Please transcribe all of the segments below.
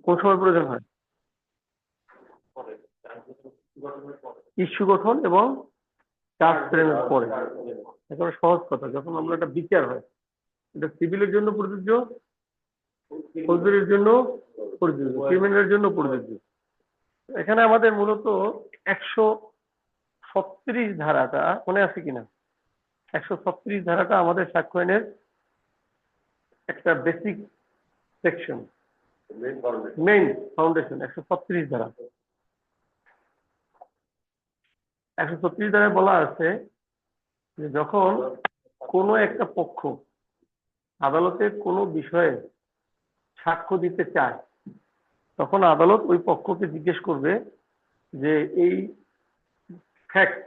কোন সময় প্রয়োজন হয়? ইস্যু গঠন এবং চার্জ প্রেরণের পরে। এখন সহজ কথা, যখন আমরা একটা বিচার হয়, এটা সিভিলের জন্য প্রযোজ্য, ফৌজদারির জন্য প্রযোজ্য, ক্রিমিনালের জন্য প্রযোজ্য। এখানে আমাদের মূলত 136 ধারাটা মনে আছে কিনা? 136 ধারাটা আমাদের সাক্ষ্য আইনের একটা বেসিক সেকশন, মেইন ফাউন্ডেশন। 136 ধারা, 136 ধারায় বলা আছে যে যখন কোনো একটা পক্ষ আদালতে কোনো বিষয়ে সাক্ষ্য দিতে চায়, তখন আদালত ওই পক্ষকে জিজ্ঞেস করবে যে এই ফ্যাক্ট,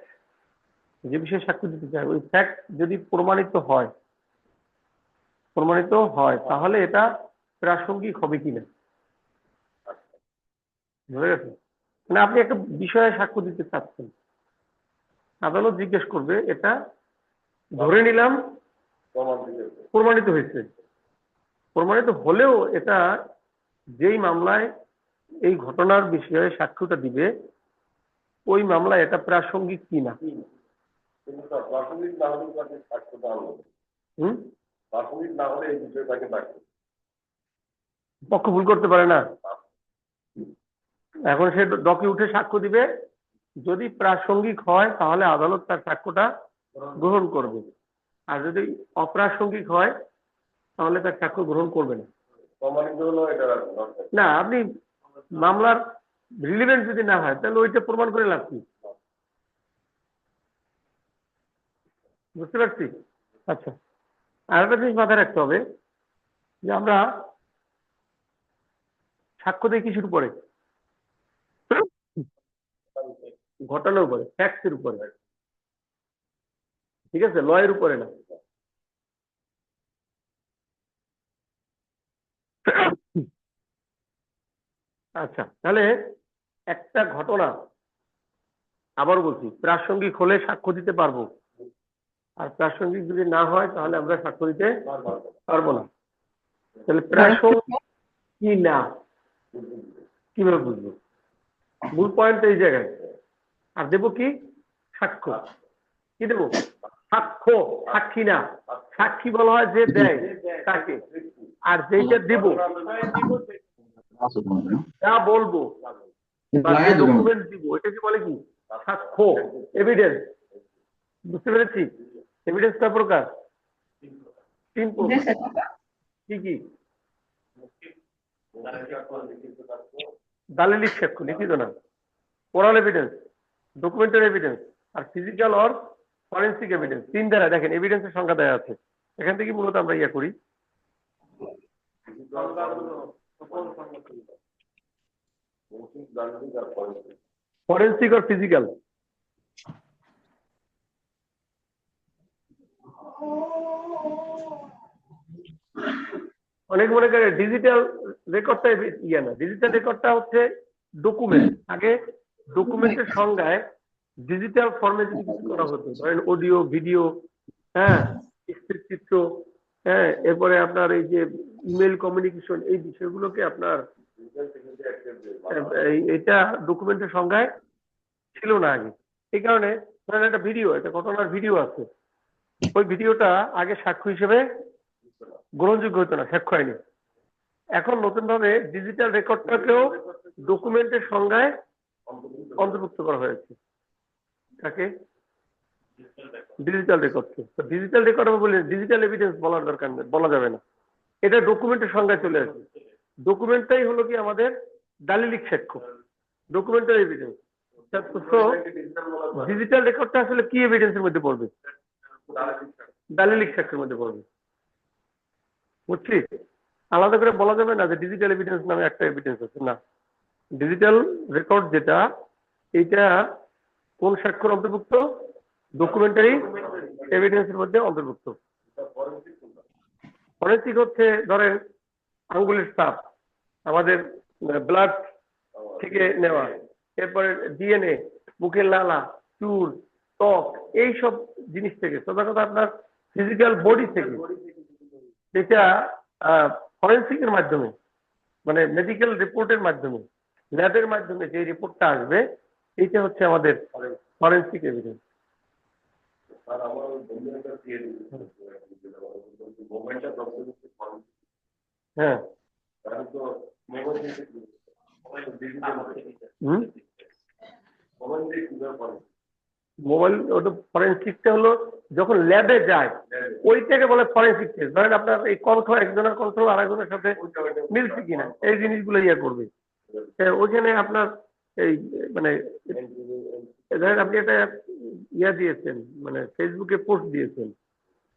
যে বিষয়ে সাক্ষ্য দিতে চায়, ওই ফ্যাক্ট যদি প্রমাণিত হয় তাহলে এটা প্রাসঙ্গিক হবে কিনা। বুঝে গেছে? মানে আপনি একটা বিষয়ে সাক্ষ্য দিতে চাচ্ছেন, আদালত জিজ্ঞেস করবে এটা ধরে নিলাম প্রমাণিত হয়েছে, প্রমাণিত হলেও এটা যেই মামলায় এই ঘটনার বিষয়ে সাক্ষ্যটা দিবে ওই মামলায় এটা প্রাসঙ্গিক কিনা। পক্ষ ভুল করতে পারে না। এখন সে ডকে উঠে সাক্ষ্য দিবে, যদি প্রাসঙ্গিক হয় তাহলে আদালত তার সাক্ষ্যটা গ্রহণ করবে, আর যদি অপ্রাসঙ্গিক হয় তাহলে তার সাক্ষ্য গ্রহণ করবে না। না, আপনি মামলার রিলিভেন্ট যদি না হয় তাহলে ওইটা প্রমাণ করে লাভ কি? বুঝতে পারছি। আচ্ছা, আর একটা জিনিস মাথায় রাখতে হবে যে আমরা সাক্ষ্য দিই কিছুর উপরে, ঘটনার উপরে, ফ্যাক্টের উপরে, ঠিক আছে, লয়ের উপরে না। আচ্ছা, তাহলে একটা ঘটনা, আবার বলছি, প্রাসঙ্গিক হলে সাক্ষ্য দিতে পারবো, আর প্রাসঙ্গিক যদি না হয় তাহলে আমরা সাক্ষ্য দিতে পারবো না। তাহলে প্রাসঙ্গিক কি না কিভাবে বুঝবো? মূল পয়েন্ট এই জায়গায়। আর দেবো কি? সাক্ষ্য। কি দেবো? সাক্ষ্য, সাক্ষী না। সাক্ষী বলা হয় যে দেয় তাকে, আর যেটা দেব, যা বলবো বা যে ডকুমেন্ট দিব, এটাকে বলে কি? সাক্ষ্য, এভিডেন্স। বুঝতে পেরেছি? এভিডেন্স কয় প্রকার? 3 প্রকার। কি কি? দালিলিক সাক্ষ্য, লিখিত না, ওরাল এভিডেন্স, ডকুমেন্টারি এভিডেন্স, আর ফিজিক্যাল অর ফরেন্সিক এভিডেন্স। 3 ধারা দেখেন এভিডেন্সের সংখ্যা দেওয়া আছে। এখান থেকে মূলত আমরা ইয়া করি। ফরেন্সিক আর ফিজিক্যাল। অনেক মনে করে ডিজিটাল রেকর্ডটা ইয়া না, ডিজিটাল রেকর্ডটা হচ্ছে ডকুমেন্ট। আগে ডকুমেন্টের সংজ্ঞায় ডিজিটাল ফর্মে যদি কিছু করা হতো, ধরেন অডিও, ভিডিও, হ্যাঁ, চিত্র, হ্যাঁ, এরপরে আপনার এই যে ইমেল কমিউনিকেশন, এই বিষয়গুলোকে আপনার এটা ডকুমেন্টের সংজ্ঞায় ছিল না আগে। এই কারণে ধরেন একটা ভিডিও, একটা ঘটনার ভিডিও আছে, ওই ভিডিওটা আগে সাক্ষ্য হিসেবে গ্রহণযোগ্য হতো না, সাক্ষ্য আইনে। এখন নতুন ভাবে ডিজিটাল রেকর্ডটাকেও ডকুমেন্টের সংজ্ঞায় অন্তর্ভুক্ত করা হয়েছে। তাকে ডিজিটাল রেকর্ড। তো ডিজিটাল রেকর্ড আমি বলি, ডিজিটাল এভিডেন্স বলার দরকার নেই, বলা যাবে না, এটা ডকুমেন্টের সংজ্ঞায় চলে আসবে। ডকুমেন্টটাই হলো কি আমাদের দালিলিক সাক্ষ্য, ডকুমেন্টারি এভিডেন্স। ডিজিটাল রেকর্ডটা আসলে কি এভিডেন্সের মধ্যে পড়বে? দালিলিক সাক্ষ্যের মধ্যে পড়বে। বুঝছি? আলাদা করে বলা যাবে না যে ডিজিটাল এভিডেন্স নামে একটা এভিডেন্স আছে, না। ডিজিটাল রেকর্ড যেটা, এটা কোন সাক্ষ্যের অন্তর্ভুক্ত? ডকুমেন্টারি এভিডেন্সের মধ্যে অন্তর্ভুক্ত। ফরেনসিক হচ্ছে ধরেন আঙ্গুলের ছাপ, আমাদের ব্লাড থেকে নেওয়া, এরপরে ডিএনএ, মুখের লালা, চুল, ত্বক, এইসব জিনিস থেকে, সোজা কথা আপনার ফিজিক্যাল বডি থেকে, যেটা ফরেনসিকের মাধ্যমে মানে মেডিকেল রিপোর্টের মাধ্যমে, ল্যাবের মাধ্যমে যে রিপোর্টটা আসবে, এইটা হচ্ছে আমাদের ফরেনসিক এভিডেন্স। হ্যাঁ, মোবাইল ওটা ফরেনসিকটা হলো যখন ল্যাবে যায় ওইটাকে বলে ফরেনসিক টেস্ট। ধরেন আপনার এই কণ্ঠ একজনের কণ্ঠ আরেকজনের সাথে মিলছে কিনা এই জিনিসগুলো ইয়ে করবে। ওইখানে আপনার এই মানে ধরেন আপনি একটা ইয়া দিয়েছেন, মানে ফেসবুকে পোস্ট দিয়েছেন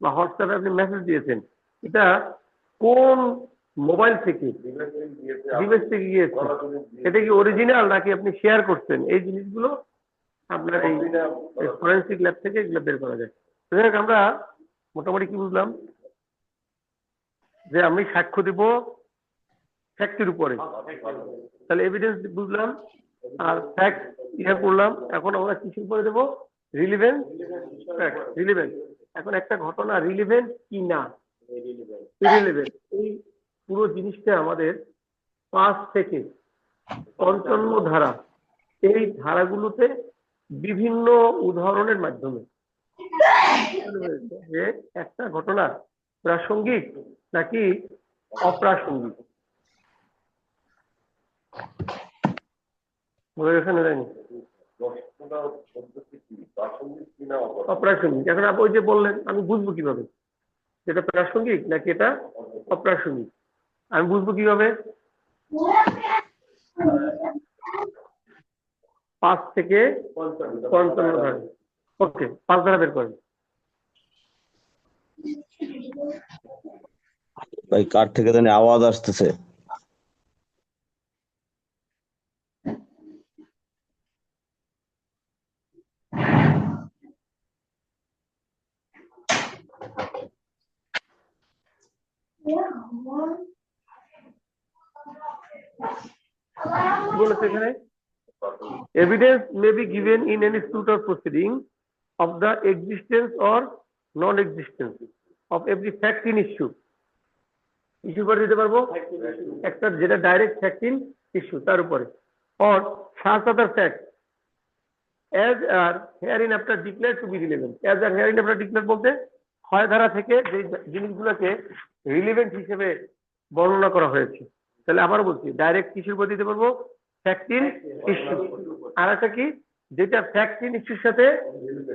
বা হোয়াটসঅ্যাপে আপনি মেসেজ দিয়েছেন, এটা কোন মোবাইল থেকে ডিভাইস থেকে গিয়েছে, এটা কি অরিজিনাল নাকি আপনি শেয়ার করছেন, এই জিনিসগুলো আপনার এই ফরেনসিক ল্যাব থেকে এগুলো বের করা যায়। আমরা মোটামুটি কি বুঝলাম, যে আমি সাক্ষ্য দিব ফ্যাক্টের উপরে, তাহলে এভিডেন্স বুঝলাম আর ফ্যাক্ট ইয়ে করলাম। এখন আমরা কিসের উপরে দেবো? Relevant fact, relevant. এখন একটা ঘটনা রিলিভেন্ট কি না ইরিলিভেন্ট, এই পুরো জিনিসটা আমাদের 5 থেকে 55 ধারা, এই ধারাগুলোতে বিভিন্ন উদাহরণের মাধ্যমে যে একটা ঘটনা প্রাসঙ্গিক নাকি অপ্রাসঙ্গিক অপ্রাসঙ্গিক। এখন আপনি ওই যে বললেন, আমি বুঝবো কিভাবে যেটা প্রাসঙ্গিক নাকি এটা অপ্রাসঙ্গিক? আমি বুঝবো কিভাবে? 5 থেকে 55 ধারা। ওকে, 5 ধারা বের করেন। ভাই কার থেকে জানি আওয়াজ আসতেছে। বলেছে এখানে, evidence may be given in any suit or proceeding of the existence or non-existence of every fact in issue. Issue করে দিতে পারবো একটা যেটা ডাইরেক্ট ফ্যাক্ট ইন ইস্যু, তার উপরে or such other fact as are herein after declared to be relevant. as are herein after declared বলতে হয় ধারা থেকে যে জিনিসগুলোকে রিলেভেন্ট হিসেবে বর্ণনা করা হয়েছে। তাহলে আবার বলছি, ডাইরেক্ট কিসের উপর দিতে পারবো? Fact in issue. আর একটা কি, যেটা ফ্যাক্ট ইন ইস্যুর সাথে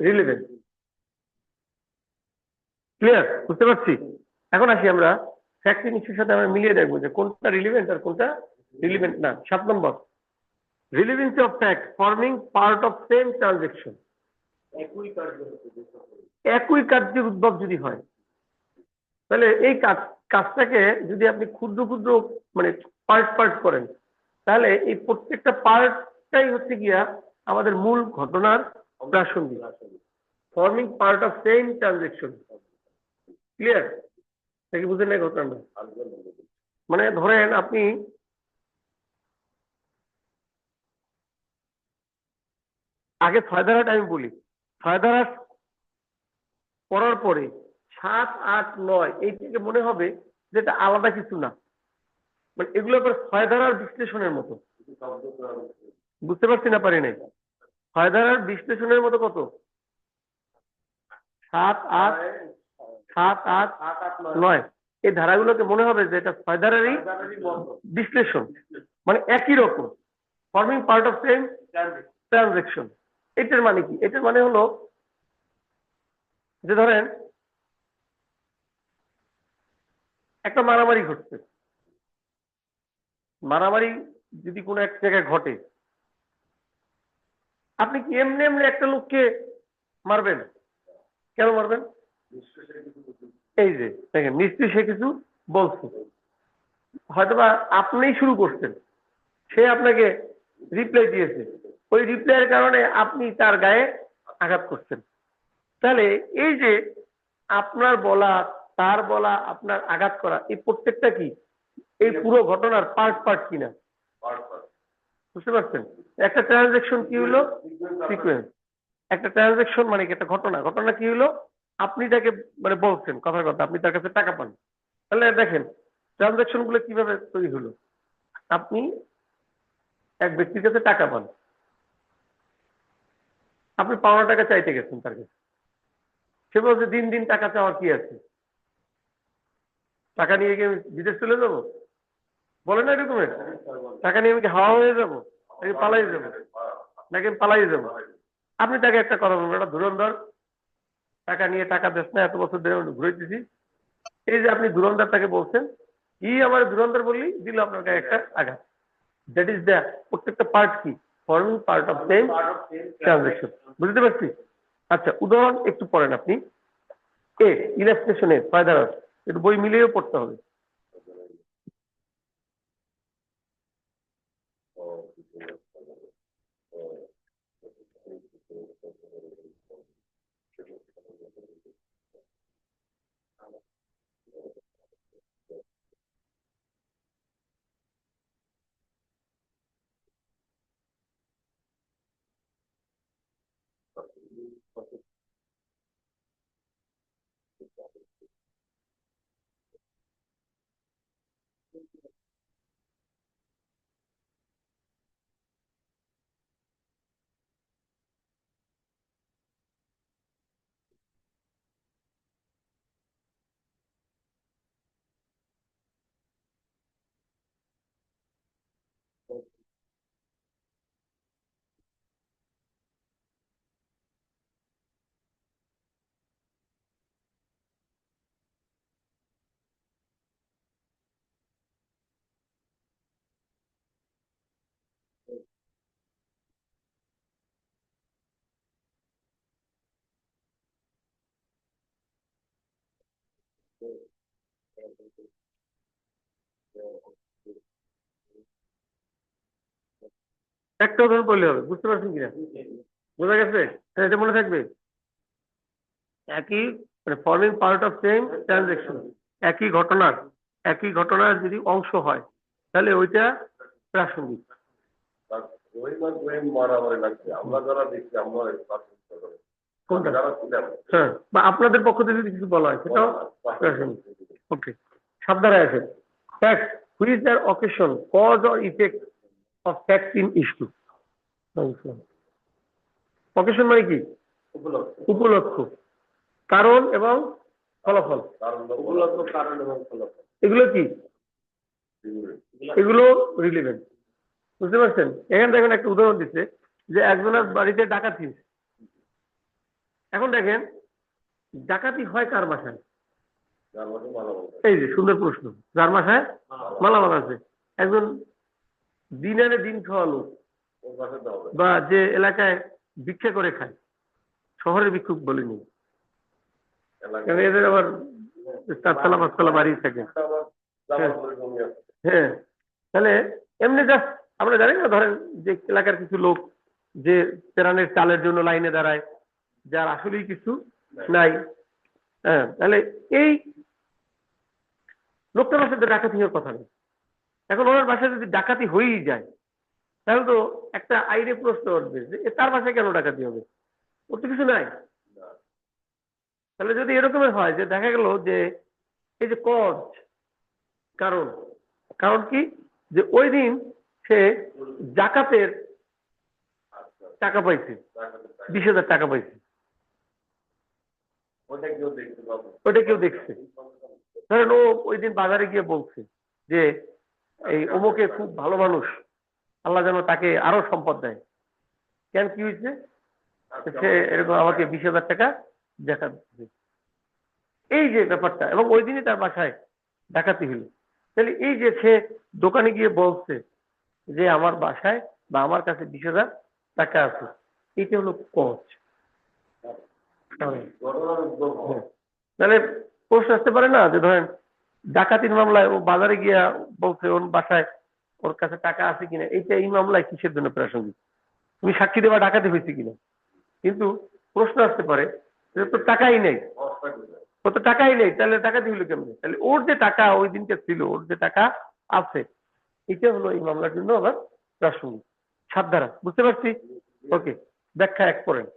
রিলেভেন্ট। ক্লিয়ার? বুঝতে পারছি? এখন আসি আমরা ফ্যাক্ট ইন ইস্যুর সাথে আমরা মিলিয়ে দেখবো যে কোনটা রিলেভেন্ট আর কোনটা রিলেভেন্ট না। 7 number, relevancy of fact forming part of same transaction. একই কার্যের উদ্ভব যদি হয়, তাহলে এই কাজটাকে যদি আপনি ক্ষুদ্র ক্ষুদ্র মানে পার্ট পার্ট করেন, তাহলে এই প্রত্যেকটা পার্টটাই হচ্ছে গিয়া আমাদের মূল ঘটনার প্রাসঙ্গিক। Forming part of same transaction. Clear? নাকি বুঝেন না ঘটনা? মানে ধরেন আপনি আগে 6 ধারাটা আমি বলি, 6 ধারা পড়ার পরে 7, 8, 9 এই থেকে মনে হবে যেটা আলাদা কিছু না, মানে এগুলো 6 ধারার বিশ্লেষণের মতো। বুঝতে পারছি না পারি নাই? 6 ধারার বিশ্লেষণের মতো কত? 7, 8, 9 এই ধারাগুলোকে মনে হবে যে এটা 6 ধারারই বিশ্লেষণ, মানে একই রকম। Forming part of same transaction, এটার মানে কি? এটার মানে হলো যে ধরেন একটা মারামারি ঘটছে, মারামারি যদি কোনো এক জায়গায় ঘটে, আপনি কি এমনি এমনি একটা লোককে মারবেন? কেন মারবেন? এই যে দেখেন, নিশ্চয়ই সে কিছু বলছে, হয়তোবা আপনিই শুরু করছেন, সে আপনাকে রিপ্লাই দিয়েছে, ওই রিপ্লাইয়ের কারণে আপনি তার গায়ে আঘাত করছেন। তাহলে এই যে আপনার বলা, তার বলা, আপনার আঘাত করা, এই প্রত্যেকটা কি এই পুরো ঘটনার পার্ট পার্ট কিনা? বুঝতে পারছেন? একটা ট্রানজাকশন কি হলো? সিকোয়েন্স। একটা ট্রানজাকশন মানে কি? একটা ঘটনা। ঘটনা কি হলো? আপনি তাকে মানে বলছেন কথার কথা, আপনি তার কাছে টাকা পান। তাহলে দেখেন ট্রানজাকশন গুলো কিভাবে তৈরি হলো। আপনি এক ব্যক্তির কাছে টাকা পান, আপনি পাওনা টাকা চাইতে গেছেন তার কাছে, সে বলছে দিন দিন টাকা চাওয়ার কি আছে, টাকা নিয়ে গিয়ে আমি বিদেশ চলে যাবো, বলে না এরকমের, টাকা নিয়ে আমি কি হাওয়া হয়ে যাবো, নাকি পালাই যাবো, নাকি আমি পালাই যাবো। আপনি তাকে একটা কথা বলবেন, এটা ধুরন্ধর, টাকা নিয়ে টাকা দেশ না, এত বছর ধরে আমি ঘুরেছি। এই যে আপনি ধুরন্ধর তাকে বলছেন, কি আমার ধুরন্ধর বললি, দিল আপনার গায়ে একটা আঘাত। দ্যাট ইজ দ্য, প্রত্যেকটা পার্ট কি, forming part of same transaction. বুঝতে পারছি? আচ্ছা, উদাহরণ একটু পড়েন আপনি। এ ইলাস্ট্রেশনে ফায়দা, একটু বই মিলিয়েও পড়তে হবে। একটা উদাহরণ বললে হবে, বুঝতে পারছেন কিনা, বোঝা গেছে? হ্যাঁ, এটা মনে থাকবে। একই, মানে forming part of same transaction, একই ঘটনার যদি অংশ হয় তাহলে ওইটা প্রাসঙ্গিক। কোনটা? হ্যাঁ, বা আপনাদের পক্ষ থেকে যদি কিছু বলা হয় সেটাও প্রাসঙ্গিক। ওকে, সাবধানে আছে। Fact, which is the occasion, cause or effect of fact in issue. Occasion মানে কি? উপলক্ষ, কারণ এবং ফলাফল। এগুলো কি? এগুলো রিলেভেন্ট। বুঝতে পারছেন? এখানে দেখেন একটা উদাহরণ দিচ্ছে যে একজনের বাড়িতে ডাকাতি হয়েছে। এখন দেখেন ডাকাতি হয় কার বাসায়? এই যে সুন্দর প্রশ্ন, যার বাসায় মালামাল আছে। একজন দিন আনে দিন খাওয়া লোক, বা যে এলাকায় ভিক্ষা করে খায়, শহরের ভিক্ষুক বলিনি, কারণ এদের আবার 4 তলা 5 তলা বাড়ি থাকে। হ্যাঁ, হ্যাঁ, তাহলে এমনি জাস্ট আমরা জানি না, ধরেন যে এলাকার কিছু লোক যে তেরানের চালের জন্য লাইনে দাঁড়ায়, যার আসলেই কিছু নাই। হ্যাঁ, তাহলে এই লোকটার বাসায় তো ডাকাতি হওয়ার কথা নেই। এখন ওনার বাসায় যদি ডাকাতি হয়েই যায়, তাহলে তো একটা আইনে প্রশ্ন উঠবে যে তার বাসায় কেন ডাকাতি হবে, ওর তো কিছু নাই। তাহলে যদি এরকমের হয় যে দেখা গেল যে এই যে কজ, কারণ, কারণ কি, যে ওই দিন সে জাকাতের টাকা পাইছে, 20,000 টাকা পাইছে, ওটা কেউ দেখছে। ধরেন ও ওই দিন বাজারে গিয়ে বলছে যে এই অমুকে খুব ভালো মানুষ, আল্লাহ যেন তাকে আরো সম্পদ দেয়। কেন, কি হয়েছে? সে এরকম আমাকে 20,000 টাকা জাকাত দিচ্ছে। এই যে ব্যাপারটা, এবং ওই দিনই তার বাসায় ডাকাতি হলো। তাহলে এই যে সে দোকানে গিয়ে বলছে যে আমার বাসায় বা আমার কাছে 20,000 টাকা আছে, এটা হলো কজ। তাহলে প্রশ্ন আসতে পারে না যে ধরেন ডাকাতির মামলায় ও বাজারে গিয়া বলছে ওর বাসায় ওর কাছে টাকা আছে কিনা, এইটা এই মামলায় কিসের জন্য প্রাসঙ্গিক? তুমি সাক্ষী দেবা ডাকাতি হয়েছে কিনা। কিন্তু প্রশ্ন আসতে পারে যে তোর টাকাই নেই, ও তো টাকাই নেই, তাহলে ডাকাতি হলো কেমনে? তাহলে ওর যে টাকা ওই দিনকে ছিল, ওর যে টাকা আছে, এটা হলো এই মামলার জন্য আবার প্রাসঙ্গিক। সাবধারা, বুঝতে পারছি? ওকে, ব্যাখ্যা এক করেন।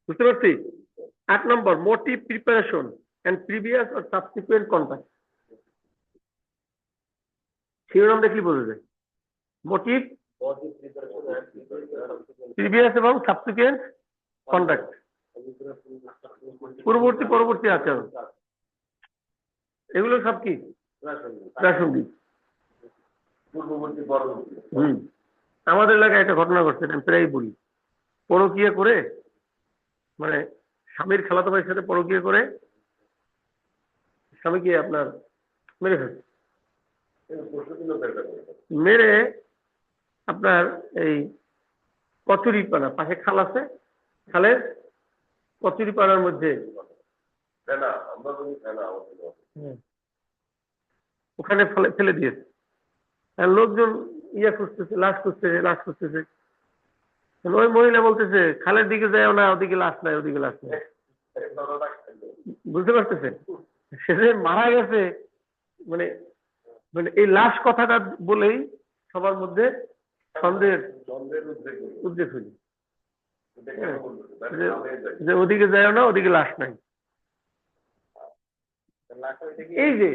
বুঝতে পারছি। 8 number, motive preparation and previous or subsequent contact. শিরোনাম দেখলি বোঝা যায়। মোটিভ, প্রিভিয়াস এবং সাবসিকুয়েন্ট কন্টাক্ট, পূর্ববর্তী পরবর্তী আচরণ, এগুলো সব কি প্রাসঙ্গিক। আমাদের এলাকায় একটা ঘটনা ঘটছে, আমি প্রায় বলি। পরকীয়া করে, মানে স্বামীর খালাতো ভাইয়ের সাথে পরকীয়া করে স্বামীকে আপনার মেরে ফেলছে। মেরে আপনার এই কচুরিপানা, পাশে খাল আছে, খালের কচুরিপানার মধ্যে ওখানে ফেলে দিয়েছে। আর লোকজন ইয়া খুঁজতেছে, লাশ খুঁজতেছে, লাশ খুঁজতেছে। ওই মহিলা বলতেছে, খালের দিকে যাও না, ওদিকে লাশ নাই, ওদিকে লাশ নাই। বুঝতে পারতেছে সে যে মারা গেছে, মানে মানে এই লাশ কথাটা বলেই সবার মধ্যে সন্দেহের উদ্রেক হইল যে ওদিকে যাও না, ওদিকে লাশ নাই। এই যে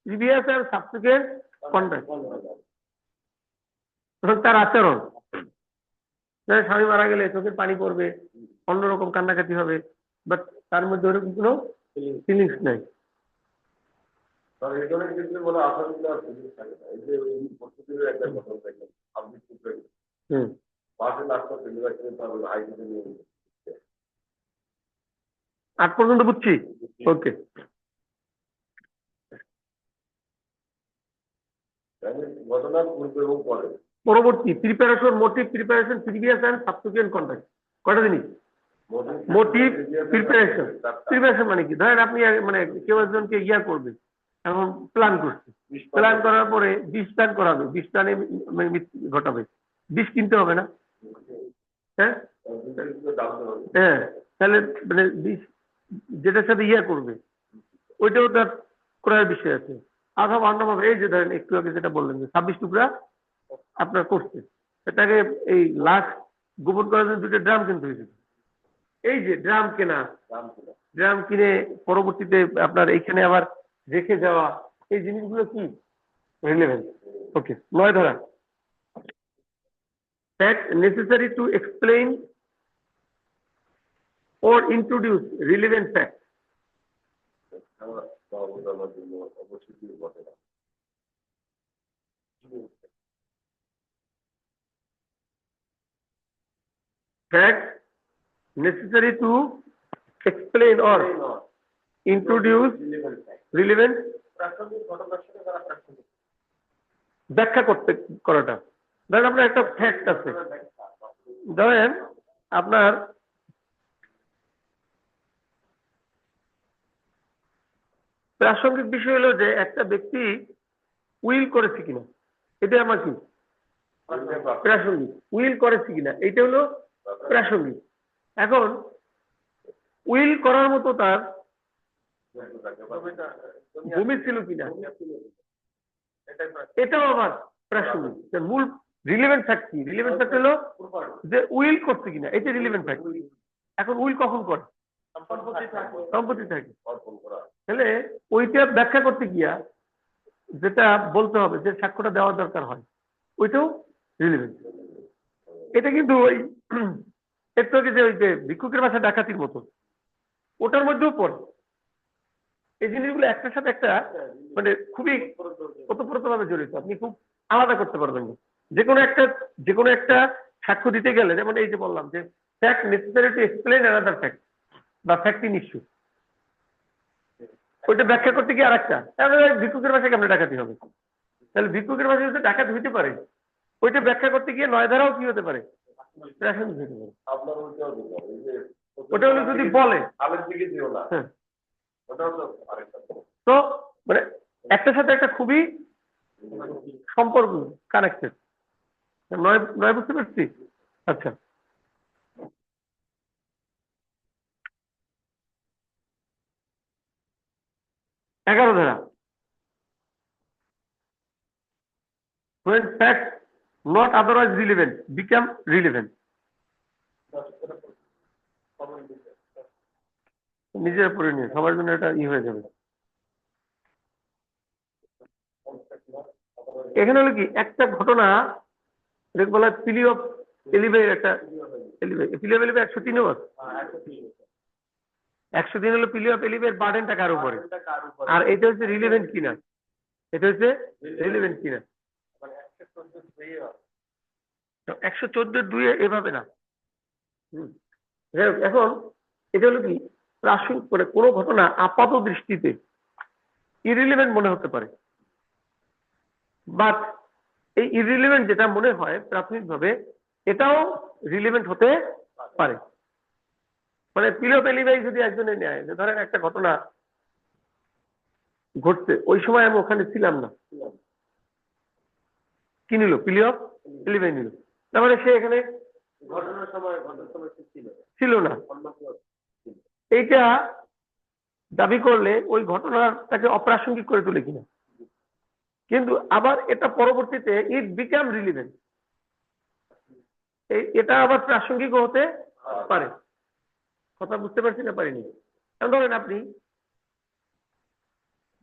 প্রিভিয়াস আর সাবসিকুয়েন্ট কন্টাক্ট, তার আচরণ। স্বামী মারা গেলে চোখের পানি পড়বে, অন্যরকম কান্নাকাটি হবে, বাট তার মধ্যে ওরকম কোনো ফিলিংস নাই। আট পর্যন্ত বুঝছি, ওকে। পরবর্তী preparation, motive preparation, previous and subsequent contact, কয়টা জিনিস? Motive preparation. প্রিপারেশন মানে কি? ধরেন আপনি মানে কেউ একজনকে ইয়া করবে, এখন প্ল্যান করছে, প্ল্যান করার পরে বিষ দান করাবে, বিষ দানে ঘটাবে, বিষ কিনতে হবে না? হ্যাঁ হ্যাঁ, তাহলে মানে বিষ যেটার সাথে ইয়া করবে ওইটাও তার ক্রয়ের বিষয় আছে। অথবা অন্যভাবে এই যে ধরেন একটু আগে যেটা বললেন যে 26 টুকরা আপনার করছে, সেটাকে এই লাশ গোপন করার জন্য 2টা ড্রাম কিনতে হয়েছে। এই যে ড্রাম কেনা, ড্রাম কিনে পরবর্তীতে আপনার এইখানে আবার রেখে যাওয়া, এই জিনিসগুলো কি রিলেভেন্ট। ওকে, 9 ধরা, fact necessary to explain or introduce relevant facts. Facts necessary to explain or introduce relevant ব্যাখ্যা করতে করাটা। ধরেন আপনার একটা ফ্যাক্ট আছে, ধরেন আপনার প্রাসঙ্গিক বিষয় হলো যে একটা ব্যক্তি উইল করেছে কিনা, এটা আমার কি প্রাসঙ্গিক। উইল করেছে কিনা এটা হলো প্রাসঙ্গিক। এখন উইল করার মতো তার ভূমি ছিল কিনা, এটাও আমার প্রাসঙ্গিক। মূল রিলেভেন্ট ফ্যাক্ট কি? রিলেভেন্ট ফ্যাক্ট হলো যে উইল করছে কিনা, এটা রিলেভেন্ট ফ্যাক্ট। এখন উইল কখন করে? সম্পত্তি থাকে। তাহলে ওইটা ব্যাখ্যা করতে গিয়া যেটা বলতে হবে, যে সাক্ষ্যটা দেওয়া দরকার হয়, ওইটাও রিলেভেন্ট। এটা কিন্তু ওই একটু আগে যে ওই যে ভিক্ষুকের বাসা ডাকাতির মতো, ওটার মধ্যেও পড়ে। এই জিনিসগুলো একটার সাথে একটা মানে খুবই ওতপ্রোতভাবে জড়িত, আপনি খুব আলাদা করতে পারবেন না। যে কোনো একটা সাক্ষ্য দিতে গেলে, যেমন এই যে বললাম যে fact necessary to explain another fact বা ফ্যাক্ট ইন ইস্যু, ওইটা ব্যাখ্যা করতে গিয়ে আরেকটা, তাহলে ভিক্ষুকের বাসায় কেমন ডাকাতি হবে? তাহলে ভিক্ষুকের বাসায় যদি ডাকাত হইতে পারে, ওইটা ব্যাখ্যা করতে গিয়ে 9 ধারাও কি হতে পারে? প্রাসঙ্গিক হতে পারে। ওটা হলো যদি বলে, হ্যাঁ, তো মানে একটার সাথে একটা খুবই সম্পর্ক, কানেক্টেড। নয় নয়, বুঝতে পারছি। আচ্ছা, 11 ধারা, when facts not otherwise relevant become relevant। নিজের পড়ে নিয়ে সবার জন্য এটা হয়ে যাবে। এখানে হলো কি, একটা ঘটনা, এটাকে বলা হয় পিলি অফ এলিভের, একটা পিলি অফ এলিভে 103 আছে। 103 হলো পিলি অফ এলিভের বার্ডেনটা কার উপরে, আর এটা হচ্ছে রিলেভেন্ট কিনা, এটা হচ্ছে রিলেভেন্ট কিনা। 114(2) এভাবে না। এখন এটা হলো কি, প্রাসঙ্গিক করে কোনো ঘটনা আপাত দৃষ্টিতে ইরিলেভেন্ট মনে হতে পারে, বাট এই ইরিলেভেন্ট যেটা মনে হয় প্রাথমিকভাবে, এটাও রিলেভেন্ট হতে পারে। মানে পিলো পেলিভাই যদি একজনে নেয়, যে ধরেন একটা ঘটনা ঘটছে, ওই সময় আমি ওখানে ছিলাম না, কি নিল, পিলিও পেলিভাই নিল, তার মানে সে এখানে ঘটনার সময় ছিল না। এইটা দাবি করলে ওই ঘটনাটাকে অপ্রাসঙ্গিক করে তোলে কিনা, কিন্তু আবার এটা পরবর্তীতে ইট বিকাম রিলিভেন্ট, এটা আবার প্রাসঙ্গিক হতে পারে। কথা বুঝতে পারছি না পারিনি? ধরেন আপনি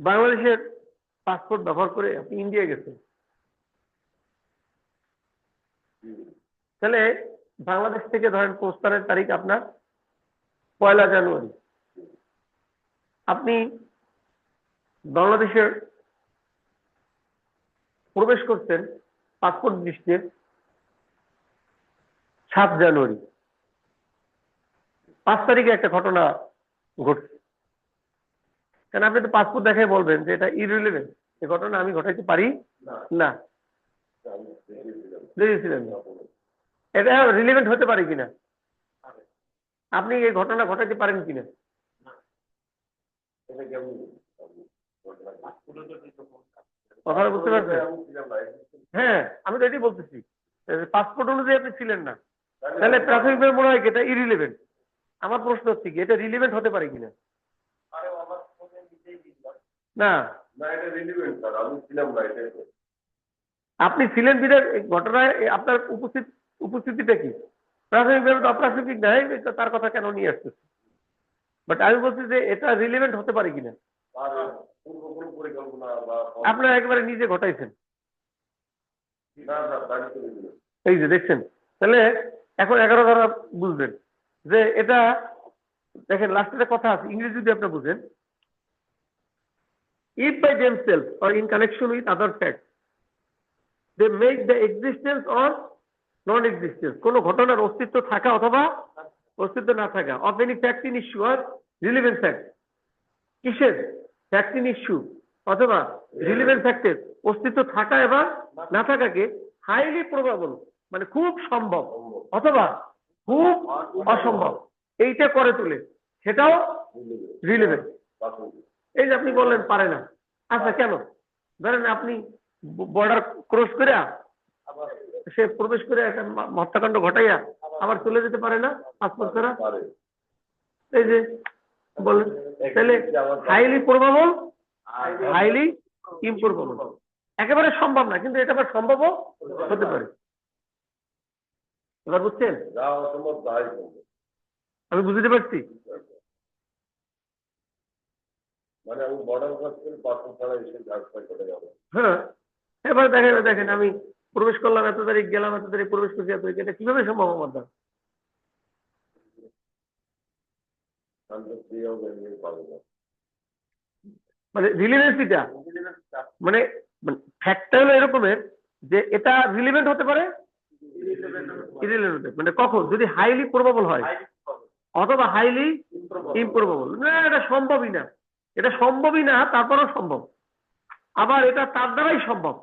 বাংলাদেশের পাসপোর্ট ব্যবহার করে আপনি ইন্ডিয়া গেছেন, তাহলে বাংলাদেশ থেকে ধরেন প্রস্থানের তারিখ আপনার 1 জানুয়ারি, আপনি বাংলাদেশের প্রবেশ করছেন পাসপোর্ট দৃষ্টিতে 7 জানুয়ারি, 5 তারিখে একটা ঘটনা ঘটছে। কারণ আপনি তো পাসপোর্ট দেখাই বলবেন যে এটা ইরিলেভেন্ট, এই ঘটনা আমি ঘটাইতে পারি না, বুঝেছিলেন? এটা রিলেভেন্ট হতে পারে কিনা, আপনি এই ঘটনা ঘটাইতে পারেন কিনা, কথা বুঝতে পারছেন? হ্যাঁ, আমি তো এটাই বলতেছি, পাসপোর্ট অনুযায়ী আপনি ছিলেন না, তাহলে প্রাথমিকভাবে মনে হয় কি এটা ইরিলেভেন্ট। আমার প্রশ্ন হচ্ছে কি, এটা রিলেভেন্ট হতে পারে কিনা? না, আপনি ছিলেন বিধায় ঘটনায় আপনার উপস্থিতিটা কি প্রাথমিকভাবে তো অপ্রাসঙ্গিক নাই, তার কথা কেন নিয়ে আসতেছে? বাট আমি বলছি যে এটা রিলেভেন্ট হতে পারে কিনা, আপনারা একেবারে নিজে ঘটাইছেন, এই যে দেখছেন। তাহলে এখন 11 ধারা বুঝবেন যে এটা, দেখেন লাস্টের কথা আছে, ইংরেজি যদি আপনি বুঝেন, if by themselves or in connection with other facts they make the existence or non-existence, কোন ঘটনার অস্তিত্ব থাকা অথবা অস্তিত্ব না থাকা, of any fact in issue or relevant fact, কিসের ফ্যাক্ট ইন ইস্যু অথবা রিলেভেন্ট ফ্যাক্টের অস্তিত্ব থাকা এবং না থাকাকে হাইলি প্রবাবল, মানে খুব সম্ভব অথবা খুব অসম্ভব, এইটা করে তোলে, সেটাও রিলেভেন্ট। এই যে আপনি বললেন পারে না, আচ্ছা কেন? ধরেন আপনি বর্ডার ক্রস করে সে প্রবেশ করে একটা হত্যাকাণ্ড ঘটাইয়া আবার চলে যেতে পারে না পাসপোর্ট ছাড়া, এই যে বলেন, তাহলে হাইলি প্রবাবল, হাইলি ইম্প্রবাবল, একেবারে সম্ভব না, কিন্তু এটা আবার সম্ভবও হতে পারে। এবার বুঝছেন? আমি বুঝতে পারছি। হ্যাঁ, এবার দেখেন আমি প্রবেশ করলাম এত তারিখ, গেলাম এত তারিখ, প্রবেশ করছি এত তারিখ, এটা কিভাবে সম্ভব আমার দ্বারা? মানে রিলেভেন্সিটা, মানে ফ্যাক্টটা হলো এরকমের যে এটা রিলেভেন্ট হতে পারে, ইরিলেভেন্ট, মানে কখন, যদি হাইলি প্রবাবল হয় অথবা হাইলি ইম্প্রবাবল। না, এটা সম্ভবই না, এটা সম্ভবই না, তারপরও সম্ভব, আবার এটা তার দ্বারাই সম্ভব,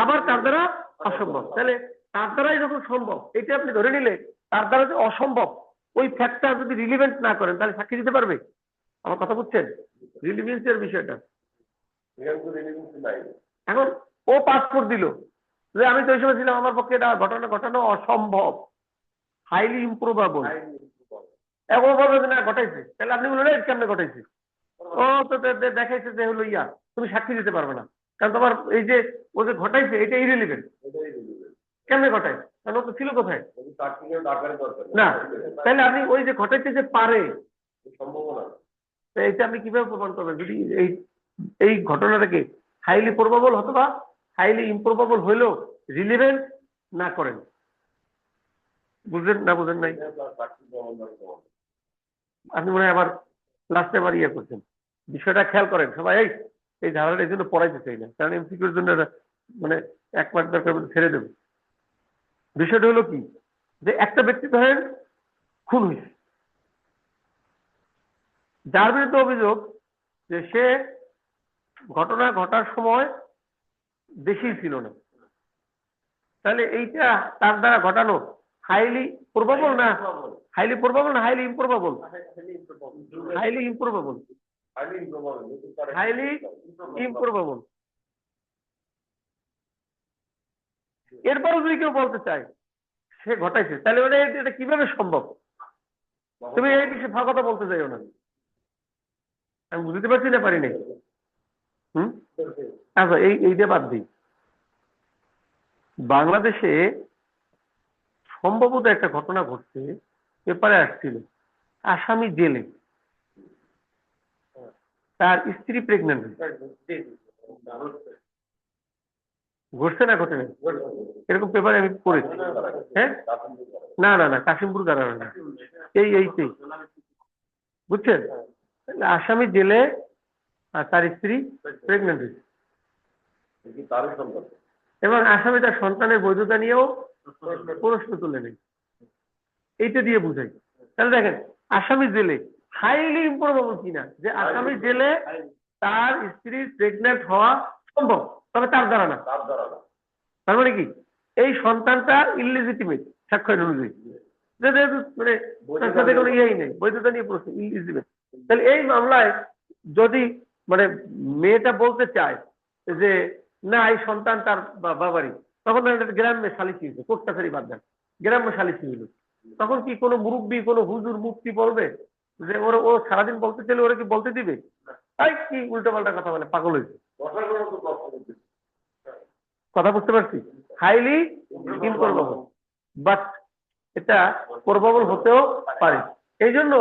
আবার তার দ্বারা অসম্ভব। তাহলে তার দ্বারাই যখন সম্ভব, এটা আপনি ধরে নিলে তার দ্বারা যে অসম্ভব, ওই ফ্যাক্টটা যদি রিলিভেন্ট না করেন তাহলে সাক্ষী দিতে পারবে? আমার কথা বুঝছেন? রিলিভেন্সের বিষয়টা। এখন ও পাসপোর্ট দিল যে আমি তো ওই সময় ছিলাম, আমার পক্ষে এটা ঘটনা ঘটানো অসম্ভব, হাইলি ইম্প্রোবাবল। এখন বলবে যে না ঘটাইছে, তাহলে আপনি বললেন এই কেমনে ঘটাইছে? ও তো দেখাইছে যে হলো ইয়া, তুমি সাক্ষী দিতে পারবে না, কারণ তোমার এই যে ও যে ঘটাইছে এটা ইরেলিভেন্ট। কেমনে ঘটায়? কারণ ও তো ছিল কোথায় না। তাহলে আপনি ওই যে ঘটাইতে যে পারে তো এটা আপনি কিভাবে প্রমাণ করবেন যদি এই এই ঘটনাটাকে হাইলি প্রবাবল অথবা হাইলি ইম্প্রবাবল হইলেও রিলিভেন্ট না করেন? বুঝলেন না? বুঝেন নাই? আপনি মনে হয় আবার লাস্টে আবার ইয়ে করছেন। বিষয়টা খেয়াল করেন সবাই। এই ধারণা এই জন্য পড়াইতে চাই না, কারণ এমসিকিউর জন্য মানে এক মাস দরকার ছেড়ে দেবে। বিষয়টা হলো কি, যে একটা ব্যক্তি ধরেন খুন হয়েছে, যার বিরুদ্ধে অভিযোগ যে সে ঘটনা ঘটার সময় দেশেই ছিল না, তাহলে এইটা তার দ্বারা ঘটানো হাইলি প্রবাবল না? হাইলি প্রবাবল না হাইলি ইম্প্রবাবল? হাইলি ইম্প্রবাবল। হাইলি ইম্প্রবাবল। এরপরও যদি কেউ বলতে চায় সে ঘটাইছে, তাহলে মানে এটা কিভাবে সম্ভব? তুমি এই বিষয়ে ফাঁকা কথা বলতে চাইও না। আমি বুঝতে পারছি না, পারি নাই। আচ্ছা, এইটা বাদ দিই। বাংলাদেশে সম্ভবত একটা ঘটনা ঘটছে, পেপারে আসছিল, আসামি জেলে, তার স্ত্রী প্রেগনেন্ট। ঘটছে না ঘটে না? এরকম পেপারে আমি পড়েছি। হ্যাঁ, না না না, কাশিমপুর কারাগার না, এইতেই, বুঝছেন? আসামি জেলে আর তার স্ত্রী প্রেগনেন্ট হয়েছে, এবং আসামি তার সন্তানের বৈধতা নিয়েও প্রশ্ন তুলে নেই। এইটা দিয়ে বুঝাই। তাহলে দেখেন, আসামি জেলে হাইলি ইম্প্রবাবল কিনা যে আসামি জেলে তার স্ত্রী প্রেগনেন্ট হওয়া সম্ভব, তবে তার দ্বারা না। তার মানে কি, এই সন্তানটা ইলিজিটিমেট সাক্ষ্য অনুযায়ী, মানে তার সাথে কোনো ইয়েই নেই, বৈধতা নিয়ে প্রশ্ন, ইলিজিটিমেট। তাহলে এই মামলায় যদি মানে মেয়েটা বলতে চায় যে না এই সন্তান তার বাবারই, তখন গ্রামে সালিসি হয়েছে, কোর্ট কাছারি বাদ দেন, গ্রাম্য সালিসি হইল, তখন কি কোনো মুরব্বী কোনো হুজুর মুফতি বলবে যে ওরা ও সারাদিন বলতে চাইলে ওরা কি বলতে দিবে? তাই কি উল্টো পাল্টা কথা বলে, পাগল হয়েছে। কথা বুঝতে পারছি? হাইলি ইম্প্রবাবল, বাট এটা প্রবাবল হতেও পারে। এই জন্য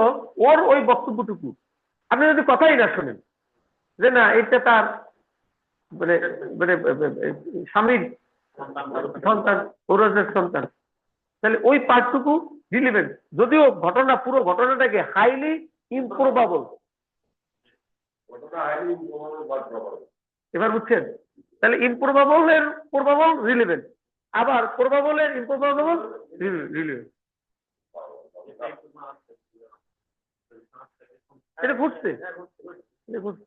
ওর ওই বক্তব্যটুকু আপনি যদি কথাই না শোনেন যে না এটা তার মানে মানে স্বামীর সন্তান, ওরাজের সন্তান, তাহলে ওই পার্টটুকু রিলিভেন্ট, যদিও ঘটনা পুরো ঘটনাটাকে হাইলি ইম্প্রবাবল। এবার বুঝছেন? তাহলে ইম্প্রবাবল এর প্রবাবল রিলিভেন্ট, আবার প্রবাবল এর ইম্প্রবাবল রিলিভেন্ট। এটা ঘটছে, এটা ঘটছে।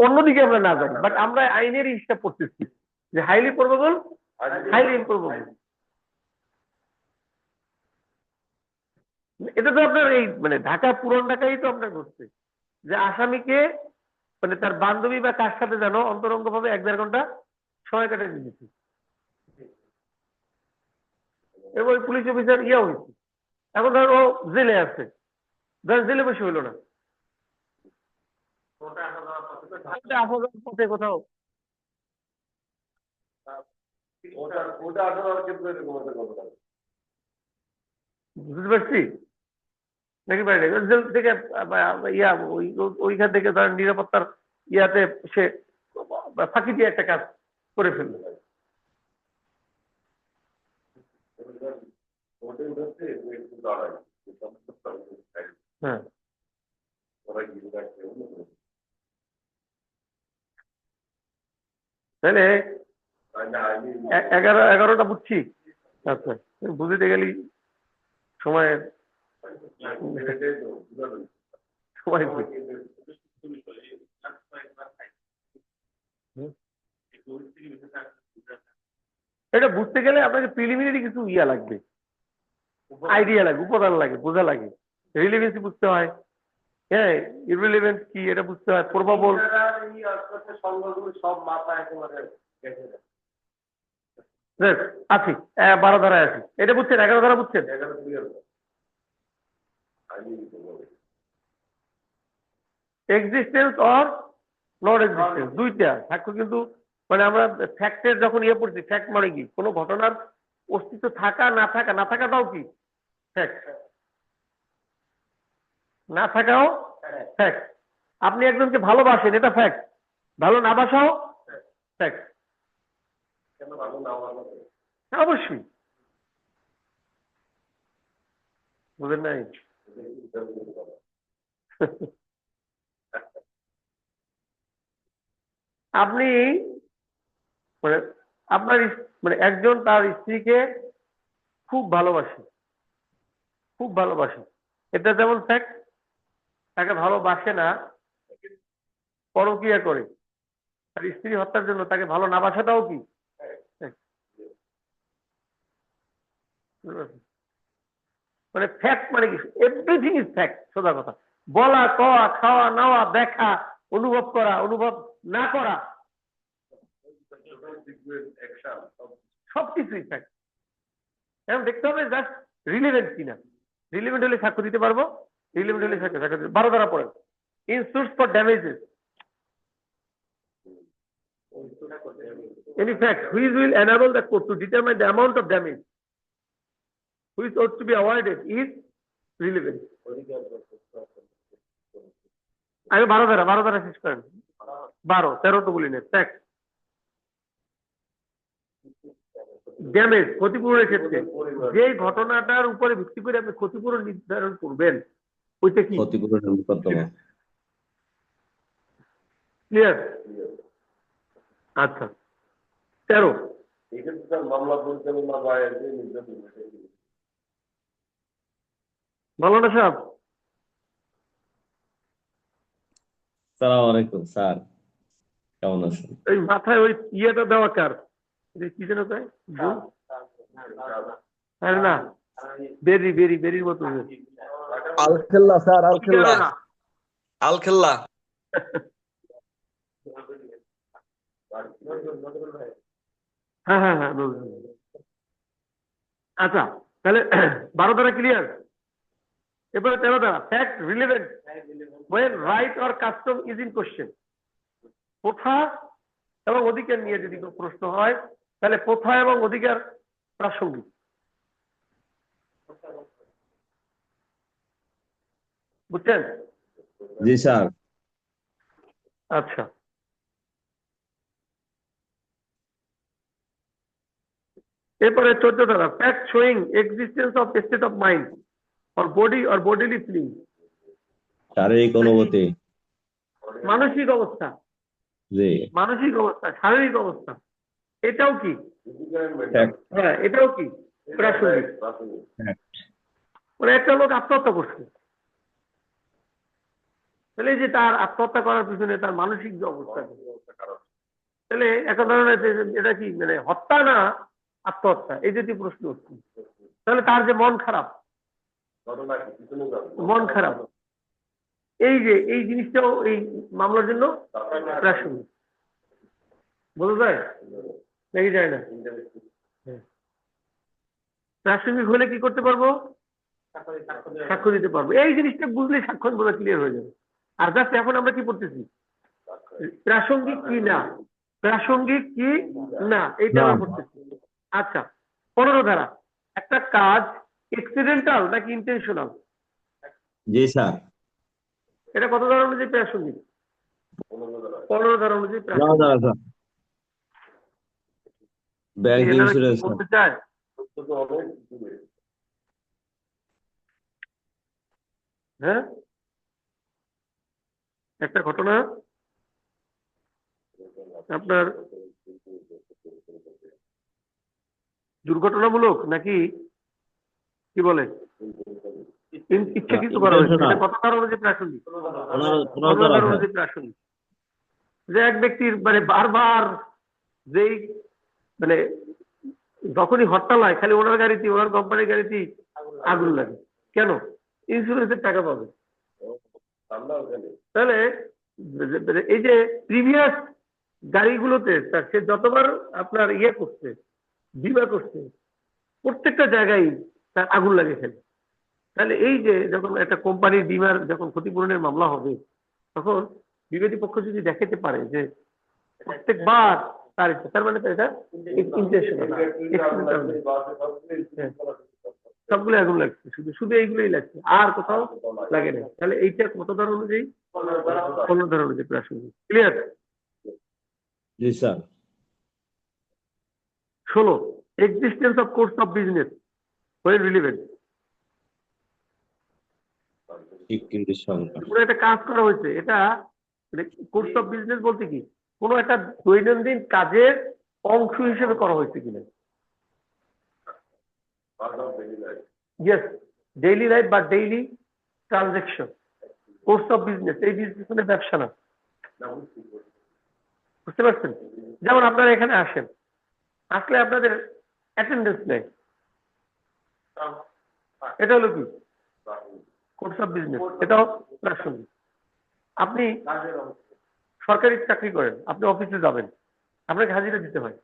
অন্যদিকে আমরা না জানি, বাট আমরা আইনের হিসাব করতেছি যে হাইলি প্রবাবল, হাইলি ইম্প্রবাবল। এটা তো আপনার এই মানে ঢাকা, পুরান ঢাকায় তো আপনার ঘটছে যে আসামিকে মানে তার বান্ধবী বা কার সাথে যেন অন্তরঙ্গ ভাবে 1-1.5 ঘন্টা সময় কাটাতে দিয়েছে, এবং ওই পুলিশ অফিসার ইয়া হয়েছে। এখন ধর ও জেলে আছে, ধর জেলে বসে হইলো না, পথে কোথাও বুঝতে পারছি নাকি বাইরে জেল থেকে ইয়া ওইখান থেকে ধর নিরাপত্তার ইয়াতে সে ফাঁকি দিয়ে একটা কাজ করে ফেললো। হ্যাঁ, তাহলে 11টা বুঝছি। আচ্ছা, বুঝতে গেলি সময় সময় এটা বুঝতে গেলে আপনাকে প্রিলিমিনারি কিছু ইয়া লাগবে, আইডিয়া লাগবে, উপাদান লাগে, বোঝা লাগে। রিলেভেন্সি বুঝতে হয়, হ্যাঁ, ইররিলেভেন্স কি এটা বুঝতে হয়, প্রবাবল। সব মাথা একেবারে আছি 12 ধারায় আছি, এটা বুঝছেন? 11 ধারা বুঝছেন? এক্সিস্টেন্স অর নট এক্সিস্টেন্স দুইটা সাক্ষ্য, কিন্তু মানে আমরা ফ্যাক্টের যখন ইয়ে পড়ছি, ফ্যাক্ট মানে কি কোনো ঘটনার অস্তিত্ব থাকা না থাকা, না থাকাটাও কি ফ্যাক্ট, না থাকাও ফ্যাক্ট। আপনি একজনকে ভালোবাসেন, এটা ফ্যাক্ট, ভালো না বাসাও ফ্যাক্ট, অবশ্যই। বুঝেন নাই? আপনি মানে আপনার মানে একজন তার স্ত্রীকে খুব ভালোবাসে, খুব ভালোবাসে, এটা যেমন ফ্যাক্ট। তাকে ভালোবাসে না, পরক্রিয়া করে, তার স্ত্রী হত্যার জন্য তাকে ভালো না বাসাটাও কি fact। মানে ফ্যাক্ট মানে কি এভরিথিং ইজ ফ্যাক্ট, সোজা কথা। বলা, কওয়া, খাওয়া, নাওয়া, দেখা, অনুভব করা, অনুভব না করা, সবকিছুই ফ্যাক্ট। এখন দেখতে হবে জাস্ট রিলেভেন্ট কিনা। রিলেভেন্ট হলে সাক্ষ্য দিতে পারবো, রিলেভেন্ট হলে সাক্ষ্য 12 ধারা পড়েন। In suits for damages any fact which will enable the court to determine the amount of damage which ought to be avoided is relevant. আগে 12 ধারা শেষ করেন। 12, 13 তো বলি না। ফ্যাক্ট ড্যামেজ ক্ষতিপূরণের ক্ষেত্রে যে ঘটনাটার উপরে ভিত্তি করে আপনি ক্ষতিপূরণ নির্ধারণ করবেন, ওইটা কি ক্ষতিপূরণের মোকদ্দমা। ক্লিয়ার? আচ্ছা 13 মামলা পরিচালনা বা মাওলানা সাহেব। সালাম আলাইকুম স্যার, কেমন আছেন? এই মাথায় ওই ইয়েটা দেওয়া কার, কি যেন কয়, আরে না, বেরির মতো আলখেল্লা স্যার, আলখেল্লা আলখেল্লা। হ্যাঁ, আচ্ছা তাহলে 12 ধারা ক্লিয়ার। এবারে 13 ধারা, fact relevant when right or custom is in question। প্রথা এবং অধিকার নিয়ে যদি কোনো প্রশ্ন হয়, তাহলে প্রথা এবং অধিকার প্রাসঙ্গিক। বুঝছেন? জি স্যার। আচ্ছা এরপরে 14 ধারা, fact showing existence of state of mind or body or bodily feeling। শারীরিক অনুভূতি। মানসিক অবস্থা, জি। মানসিক অবস্থা, শারীরিক অবস্থা, এটাও কি Fact. হ্যাঁ, এটাও কি প্রাসঙ্গিক। মানে একটা লোক আত্মহত্যা করছে, তাহলে এই যে তার আত্মহত্যা করার পিছনে তার মানসিক যে অবস্থা, তাহলে একটা ধরনের এটা কি মানে হত্যা না আত্মহত্যা, এই যদি প্রশ্ন উঠছে, তাহলে তার যে মন খারাপ, মন খারাপ, এই যে এই জিনিসটাও এই মামলার জন্য প্রাসঙ্গিক। বোঝা যায় নাকি যায় না? প্রাসঙ্গিক হলে কি করতে পারবো? সাক্ষ্য দিতে পারবো। এই জিনিসটা বুঝলে সাক্ষ্য বোঝা ক্লিয়ার হয়ে যাবে। আর জাস্ট এখন আমরা কি পড়তেছি, প্রাসঙ্গিক কি না, প্রাসঙ্গিক কি না, এইটা আমরা পড়তেছি। আচ্ছা 15 ধারা, একটা কাজ এক্সিডেন্টাল নাকি ইন্টেনশনাল? জি স্যার। এটা কত ধারা অনুযায়ী প্রাসঙ্গিক? 15 ধারা অনুযায়ী প্রাসঙ্গিক। ব্যাংক ইন্স্যুরেন্স বলতে চায় হ্যাঁ, একটা ঘটনা আপনার দুর্ঘটনামূলক নাকি কি বলে ইচ্ছাকৃত করা হয়েছে, এটা কত ধারা অনুযায়ী প্রাসঙ্গিক? 15 ধারা অনুযায়ী প্রাসঙ্গিক। যে এক ব্যক্তির মানে বারবার যেই মানে যখনই হরতাল হয় খালি ওনার গাড়িতে ওনার কোম্পানির গাড়িতে আগুন লাগে। কেন? ইন্স্যুরেন্সের টাকা পাবে। তাহলে এই যে প্রিভিয়াস গাড়িগুলোতে সে যতবার আপনার ইয়ে করছে, বিমা করছে, প্রত্যেকটা জায়গায় তার আগুন লাগে ফেলে। তাহলে এই যে যখন একটা কোম্পানির বিমার যখন ক্ষতিপূরণের মামলা হবে, তখন বিবাদী পক্ষ যদি দেখাতে পারে যে প্রত্যেকবার তার মানে তো এটা intentional, accidental না। সবগুলো আগুন লাগছে, শুধু শুধু এইগুলোই লাগছে, আর কোথাও লাগে না। তাহলে এইটা কত ধারা অনুযায়ী? 15 ধারা অনুযায়ী প্রাসঙ্গিক। Clear? G sir. 16, existence of course of business when relevant। স্বীকৃতির সংখ্যা। পুরো একটা কাজ করা হয়েছে, এটা কোর্স অফ বিজনেস বলতে কি কোনো একটা দৈনন্দিন কাজের অংশ হিসেবে করা হয়েছে কিনা। ইয়েস, ডেইলি লাইফ বা daily transaction. Course of business, এই বিজনেস মানে ব্যবসা না। বুঝতে পারছেন? যেমন আপনারা এখানে আসেন, আসলে আপনাদের অ্যাটেন্ডেন্স নেই, এটা হলো কি কোর্স অফ বিজনেস, এটাও প্রাসঙ্গিক। আপনি সরকারি চাকরি করেন, আপনি অফিসে যাবেন, আপনাকে হাজিরা দিতে হয়।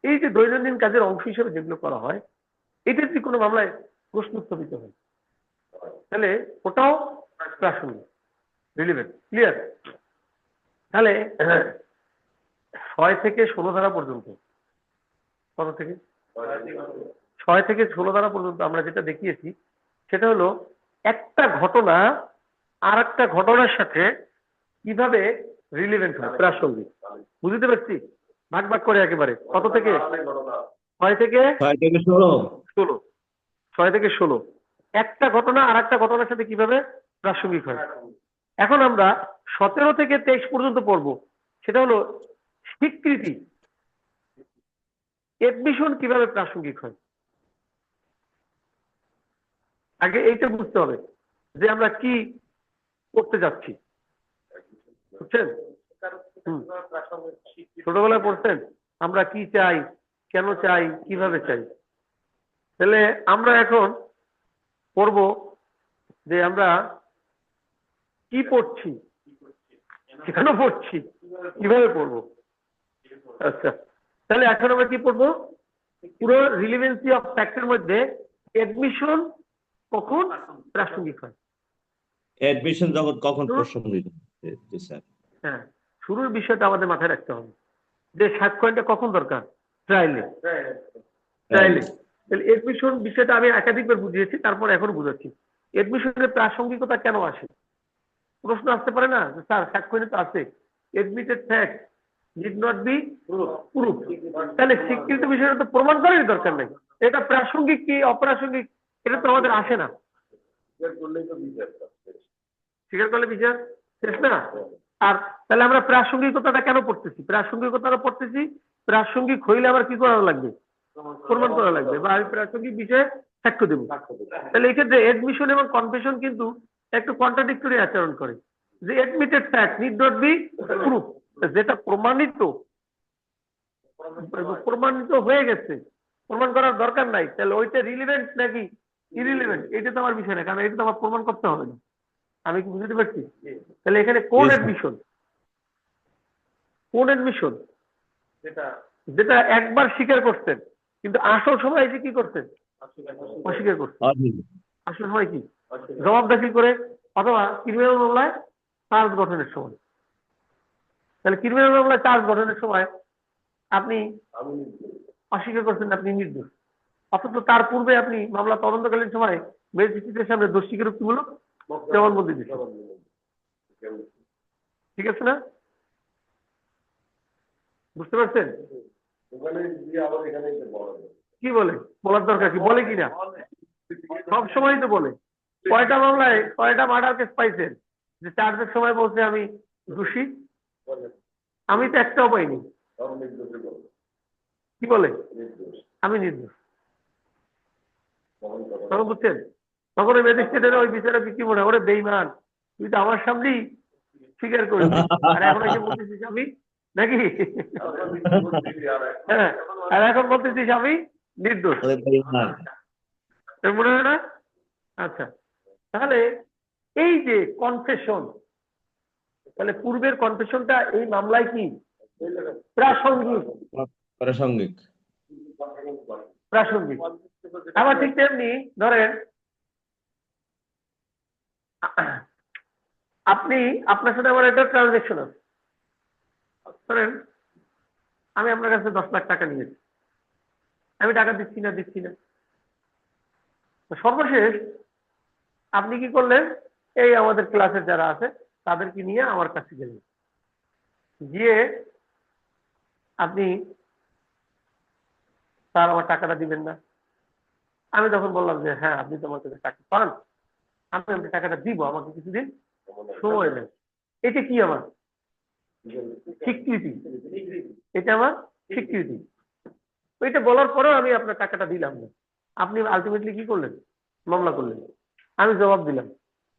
এই যে দৈনন্দিন কাজের অংশ হিসেবে যেগুলো করা হয়, এটা যদি কোনো মামলায় প্রশ্ন উত্থাপিত হয়, তাহলে ওটাও প্রাসঙ্গিক, রিলেভেন্ট। ক্লিয়ার? তাহলে 6 থেকে 16 ধারা পর্যন্ত, কত থেকে 6 থেকে 16 ধারা পর্যন্ত আমরা যেটা দেখিয়েছি সেটা হলো একটা ঘটনা আর একটা ঘটনার সাথে কিভাবে রিলেভেন্ট হয়, প্রাসঙ্গিক। বুঝতে পারছি? ভাগ ভাগ করে একেবারে কত থেকে 6 থেকে 6 থেকে 16। 16, 6 থেকে 16 একটা ঘটনা আর একটা ঘটনার সাথে কিভাবে প্রাসঙ্গিক হয়। এখন আমরা 17 থেকে 23 পর্যন্ত পড়বো, সেটা হলো স্বীকৃতি, এডমিশন কিভাবে প্রাসঙ্গিক হয়। আগে এইটা বুঝতে হবে যে আমরা কি করতে যাচ্ছি, বুঝছেন? ছোটবেলায় পড়ছেন আমরা কি চাই, কেন চাই, কিভাবে চাই। তাহলে আমরা এখন পড়বো যে আমরা কি পড়ছি, কেন পড়ছি, কিভাবে পড়বো। আচ্ছা, তাহলে এখন আমরা কি পড়বো? পুরো রিলেভেন্সি অফ ফ্যাক্টের মধ্যে এডমিশন কখন প্রাসঙ্গিক হয়। অ্যাডমিশন যখন কখন প্রাসঙ্গিক? জি স্যার। হ্যাঁ, শুরুর বিষয়টা আমাদের মাথায় রাখতে হবে যে সাক্ষ্যটা কখন দরকার, ট্রায়ালে। তাহলে এডমিশন বিষয়টা আমি একাধিকবার বুঝিয়েছি, তারপর এখন বুঝাচ্ছি। এডমিশনের প্রাসঙ্গিকতা কেন আসে? প্রশ্ন আসতে পারে না যে স্যার সাক্ষ্য তো আছে, admitted fact need not be proof. তাহলে স্বীকৃত বিষয়টা তো প্রমাণ করার দরকার নেই, এটা প্রাসঙ্গিক কি অপ্রাসঙ্গিক এটা তো আমাদের আসে না। স্বীকার করলে বিচার শেষ না। আর তাহলে আমরা প্রাসঙ্গিকতাটা কেন পড়তেছি? প্রাসঙ্গিকতাটা পড়তেছি প্রাসঙ্গিক হইলে আবার কি করা লাগবে, প্রমাণ করা লাগবে, বা আমি প্রাসঙ্গিক বিষয়ে সাক্ষ্য দেবো। তাহলে এক্ষেত্রে এডমিশন এবং কনফেশন কিন্তু একটু কন্ট্রাডিক্টরি আচরণ করে, যে admitted fact need not be proof, যেটা প্রমাণিত হয়ে গেছে, প্রমাণ করার দরকার নাই, তাহলে ওইটা রিলিভেন্ট নাকি ইরিলিভেন্ট এটা তো আমার বিষয় না, কারণ এটা তো আমার প্রমাণ করতে হবে না। আমি কি বুঝতে পারছি? তাহলে এখানে কোন এডমিশন, কোন এডমিশন যেটা একবার স্বীকার করতেন কিন্তু আসল সময় এসে কি করতেন, অস্বীকার করতেন। আসল সময় কি জবাব দাখিল করে অথবা ক্রিমিনাল মামলায় চার্জ গঠনের সময়। তাহলে ক্রিমিনাল মামলায় চার্জ গঠনের সময় আপনি অস্বীকার করছেন আপনি নির্দোষ, অথচ তার পূর্বে আপনি মামলা তদন্তকালীন সময় ম্যাজিস্ট্রেটের সামনে দোষ স্বীকারোক্তিমূলক জবানবন্দি দিচ্ছেন। ঠিক আছে না? বুঝতে পারছেন? কি বলে, বলার দরকার কি, বলে কিনা? সব সময় তো বলে। কয়টা মামলায় কয়টা মার্ডার কেস পাইছেন যে চার্জের সময় বলছে আমি দোষী? আমি তো একটাও পাইনি। কি বলে আমি নির্দোষ। তখন বুঝছেন? তখন ওই ম্যাজিস্ট্রেটের ওই বিচারক কি মনে হয়, ওরে বেঈমান, তুই তো আমার সামনেই স্বীকার করলি, আর এখন এসে বলতেছিস আমি নাকি, হ্যাঁ, আর এখন বলতেছিস আমি নির্দোষ। ওদের বেঈমান। তোর মনে হয় না? আচ্ছা, তাহলে এই যে কনফেশন, তাহলে পূর্বের কনফেশনটা এই মামলায় কি প্রাসঙ্গিক? প্রাসঙ্গিক। প্রাসঙ্গিক। আবার ঠিক তেমনি ধরেন আপনি, আপনার সাথে আমার একটা ট্রানজেকশন আছে, ধরেন আমি আপনার কাছে 10 লাখ টাকা নিয়েছি, আমি টাকা দিচ্ছি না, তো সর্বশেষ আপনি কি করলেন, এই আমাদের ক্লাসের যারা আছে তাদেরকে নিয়ে আমার কাছে গেলেন, গিয়ে আপনি স্যার আমার টাকাটা দিবেন না। আমি তখন বললাম যে হ্যাঁ আপনি তো আমার কাছে টাকা পান, আমি আপনাকে টাকাটা দিব, আমাকে কিছুদিন সময় দেন। এটা কি আমার স্বীকৃতি, এটা আমার স্বীকৃতি। এটা বলার পরেও আমি আপনার টাকাটা দিলাম না, আপনি আলটিমেটলি কি করলেন, মামলা করলেন। আমি জবাব দিলাম,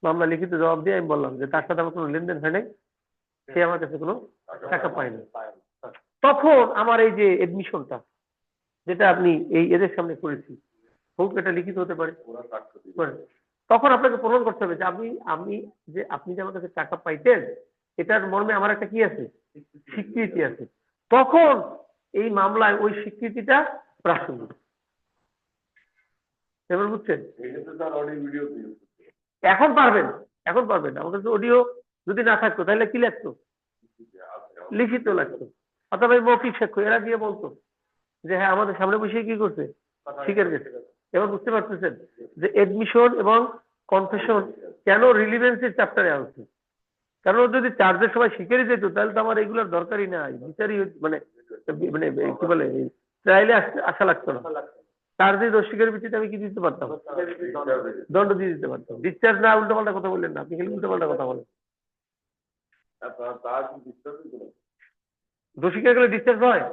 মামলা লিখিত জবাব দিয়ে আমি বললাম যে তার সাথে আমার কোনো লেনদেন হয় নাই, সে আমার কাছে কোনো টাকা পায়নি। তখন আমার এই যে এডমিশনটা যেটা আপনি এই এদের সামনে করেছি, হোক এটা লিখিত হতে পারে, তখন আপনাকে প্রমাণ করতে হবে যে আপনি যে আমার কাছে টাকা পাইতেন এটার মর্মে আমার একটা কি আছে, স্বীকৃতি আছে। তখন এই মামলায় ওই স্বীকৃতিটা প্রাসঙ্গিক। এবার বুঝছেন? এখন পারবেন, আমার কাছে অডিও যদি না থাকতো তাহলে কি লাগতো, লিখিত লাগতো, অথবা মৌখিক সাক্ষ্য এরা দিয়ে বলতো যে হ্যাঁ আমাদের সামনে বসে কি করছে, স্বীকার করছে। এবার বুঝতে পারতেছেন যে এডমিশন এবং কনফেশন কেন রিলিভেন্সের চ্যাপ্টারে আসছে। কারণ যদি চার্জের সময় স্বীকারই যেত তাহলে তো আমার এগুলোর দরকারই নাই, বিচারই মানে মানে কি বলে ট্রায়ালে আসা লাগতো না। চার্জে দোষ স্বীকারের ভিত্তিতে আমি কি দিতে পারতাম, দণ্ড দিয়ে দিতে পারতাম। ডিসচার্জ না, উল্টো পাল্টা কথা বললেন না আপনি, খালি উল্টো পাল্টা কথা বলেন। দোষ স্বীকার করলে ডিসচার্জ হয়,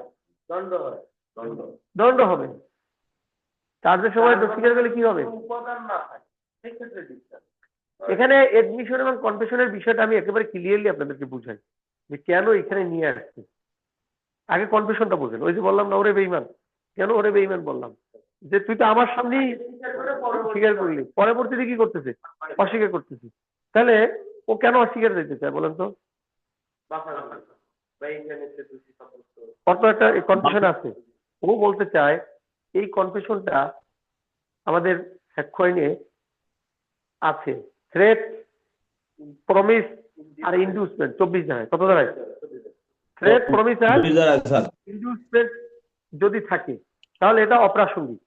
দণ্ড হবে। চার্জের সময় দোষ স্বীকার করলে কি হবে, এখানে এডমিশন এবং কনফেশনের বিষয়টা আমি একেবারে ক্লিয়ারলি আপনাদেরকে বুঝাই যে কেন এখানে নিয়ে আসছে। আগে কনফেশনটা বোঝেন। ওই যে বললাম না ওরে বেঈমান, কেন ওরে বেঈমান বললাম, যে তুই তো আমার সামনেই স্বীকার করলি, পরবর্তীতে কি করতেছে, অস্বীকার করতেছে। তাহলে ও কেন অস্বীকার দিতে চায় বলেন তো? অত একটা কনফেশন আছে, ও বলতে চায় এই কনফেশনটা আমাদের সাক্ষ্য আইনে আছে, থ্রেট, প্রমিস আর ইনডিউসমেন্ট 24 ধারায়। কত ধারায়? থ্রেট, প্রমিস আর ইনডিউসমেন্ট যদি থাকে তাহলে এটা অপ্রাসঙ্গিক।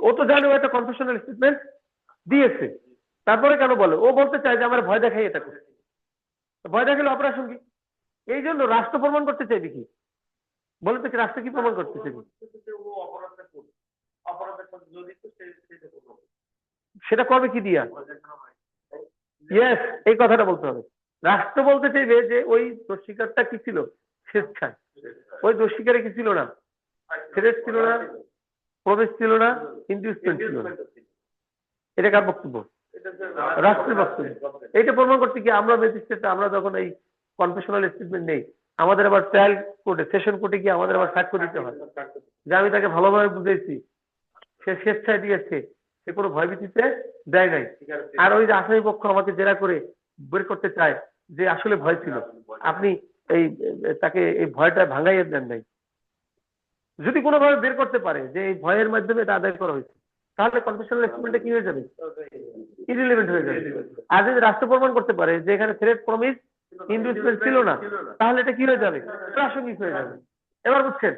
ও তো জানে ও একটা কনফেশনাল স্টেটমেন্ট দিয়েছে, তারপরে কেন বলে, ও বলতে চায় যে আমার ভয় দেখাই এটা করছে, ভয় দেখালে অপ্রাসঙ্গিক। এই জন্য রাষ্ট্র প্রমাণ করতে চাই দেখি, বলে তো রাষ্ট্র কি প্রমাণ করতে চাই, সেটা করবে কি দিয়া? ইয়েস, এই কথাটা বলতে হবে। রাষ্ট্র বলতে চাইবে যে ওই দোষ স্বীকারটা কি ছিল, স্বেচ্ছায়। ওই দোষ স্বীকারে কি ছিল না, থ্রেট ছিল না, প্রবেশ ছিল না, ইনডিউসমেন্ট ছিল না। এটা কার বক্তব্য? রাষ্ট্রের বক্তব্য। এইটা প্রমাণ করতে কি আমরা ম্যাজিস্ট্রেট, আমরা যখন এই কনফেশনাল স্টেটমেন্ট নেই, আমাদের আবার ট্রায়াল কোর্টে, সেশন কোর্টে গিয়ে আমাদের আবার সাক্ষ্য দিতে হয় যে আমি তাকে ভালোভাবে বুঝাইছি, সে স্বেচ্ছায় দিয়েছে, সে কোনো ভয়ভীতিতে দেয় নাই। আর ওই যে আসামি পক্ষ আমাকে জেরা করে বের করতে চায় যে আসলে ভয় ছিল, আপনি এই তাকে এই ভয়টা ভাঙাইয়া দেন নাই। যদি কোনোভাবে বের করতে পারে যে এই ভয়ের মাধ্যমে এটা আদায় করা হয়েছে, তাহলে কনফেশনাল স্টেটমেন্টটা কি হয়ে যাবে, ইররিলেভেন্ট হয়ে যাবে। আর যদি রাষ্ট্র প্রমাণ করতে পারে যে এখানে থ্রেট, প্রমিস, ইনডিউসমেন্ট ছিল না, তাহলে এটা কি হয়ে যাবে, প্রাসঙ্গিক হয়ে যাবে। এবার বুঝছেন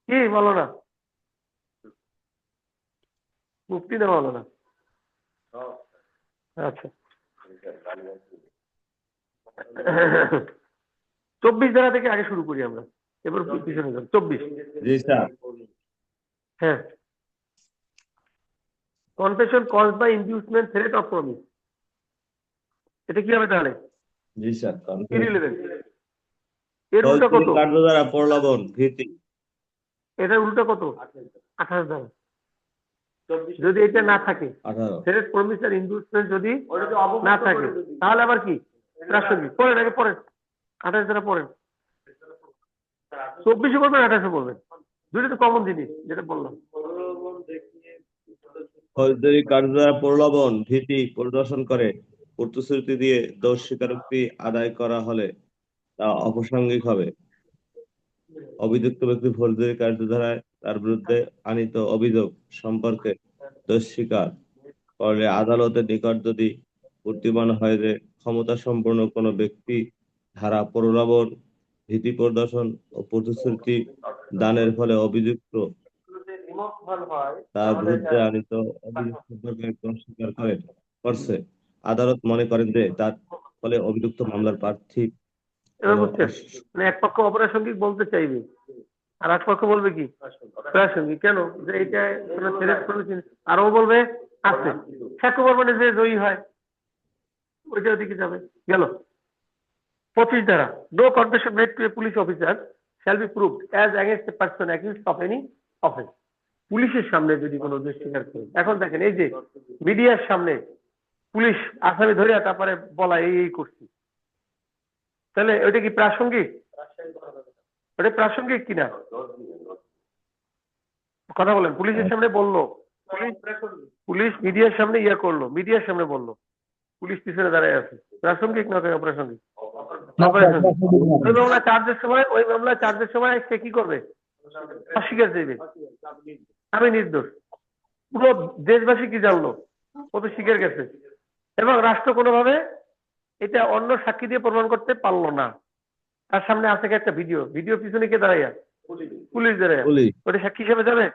কি? বলো না, মুক্তি না বলো না। আচ্ছা, 24 ধারা থেকে আগে শুরু করি আমরা, এবার পিছনে যান। 24, জি স্যার। হ্যাঁ, confession caused by inducement, threat of promise, এটা কি হবে তাহলে? জি স্যার। ইররিলেভেন্ট। এর উল্টা কত? কার্য দ্বারা প্রলোভন, ভীতি। এটার উল্টা কত? 28 ধারা। যদি এটা না থাকে, 18 থ্রেট প্রমিস আর ইনডিউসমেন্ট যদি না থাকে, তাহলে আবার কি প্রাসঙ্গিক। পড়েন আগে পড়েন, 28 ধারা পড়েন। 24 বলবেন 28 বলবেন, দুটো তো কমন জিনিস যেটা বললাম। ফৌজদারি কার্য দ্বারা প্রলোভন ভীতি প্রদর্শন করে প্রতিশ্রুতি দিয়ে দোষ স্বীকারোক্তি আদায় করা হলে তা অপ্রাসঙ্গিক হবে। অভিযুক্ত ব্যক্তি ফৌজদারি কার্যধারায় তার বিরুদ্ধে আনীত অভিযোগ সম্পর্কে দোষ স্বীকার করলে আদালতের নিকট যদি প্রতীয়মান হয় যে ক্ষমতা সম্পন্ন কোনো ব্যক্তি ধারা প্রলোভন ভীতি প্রদর্শন ও প্রতিশ্রুতি দানের ফলে অভিযুক্ত তার বিরুদ্ধে আনীত অভিযোগ সম্পর্কে দোষ স্বীকার করছে, আদালত মনে করেন যে তার ফলে অভিযুক্ত মামলার প্রার্থী এবার বুঝছেন, মানে এক পক্ষ অপ্রাসঙ্গিক বলতে চাইবে আর এক পক্ষ বলবে কি প্রাসঙ্গিক। কেন? যে এইটা কোনো থ্রেট প্রমিস, আর ও বলবে আছে, সাক্ষ্য প্রমাণে যে জয়ী হয় ওইটার দিকে যাবে। গেল 25 ধারা, no confession made to a police officer shall be proved as against a person accused of any offence. পুলিশের সামনে যদি কোনো দোষ স্বীকার করে, এখন দেখেন এই যে মিডিয়ার সামনে পুলিশ আসামি ধরে তারপরে বলা এই করছি, তাহলে ওইটা কি প্রাসঙ্গিক? ওটা প্রাসঙ্গিক কিনা কথা বলেন। পুলিশের সামনে বললো, পুলিশ মিডিয়ার সামনে ইয়ে করলো, মিডিয়ার সামনে বললো, পুলিশ পিছনে দাঁড়ায় আছে, প্রাসঙ্গিক না অপ্রাসঙ্গিক? ওই মামলা চার্জের সময় সে কি করবে? অস্বীকার দেবে আমি নির্দোষ। পুরো দেশবাসী কি জানলো? ও তো স্বীকার গেছে, এবং রাষ্ট্র কোনোভাবে এটা অন্য সাক্ষী দিয়ে প্রমাণ করতে পারলো না। তার সামনে আছে একটা ভিডিও, ভিডিও পিছনে কে দাঁড়াইয়া? পুলিশ দাঁড়াইয়া। ওটা সাক্ষী হিসেবে যাবে?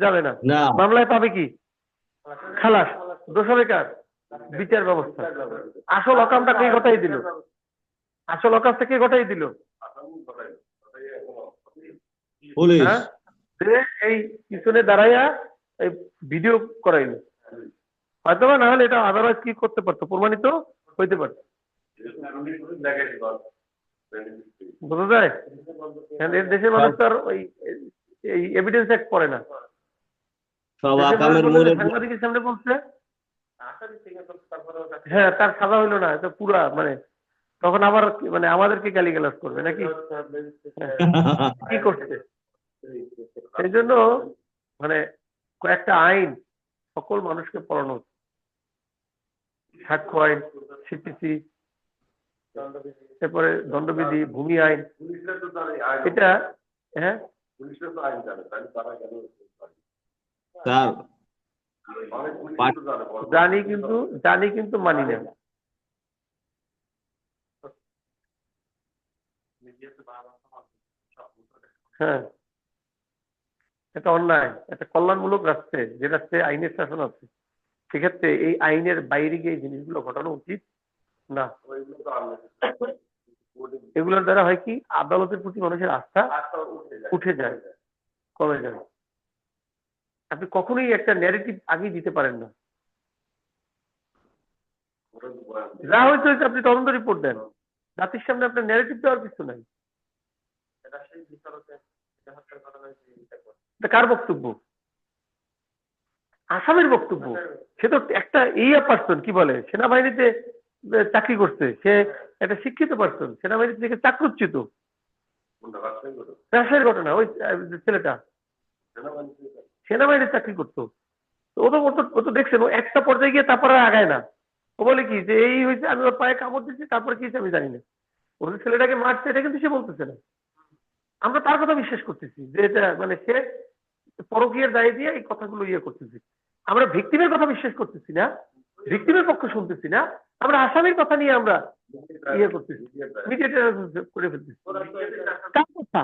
যাবে না। মামলায় পাবে কি? খালাস। দোষ হবে কার? বিচার ব্যবস্থা। আসল অকামটা কে ঘটাই দিল? আসল অকামটা কে ঘটাই দিল? পুলিশ। হ্যাঁ, এই পিছনে দাঁড়াইয়া এই ভিডিও করাইলো, হয়তো বা না হলে এটা আদারওয়াইজ কি করতে পারতো, প্রমাণিত হইতে পারতো। বোঝা যায়? দেশের মানুষ তো আর ওই এই এভিডেন্স অ্যাক্ট পড়ে না। সব আকামের মূলে সাংবাদিকের সামনে বলছে, হ্যাঁ তার সাজা হইলো না, এটা পুরা মানে তখন আবার মানে আমাদেরকে গালিগালাজ করবে নাকি কি করছে। সেই জন্য মানে কয়েকটা আইন সকল মানুষকে পড়ানো, সাক্ষ্য আইন, সিটিসি, এরপরে দণ্ডবিধি, ভূমি আইন, এটা হ্যাঁ জানি কিন্তু মানি না। হ্যাঁ, এটা অন্যায়, এটা কল্যাণমূলক রাষ্ট্রে, যে রাষ্ট্রে আইনের শাসন আছে, সেক্ষেত্রে এই আইনের বাইরে গিয়ে এই জিনিসগুলো ঘটানো উচিত না। এগুলোর দ্বারা হয় কি, আদালতের প্রতি মানুষের আস্থা উঠে যায়, কমে যায়। আপনি কখনোই একটা ন্যারেটিভ আগে দিতে পারেন না। যা হয়েছে আপনি তদন্ত রিপোর্ট দেন, জাতির সামনে আপনার ন্যারেটিভ দেওয়ার কিছু নাই। কার বক্তব্য? আসামের বক্তব্য। সে তো একটা পার্সন, কি বলে, সেনাবাহিনীতে চাকরি করছে, সে একটা শিক্ষিত পার্সন, সেনাবাহিনী থেকে চাকরুচ্যুত। রাজশাহীর ঘটনা, ওই ছেলেটা সেনাবাহিনীর চাকরি করতো। ও তো দেখছেন, ও একটা পর্যায়ে গিয়ে তারপরে আগায় না। ও বলে কি যে এই হয়েছে, আমি ওর পায়ে কামড় দিচ্ছি, তারপরে কি হয়েছে আমি জানি না। ওদের ছেলেটাকে মারছে, এটা কিন্তু সে বলতেছে না। আমরা তার কথা বিশ্বাস করতেছি যে এটা মানে সে পরকীয়ার দায় দিয়ে এই কথাগুলো করতেছি। আমরা ভিকটিমের কথা বিশ্বাস করতেছি না, ভিকটিমের পক্ষ শুনতেছি না, আমরা আসামির কথা নিয়ে আমরা করতেছি, করে ফেলতেছি। কার কথা?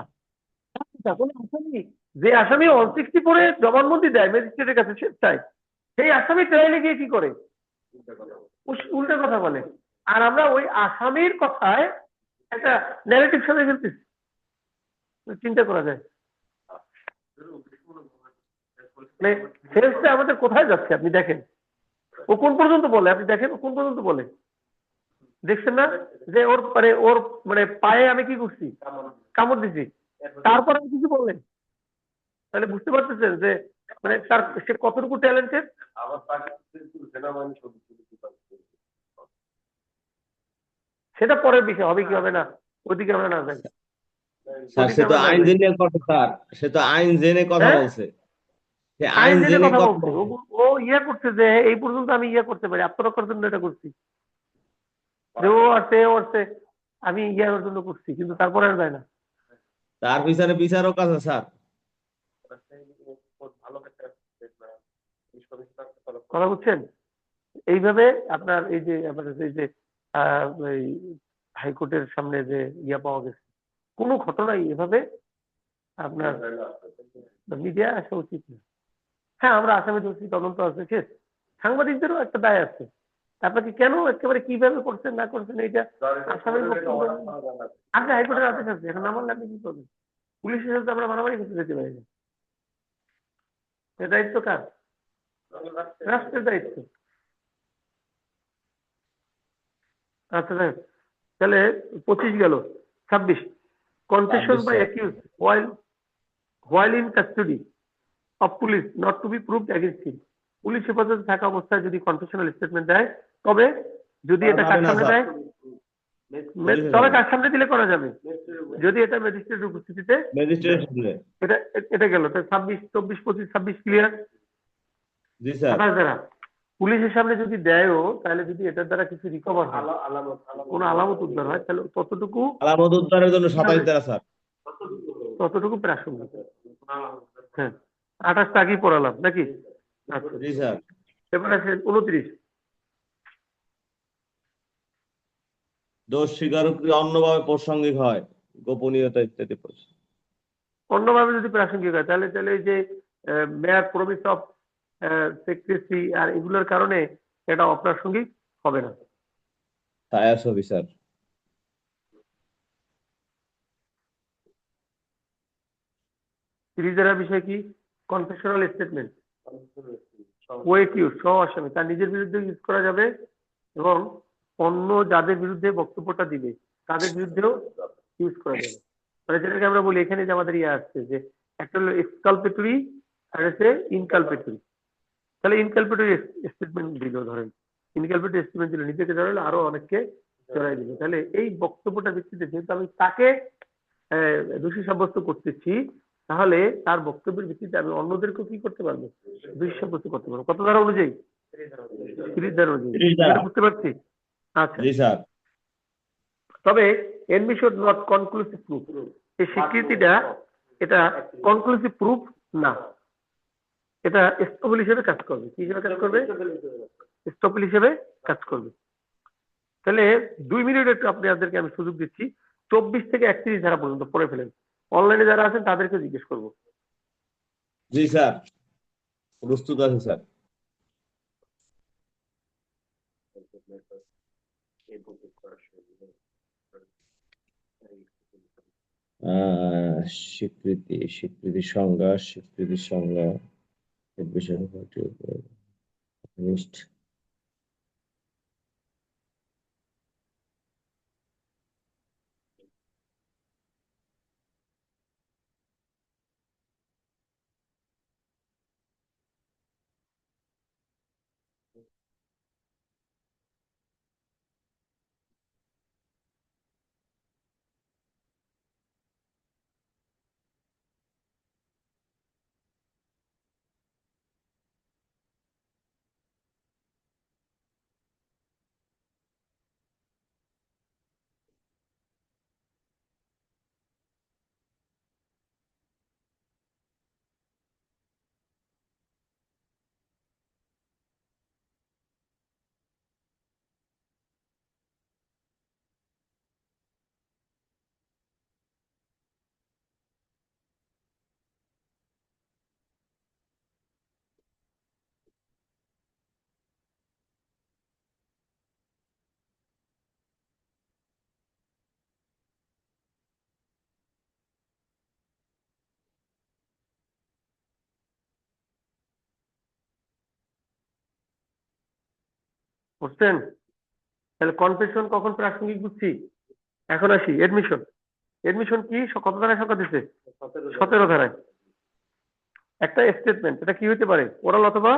যে আসামি 160 পরে জবানবন্দি দেয় ম্যাজিস্ট্রেটের কাছে স্বেচ্ছায়, সেই আসামি ট্রায়ালে গিয়ে কি করে? উল্টা কথা বলে। আর আমরা ওই আসামির কথায় একটা ন্যারেটিভ সাজাই ফেলতেছি। চিন্তা করা যায় আমাদের কোথায় যাচ্ছে আপনি দেখেন। ও কোন পর্যন্ত বলে, আপনি দেখেন ও কোন পর্যন্ত বলে, দেখছেন না? যে ওর মানে পায়ে আমি কি করছি, কামড় দিছি, তারপর আমি কিছু বললেন। তাহলে বুঝতে পারতেছেন যে মানে তার সে কতটুকু ট্যালেন্টেড আবার তাকে সেনাবাহিনী সদস্য দিতে পারছে। সেটা পরের বিষয়, হবে কি হবে না ওদিকে আমরা না যাই, স্যার ওদিকে সে তো আমরা না আইন যাই। জেনে কথা, স্যার সে তো আইন জেনে কথা হ্যাঁ, বলছে, সে আইন আইন জেনে জেনে কথা কথা বলছে, বলছে। ও ইয়ে করছে যে এই পর্যন্ত আমি ইয়ে করতে পারি, আত্মরক্ষার জন্য এটা করছি, যে ও আসছে ও আসছে, আমি ইয়ার জন্য করছি, কিন্তু তারপরে আর যায় না। তার পিছনে বিচারক আছে স্যার। ভালো একটা কথা বুঝছেন? এইভাবে আপনার এই যে এই হাইকোর্টের সামনে যে ইয়া পাওয়া গেছে, কোনো ঘটনাই এভাবে আপনার মিডিয়া আসা উচিত না। হ্যাঁ, আমরা আসামি ধরছি, তদন্ত আছে, শেষ। সাংবাদিকদেরও একটা দায় আছে, আপনাকে কেন একেবারে কিভাবে করছেন না করছেন এটা আসামির বক্তব্য। আগে হাইকোর্টের আদেশ আছে, এখন আমার লাগবে কি করবেন? পুলিশের সাথে আমরা মারামারি করতে যেতে পারি না। এর দায়িত্ব কার? রাষ্ট্রের দায়িত্ব। আচ্ছা দেখ, তাহলে 25 গেল, 26 confession 26 by sir. Accuse while in custody of police not to be proved against him। Police হেফাজতে থাকা অবস্থায় যদি কনফেশনাল স্টেটমেন্ট দেয়, তবে যদি এটা কার পাবে না সামনে স্যার, দেয়, তবে কার সামনে দিলে করা যাবে, যদি এটা ম্যাজিস্ট্রেটের উপস্থিতিতে। ম্যাজিস্ট্রেট সামনে। এটা এটা গেল, 26, 24, 25, 26 ক্লিয়ার। জি স্যার। 27 দ্বারা পুলিশের সামনে যদি দেয়ও, তাহলে যদি এটার দ্বারা কিছু রিকভার হয়, কোনো আলামত উদ্ধার হয়, তাহলে ততটুকু আলামত উদ্ধারের জন্য 27 দ্বারা স্যার। ততটুকু প্রাসঙ্গিক। হ্যাঁ, 28টা আগেই পড়ালাম নাকি? আচ্ছা, জি স্যার। এবার আছে 29। দোষ স্বীকারোক্তি অন্যভাবে প্রাসঙ্গিক হয়, গোপনীয়তা ইত্যাদি। অন্যভাবে যদি প্রাসঙ্গিক হয়, তাহলে তাহলে এই যে মেয়ার প্রমিস অফ সেক্রেসি আর এগুলোর কারণে এটা অপ্রাসঙ্গিক হবে না। IAS officer. 30 দ্বারা বিষয় কি? কনফেশনাল স্টেটমেন্ট ও একিউজ সহ আসামি তার নিজের বিরুদ্ধে ইউজ করা যাবে, এবং অন্য যাদের বিরুদ্ধে বক্তব্যটা দিবে তাদের বিরুদ্ধেও ইউজ করা যাবে। মানে যেটাকে আমরা বলি এখানে যে আমাদের ইয়ে আসছে যে একটা হলো এক্সকালপেটরি আর হচ্ছে ইনকালপেটরি। তাহলে ইনকালপেটরি স্টেটমেন্ট দিল, ধরেন ইনকালপেটরি স্টেটমেন্ট দিল, নিজেকে জড়ালো, আরো অনেককে জড়াই দিল। তাহলে এই বক্তব্যটা ভিত্তিতে যেহেতু আমি তাকে দোষী সাব্যস্ত করতেছি, তাহলে তার বক্তব্যের ভিত্তিতে আমি অন্যদেরকেও কি করতে পারবো? দোষী সাব্যস্ত করতে পারবো। কত ধারা অনুযায়ী? 30 ধারা অনুযায়ী। 30 দ্বারা। এটা বুঝতে পারছি? আচ্ছা, জি স্যার। তবে এডমিশন নট কনক্লুসিভ প্রুফ, এই স্বীকৃতিটা এটা কনক্লুসিভ প্রুফ না, এটা এস্টোপেল হিসেবে কাজ করবে। কি হিসেবে কাজ করবে? এস্টোপেল হিসেবে কাজ করবে। তাহলে 2 মিনিট একটু আপনাদেরকে আমি সুযোগ দিচ্ছি, 24 থেকে 31 ধারা পর্যন্ত পড়ে ফেলেন। অনলাইনে যারা আছেন তাদেরকে জিজ্ঞেস করবো। জি স্যার, প্রস্তুত আছে স্যার। স্বীকৃতি, স্বীকৃতির সংজ্ঞা, স্বীকৃতির সংজ্ঞা নিষ্ঠ। বুঝছেন? তাহলে কনফেশন কখন প্রাসঙ্গিক বুঝছি। এখন আসি এডমিশন। এডমিশন কি কত ধারায় সংখ্যা দিচ্ছে? 17 ধারায়। একটা স্টেটমেন্ট, এটা কি হতে পারে? ওরাল অথবা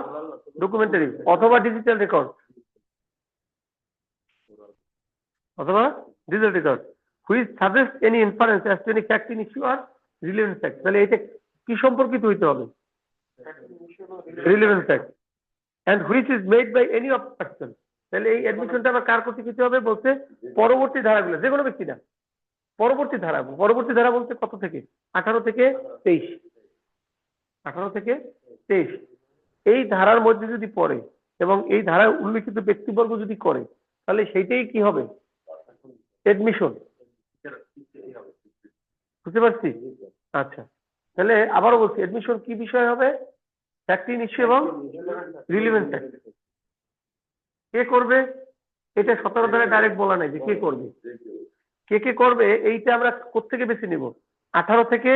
ডকুমেন্টারি অথবা ডিজিটাল রেকর্ড, অথবা digital record which suggest any inference as to any fact in issue আর রিলেভেন্ট ফ্যাক্ট। তাহলে এটা কি সম্পর্কিত হইতে হবে? Relevant fact and which is made by any of person. তাহলে এই অ্যাডমিশনটা আবার কার কর্তৃক হতে হবে? বলতে পরবর্তী ধারাগুলো, যে কোনো ব্যক্তি না, পরবর্তী ধারা। পরবর্তী ধারা বলতে কত থেকে? 18 থেকে 23। 18 থেকে 23 এই ধারার মধ্যে যদি পড়ে এবং এই ধারায় উল্লিখিত ব্যক্তিবর্গ যদি করে, তাহলে সেইটাই কি হবে? এডমিশন। বুঝতে পারছি? আচ্ছা, তাহলে আবারও বলছি, এডমিশন কি বিষয় হবে? ফ্যাক্ট ইন ইস্যু এবং রিলেভেন্ট ফ্যাক্ট। কে করবে? এটা 17 ধারায় ডাইরেক্ট বলা নাই যে কে করবে। কে করবে এইটা আমরা কোত্থেকে বেছে নিব? 18 থেকে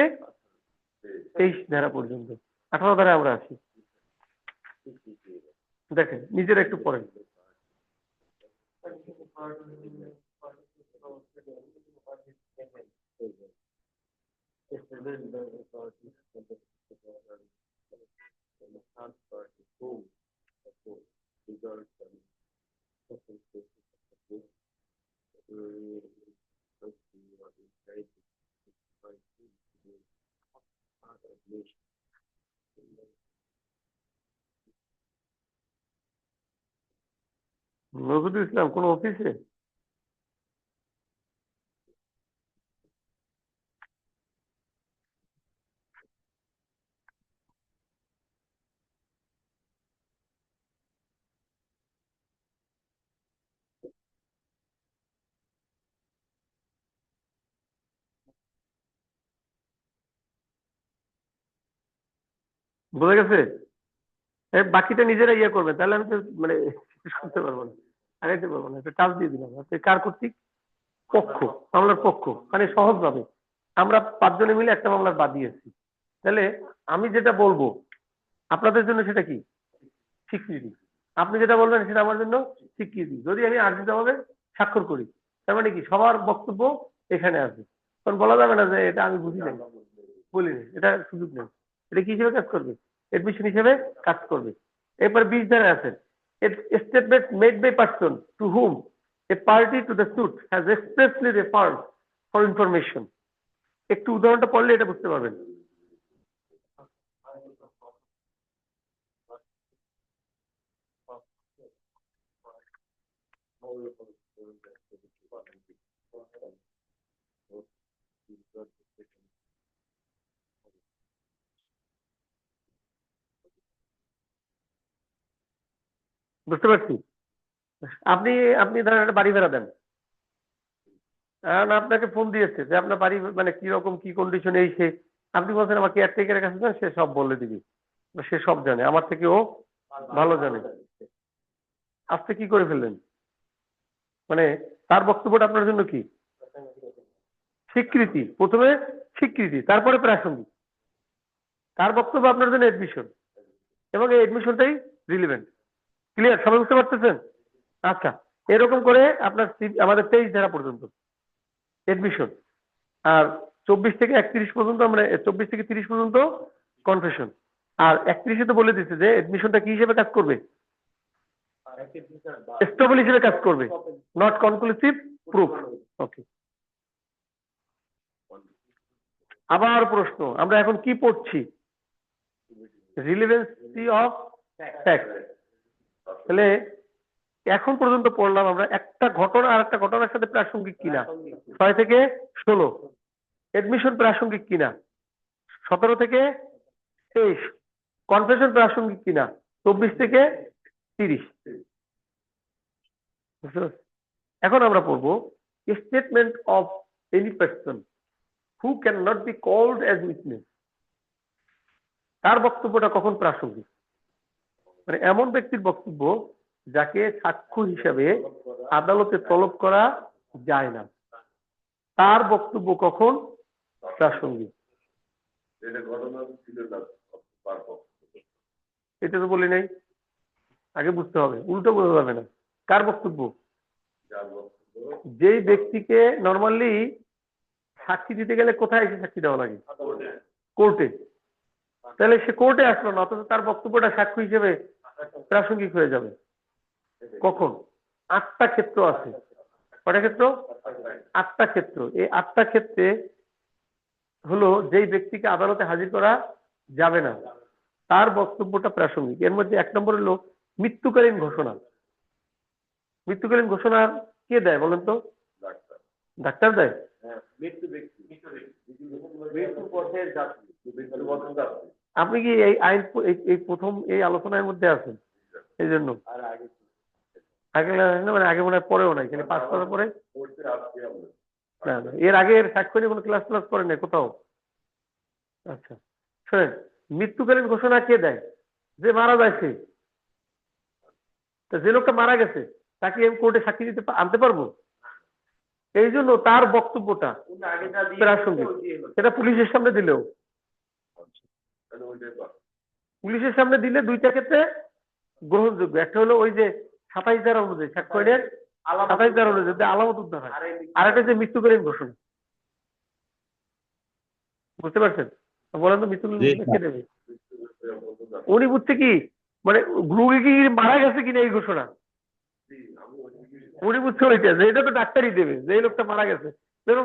23 ধারা পর্যন্ত। 18 ধারায় আমরা আছি। দেখেন নিজেরা একটু পড়েন। নজরুল ইসলাম কোন অফিসে? বোঝা গেছে? বাকিটা নিজেরা ইয়ে করবে, তাহলে আমি তো মানে শেষ করতে পারবো না, আগাইতে পারবো না। একটা কাজ দিয়ে দিলাম। কার কর্তৃক? পক্ষ, মামলার পক্ষ। মানে সহজ ভাবে আমরা 5 জনে মিলে একটা মামলার বাদ দিয়েছি। তাহলে আমি যেটা বলবো আপনাদের জন্য সেটা কি? স্বীকৃতি। আপনি যেটা বলবেন সেটা আমার জন্য স্বীকৃতি। যদি আমি আর্জিতভাবে স্বাক্ষর করি, তার মানে কি সবার বক্তব্য এখানে আছে। কারণ বলা যাবে না যে এটা আমি বুঝি নাই, বলিনি, এটা সুযোগ নেই। এটা কি হিসেবে কাজ করবে? এডমিশন হিসেবে কাজ করবে। এরপর 20 ধারা আছে, statement made by person to whom a party to the suit has expressly referred for information. একটু উদাহরণটা পড়লে এটা বুঝতে পারবেন। বুঝতে পারছি। আপনি আপনি ধরেন একটা বাড়ি ভাড়া দেন, কারণ আপনাকে ফোন দিয়েছে যে আপনার বাড়ি মানে কি রকম কি কন্ডিশন এই সে, আপনি বলছেন আমার কেয়ারটেকারের কাছে যান, সে সব বলে দিবি, সে সব জানে, আমার থেকে ও ভালো জানে। আজকে কি করে ফেললেন? মানে তার বক্তব্যটা আপনার জন্য কি? স্বীকৃতি। প্রথমে স্বীকৃতি, তারপরে প্রাসঙ্গিক। তার বক্তব্য আপনার জন্য এডমিশন, এবং এই এডমিশনটাই রিলেভেন্ট। ক্লিয়ার? সবাই বুঝতে পারতেছেন? আচ্ছা, এরকম করে আপনার আমাদের 23 ধারা পর্যন্ত এডমিশন, আর 24 থেকে 31 পর্যন্ত আমরা 24 থেকে 30 পর্যন্ত কনফেশন, আর 31-এ তো বলে দিচ্ছে যে এডমিশনটা কি হিসেবে কাজ করবে? স্টেবল হিসেবে কাজ করবে, নট কনক্লুসিভ প্রুফ। ওকে, আবার প্রশ্ন, আমরা এখন কি পড়ছি? Relevancy of fact. তাহলে এখন পর্যন্ত পড়লাম আমরা একটা ঘটনা আর একটা ঘটনার সাথে প্রাসঙ্গিক কিনা, 6 থেকে 16। এডমিশন প্রাসঙ্গিক কিনা, 17 থেকে 23। কনফেশন প্রাসঙ্গিক কিনা, 24 থেকে 30। এখন আমরা পড়বো statement of any person who can not be called as witness. তার বক্তব্যটা কখন প্রাসঙ্গিক? মানে এমন ব্যক্তির বক্তব্য যাকে সাক্ষ্য হিসাবে আদালতে তলব করা যায় না, তার বক্তব্য কখন প্রাসঙ্গিক? এটা ঘটনা ছিল না, এটা তো বলি নাই, আগে বুঝতে হবে, উল্টো বোঝা যাবে না। কার বক্তব্য? যেই ব্যক্তিকে নর্মালি সাক্ষী দিতে গেলে কোথায় এসে সাক্ষী দেওয়া লাগে? কোর্টে। তাহলে সে কোর্টে আসলো না, অথচ তার বক্তব্যটা সাক্ষ্য হিসেবে প্রাসঙ্গিক হয়ে যাবে। কখন? 8টা ক্ষেত্র আছে। কয়টা ক্ষেত্র? 8টা ক্ষেত্র। এই 8টা ক্ষেত্রে হলো যেই ব্যক্তিকে আদালতে হাজির করা যাবে না তার বক্তব্যটা প্রাসঙ্গিক। এর মধ্যে 1 নম্বর হলো মৃত্যুকালীন ঘোষণা। মৃত্যুকালীন ঘোষণা কে দেয় বলেন তো? ডাক্তার। ডাক্তার দেয়? হ্যাঁ, মৃত্যু পথের যাত্রী, মৃত্যু পথের যাত্রী। আপনি কি এই আইন এই প্রথম এই আলোচনার মধ্যে আছেন? এই জন্য আর আগে আগে মানে আগে মনে হয় পরেও নাই, খালি পাস করার পরে। পড়তে আসতে আমরা। না না, এর আগে এর সাক্ষ্য নিয়ে কোনো ক্লাস ক্লাস করেন নাই কোথাও? আচ্ছা শোনেন, মৃত্যুকালীন ঘোষণা কে দেয়? যে মারা যায় সে। তা যে লোকটা মারা গেছে তাকে আমি কোর্টে সাক্ষী দিতে আনতে পারবো? এই জন্য তার বক্তব্যটা প্রাসঙ্গিক। সেটা পুলিশের সামনে দিলেও, তাহলে ওইটাই তো। পুলিশের সামনে দিলে 2টা ক্ষেত্রে গ্রহণযোগ্য। একটা হলো ওই যে 27 ধারা অনুযায়ী সাক্ষ্যের 27 ধারা অনুযায়ী যদি আলামত উদ্ধার হয়, আর একটা যে মৃত্যুকালীন ঘোষণা। বুঝতে পারছেন? বলেন তো মৃত্যুকালীন জি, ঘোষণা কে দেবে? উনি বুঝছে কি মানে রোগী কি মারা গেছে কিনা এই ঘোষণা উনি বুঝছে ওইটা, যে এটা তো ডাক্তারই দেবে, যে এই লোকটা মারা গেছে।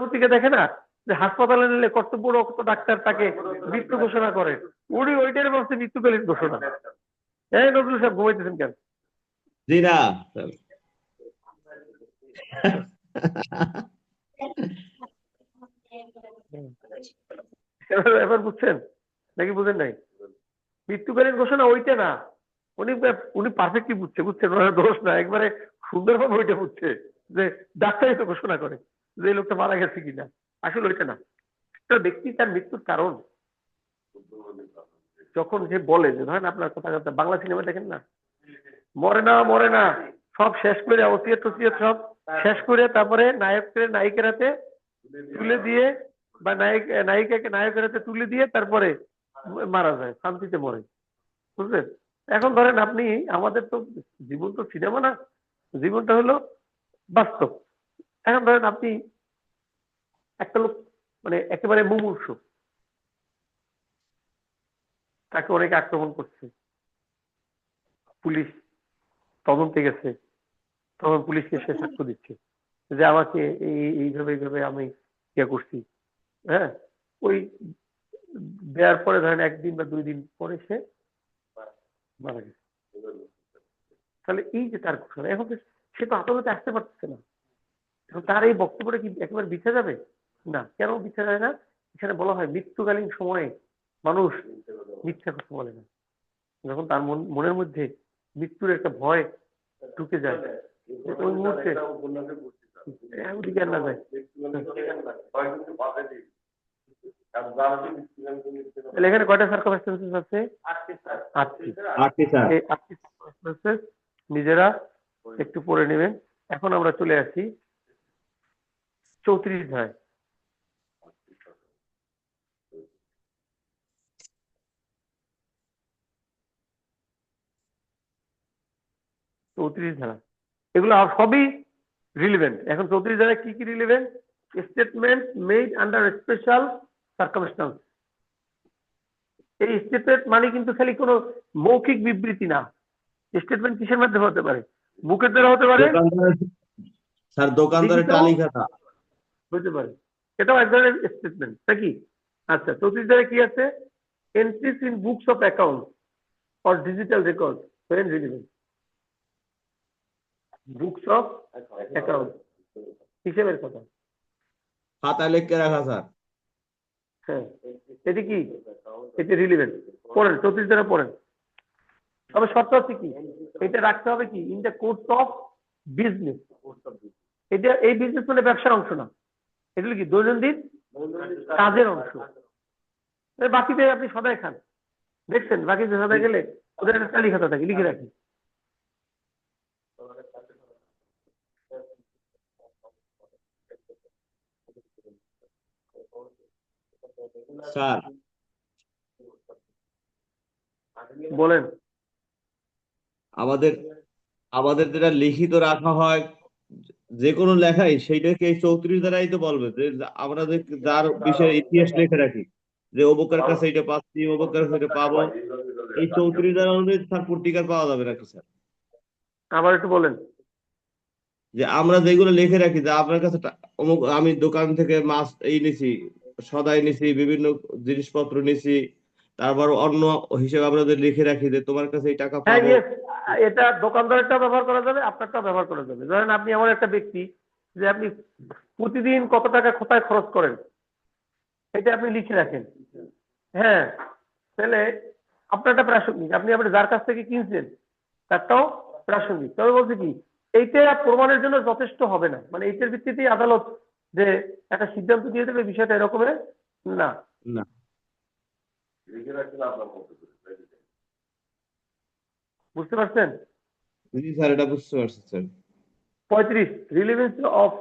পত্রিকা দেখে না যে হাসপাতালে নিলে কর্তব্যরত ডাক্তার তাকে মৃত্যু ঘোষণা করে, উনি ওইটার বলছে মৃত্যুকালীন ঘোষণা। এই নজরুল সাহেব ঘুমাইতেছেন কেন? জি না। এবার বুঝছেন নাকি বুঝেন নাই? মৃত্যুকালীন ঘোষণা ওইটা না, উনি উনি পারফেক্টলি বুঝছে, বুঝছেন, ওনার দোষ না, একবারে সুন্দরভাবে ওইটা বুঝছে যে ডাক্তারই তো ঘোষণা করে যে এই লোকটা মারা গেছে কিনা। আসলে ওইটা না, একটা ব্যক্তি তার মৃত্যুর কারণ যখন যে বলে, যে ধরেন আপনার কথা বাংলা সিনেমা দেখেন না, মরে না মরে না, সব শেষ করে ওসিয়ত টসিয়ত সব শেষ করে তারপরে নায়কের হাতে তুলে দিয়ে, বা নায়কের হাতে তুলে দিয়ে তারপরে মারা যায়, শান্তিতে মরে। বুঝলেন? এখন ধরেন আপনি, আমাদের তো জীবন তো সিনেমা না, জীবনটা হলো বাস্তব। এখন ধরেন আপনি একটা লোক মানে একেবারে মুমূর্ষু, তাকে অনেকে আক্রমণ করছে, পুলিশ তদন্তে গেছে, তখন পুলিশকে সে সাক্ষ্য দিচ্ছে যে আমাকে এইভাবে আমি ইয়ে করছি। হ্যাঁ, ওই দেওয়ার পরে ধরেন 1 দিন বা 2 দিন পরে সে মারা গেছে। তাহলে এই যে তার ঘোষণা, এখন সে তো আদালতে আসতে পারতেছে না, এখন তার এই বক্তব্যটা কি একেবারে বিছা যাবে? না। কেন বিছা যায় না? এখানে বলা হয় মৃত্যুকালীন সময়ে মানুষ মিথ্যা কথা বলে না। যখন তার মনের মধ্যে মৃত্যুর একটা ভয় ঢুকে যায়, ওই মুহূর্তে ওদিকে আর না যায়। তাহলে এখানে কয়টা সার্কামস্টেন্সেস আছে? 8টি। আটটি স্যার। এই 8টি সার্কামস্টেন্সেস নিজেরা একটু পড়ে নেবেন। এখন আমরা চলে আসি 34 ধারায়। 34 ধারা, এগুলো সবই রিলিভেন্ট। এখন 34 ধারায় কি কি relevant? Statement made under special circumstance. এই স্টেটমেন্ট মানে কিন্তু খালি কোনো মৌখিক বিবৃতি না। স্টেটমেন্ট কিসের মাধ্যমে হতে পারে? বুকের দ্বারা হতে পারে, স্যার দোকানদারের লিখিত টালি খাতা হতে পারে, এটাও এক ধরনের স্টেটমেন্ট নাকি? আচ্ছা, 34 ধারায় কি আছে? Entries in books of account or digital record when relevant। Books of account হিসেবের কথা। খাতা লিখে রাখা স্যার। হ্যাঁ, এটি কি? এটি রিলিভেন্ট। পড়েন 34 ধারা পড়েন। তবে শর্ত হচ্ছে কি, এটা রাখতে হবে কি in the course of business. এটা এই বিজনেস মানে ব্যবসার অংশ না, এটা হলো কি দৈনন্দিন কাজের অংশ। বাকিতে আপনি সদাই খান, দেখছেন বাকিতে সদাই গেলে ওদের একটা তালিকা খাতা থাকে, লিখে রাখি। স্যার বলেন। আমাদের আমাদের যেটা লিখিত রাখা হয় যে কোনো লেখাই, সেইটাকে এই 34 দ্বারাই তো বলবে যে আমরা যে যার বিষয়ে ইতিহাস লিখে রাখি, যে অমুকের কাছে এটা পাচ্ছি, অমুকের কাছে এটা পাবো, এই 34 ধারা অনুযায়ী স্যার পত্রিকার পাওয়া যাবে নাকি স্যার? আবার একটু বলেন। যে আমরা যেগুলো লিখে রাখি যে আপনার কাছে অমুক, আমি দোকান থেকে মাছ এই নিছি, সদাই নিছি, বিভিন্ন জিনিসপত্র নিছি, তারপর অন্য হিসেবে আমরা যে লিখে রাখি যে তোমার কাছে এই টাকা হ্যাঁ, পাবো। ইয়েস, এটা দোকানদারেরটা ব্যবহার করা যাবে, আপনারটা ব্যবহার করা যাবে। ধরেন আপনি এমন একটা ব্যক্তি যে আপনি প্রতিদিন কত টাকা কোথায় খরচ করেন, এটা আপনি লিখে রাখেন। হ্যাঁ, তাহলে আপনারটা প্রাসঙ্গিক। আপনি যার কাছ থেকে কিনছেন তারটাও প্রাসঙ্গিক। তবে বলছি কি, এইটা প্রমাণের জন্য যথেষ্ট হবে না, মানে এইটার ভিত্তিতেই আদালত যে একটা সিদ্ধান্ত দিয়ে দেবে বিষয়টা এরকমের না। না, লিখে রাখলে আপনার মতো করে বুঝতে পারছেন? জি স্যার, এটা বুঝতে পারছি sir. 35, relevance of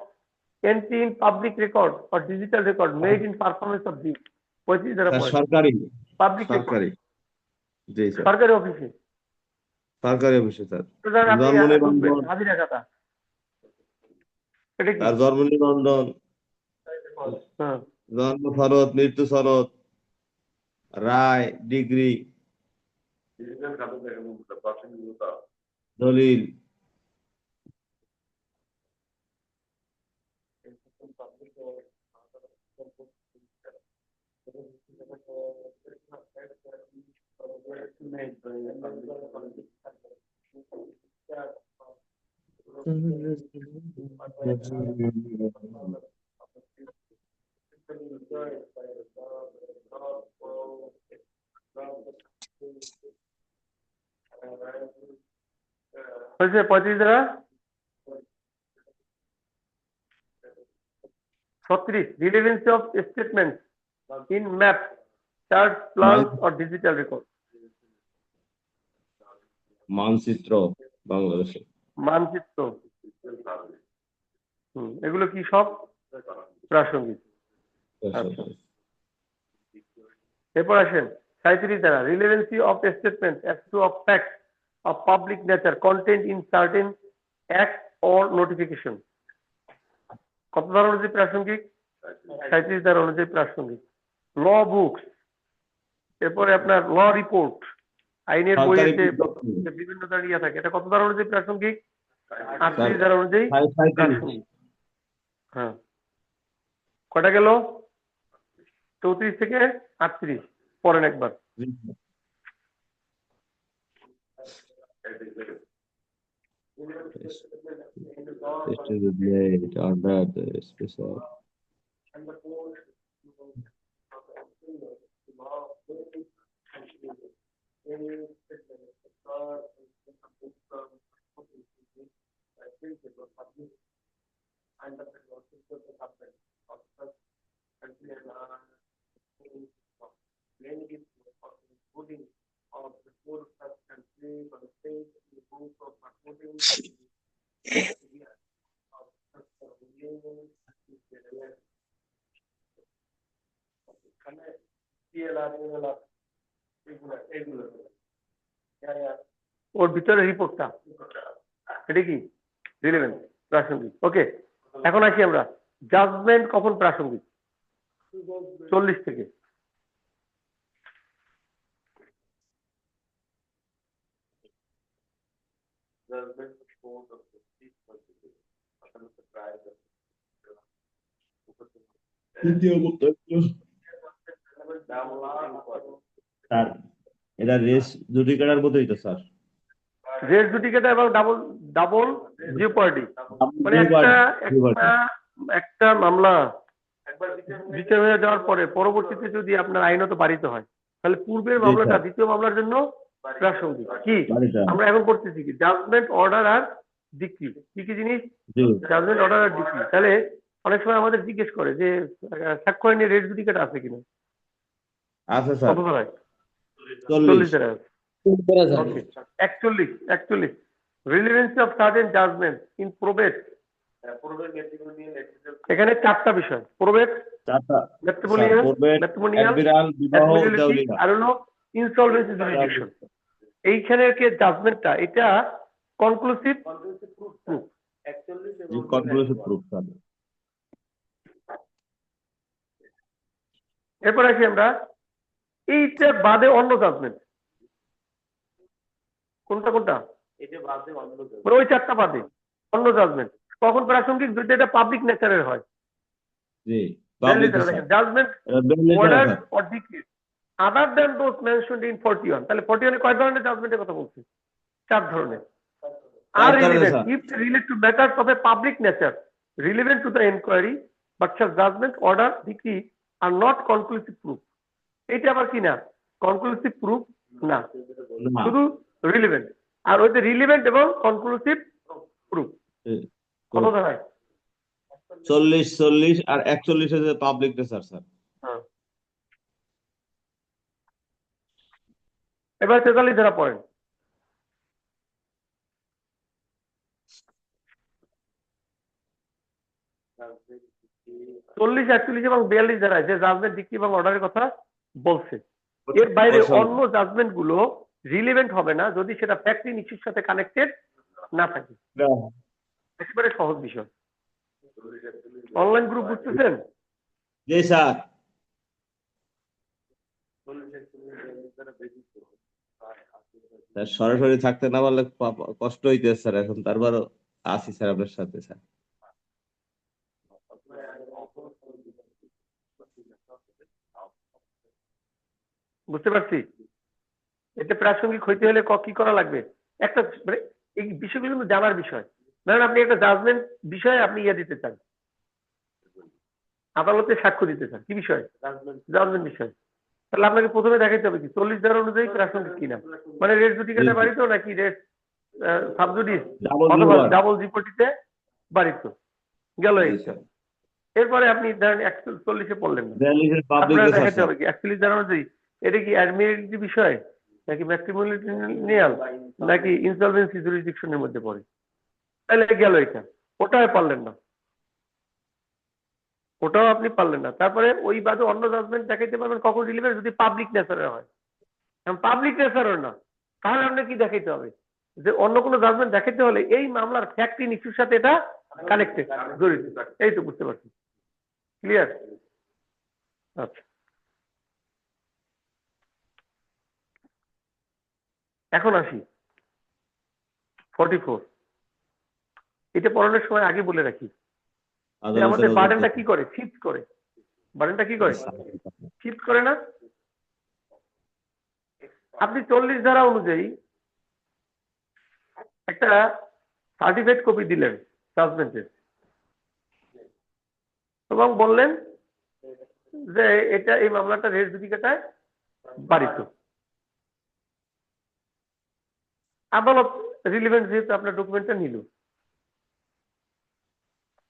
entry in public record or digital record made in performance of duty। 35 দ্বারা স্যার পয়েন্ট সরকারি, পাবলিক রেকর্ড, সরকারি, জি স্যার, সরকারি অফিসে। সরকারি অফিসে স্যার। ধরেন আপনি জন্ম ঢুকবেন নিবন্ধন, হাজিরা খাতা, এটা কি? তার জন্ম নিবন্ধন, হ্যাঁ, জন্ম সনদ, মৃত্যু সনদ, রায়, ডিগ্রি, ডিজিটাল খাতা দেখানো প্রাসঙ্গিকতা দলিল, হয়েছে 35 দ্বারা 36, relevance of statement in map, chart, plunge or digital record. মানচিত্র বাংলাদেশে। মানচিত্র, এগুলো কি সব প্রাসঙ্গিক। আচ্ছা, এরপর আসেন 37 দ্বারা relevancy of statement as to of fact of public nature contained in certain act or notification. কত ধারা অনুযায়ী প্রাসঙ্গিক? 37 ধারা অনুযায়ী প্রাসঙ্গিক। ল বুকস, এরপরে আপনার ল রিপোর্ট, আইনের বইয়ে যে বিভিন্ন ধারা ইয়া থাকে, এটা কত ধারা অনুযায়ী প্রাসঙ্গিক? 38 ধারা অনুযায়ী প্রাসঙ্গিক। হ্যাঁ, কটা গেল? 34 থেকে 38 পড়েন একবার। ওর ভিতরে রিপোর্টটা, এটা কি রিলেভেন্ট, প্রাসঙ্গিক। ওকে, এখন আসি আমরা জাজমেন্ট কখন প্রাসঙ্গিক। 40 থেকে স্যার এটা রেস জুডিকেটার মতোই তো স্যার। রেস জুডিকেটা এবং ডাবল ডাবল জিওপার্ডি, মানে একটা মামলা বিচার হয়ে যাওয়ার পরে পরবর্তীতে যদি আপনার আইনত বাড়িতে হয়, তাহলে পূর্বের মামলাটা দ্বিতীয় মামলার জন্য প্রাসঙ্গিক। কি আমরা এখন করতেছি কি, জাজমেন্ট, অর্ডার আর ডিক্রি। কি কি জিনিস? জাজমেন্ট, অর্ডার আর ডিক্রি। তাহলে অনেক সময় আমাদের জিজ্ঞেস করে যে সাক্ষ্য আইনে রেস জুডিকেটা আছে কিনা। আছে স্যার, কত ধারায়? 40 ধারায়। 41 relevancy of certain judgment in probate. এখানে 4টা বিষয়, প্রোবেট, ম্যাট্রিমোনিয়াল, আর হলো ইনসলভেন্সি জুরিডিকশন। এইখানে জাজমেন্টটা এটা কনক্লুসিভ প্রুফ। এরপর আসি আমরা এইটা বাদে অন্য জাজমেন্ট কোনটা কোনটা মানে ওই চারটা বাদে অন্য জাজমেন্ট কখন প্রাসঙ্গিক যদি এটা পাবলিক নেচারের হয় জি পাবলিক স্যার জাজমেন্ট এটা Bengali order sir or decrease other than those mentioned in 41 তাহলে 41 এ কয় ধরনের জাজমেন্টের কথা বলছি চার ধরনের are কারণে relevant sir if they relate to matters of a public nature relevant to the inquiry but such judgment order decree are not conclusive proof এটা আবার কি না কনক্লুসিভ প্রুফ না না শুধু রিলেভেন্ট আর ওই যে রিলেভেন্ট এবং কনক্লুসিভ প্রুফ কত দাঁড়ায় 40 আর 41 এর যে পাবলিক স্যার স্যার হ্যাঁ। এবার 43 ধারা পড়েন চল্লিশ 41 এবং 42 ধারায় যে জাজমেন্ট ডিক্রি এবং অর্ডারের কথা বলছে এর বাইরে অন্য জাজমেন্ট গুলো রিলেভেন্ট হবে না যদি সেটা ফ্যাক্টরি ইস্যুর সাথে কানেক্টেড না থাকে একেবারে সহজ বিষয় অনলাইন গ্রুপ বুঝতেছেন জি স্যার স্যার সরাসরি থাকতে না পারলে কষ্ট হইতেছে স্যার এখন তারপরও আছি স্যার আপনার সাথে স্যার বুঝতে পারছি এতে প্রাসঙ্গিক হইতে হলে কি করা লাগবে একটা মানে এই বিষয়গুলো কিন্তু জানার বিষয় ধরেন আপনি একটা জাজমেন্ট বিষয়ে আপনি ইয়ে দিতে চান আদালতে সাক্ষ্য দিতে চান কি বিষয় জাজমেন্ট বিষয় তাহলে আপনাকে প্রথমে দেখাইতে হবে কি 40 ধারা অনুযায়ী প্রাসঙ্গিক কিনা মানে রেট জুডিকাটা বাড়িত নাকি রেট সাবজুডিস অথবা ডাবল জিপোটিতে বাড়িত গেল এইটা এরপরে আপনি ধরেন 140-এ পড়লেন না আপনারা দেখাতে হবে কি 41 ধারা অনুযায়ী এটা কি অ্যাডমিনিস্ট্রেটিভ বিষয় নাকি ম্যাট্রিমোনিয়াল নাকি ইনসলভেন্সি জুরিসডিকশনের মধ্যে পড়ে তাহলে গেল এটা ওটাও পারলেন না ওটাও আপনি পারলেন না তারপরে ওই বাদে অন্য জাজমেন্ট দেখাইতে পারবেন কখন রিলিভেন্ট যদি পাবলিক নেচারের হয় পাবলিক নেচারের না তাহলে আপনাকে কি দেখাইতে হবে যে অন্য কোনো জাজমেন্ট দেখাইতে হলে এই মামলার ফ্যাক্টরি ইস্যুর সাথে এটা কানেক্টেড জড়িত এই তো বুঝতে পারছি ক্লিয়ার আচ্ছা এখন আসি 44 এটা পড়ানোর সময় আগে বলে রাখি যে আমাদের বার্ডেনটা কি করে শিফট করে বার্ডেনটা কি করে শিফট করে না আপনি 40 ধারা অনুযায়ী একটা সার্টিফাইড কপি দিলেন জাজমেন্টের এবং বললেন যে এটা এই মামলাটা রেট জুডিকাটায় বাড়িত আদালত রিলিভেন্ট যেহেতু আপনার ডকুমেন্টটা নিল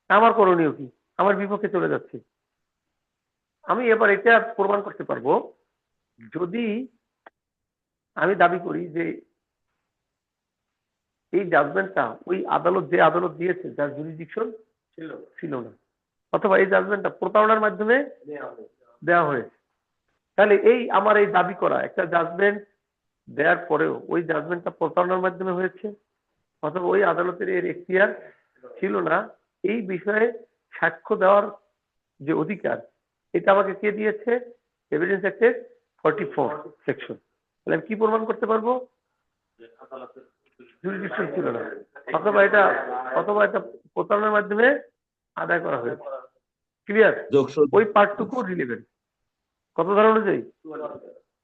আমার করণীয় কি আমার বিপক্ষে চলে যাচ্ছে আমি এবার এটা প্রমাণ করতে পারবো যদি আমি দাবি করি যে এই জাজমেন্টটা ওই আদালত যে আদালত দিয়েছে যার জুরিসডিকশন ছিল না অথবা এই জাজমেন্টটা প্রতারণার মাধ্যমে দেওয়া হয়েছে তাহলে এই আমার এই দাবি করা একটা জাজমেন্ট দেওয়ার পরেও ওই জাজমেন্টটা প্রতারণার মাধ্যমে হয়েছে অথবা ওই আদালতের এর এখতিয়ার ছিল না এই বিষয়ে সাক্ষ্য দেওয়ার যে অধিকার এটা আমাকে কে দিয়েছে এভিডেন্স অ্যাক্টের 44 সেকশন তাহলে আমি কি প্রমাণ করতে পারবো জুরিসডিকশন ছিল না অথবা এটা প্রতারণার মাধ্যমে আদায় করা হয়েছে ক্লিয়ার ওই পার্টটুকু রিলেভেন্ট কত ধারা অনুযায়ী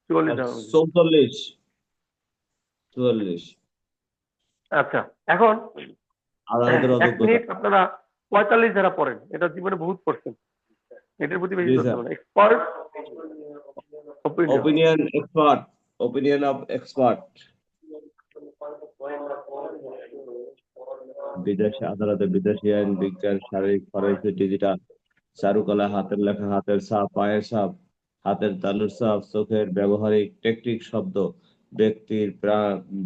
44 ধারা অনুযায়ী 44 আচ্ছা এখন আদালতের এক মিনিট আপনারা 45 ধারা পড়েন এটা জীবনে বহুত পড়ছেন এটার প্রতি বেশি করতে হবে এক্সপার্ট opinion of expert বিদেশি আদালতে বিদেশি আইন বিজ্ঞান শারীরিক ফরেনসিক ডিজিটাল চারুকলা হাতের লেখা হাতের ছাপ পায়ের ছাপ হাতের তালুর ছাপ চোখের ব্যবহারিক টেকনিক শব্দ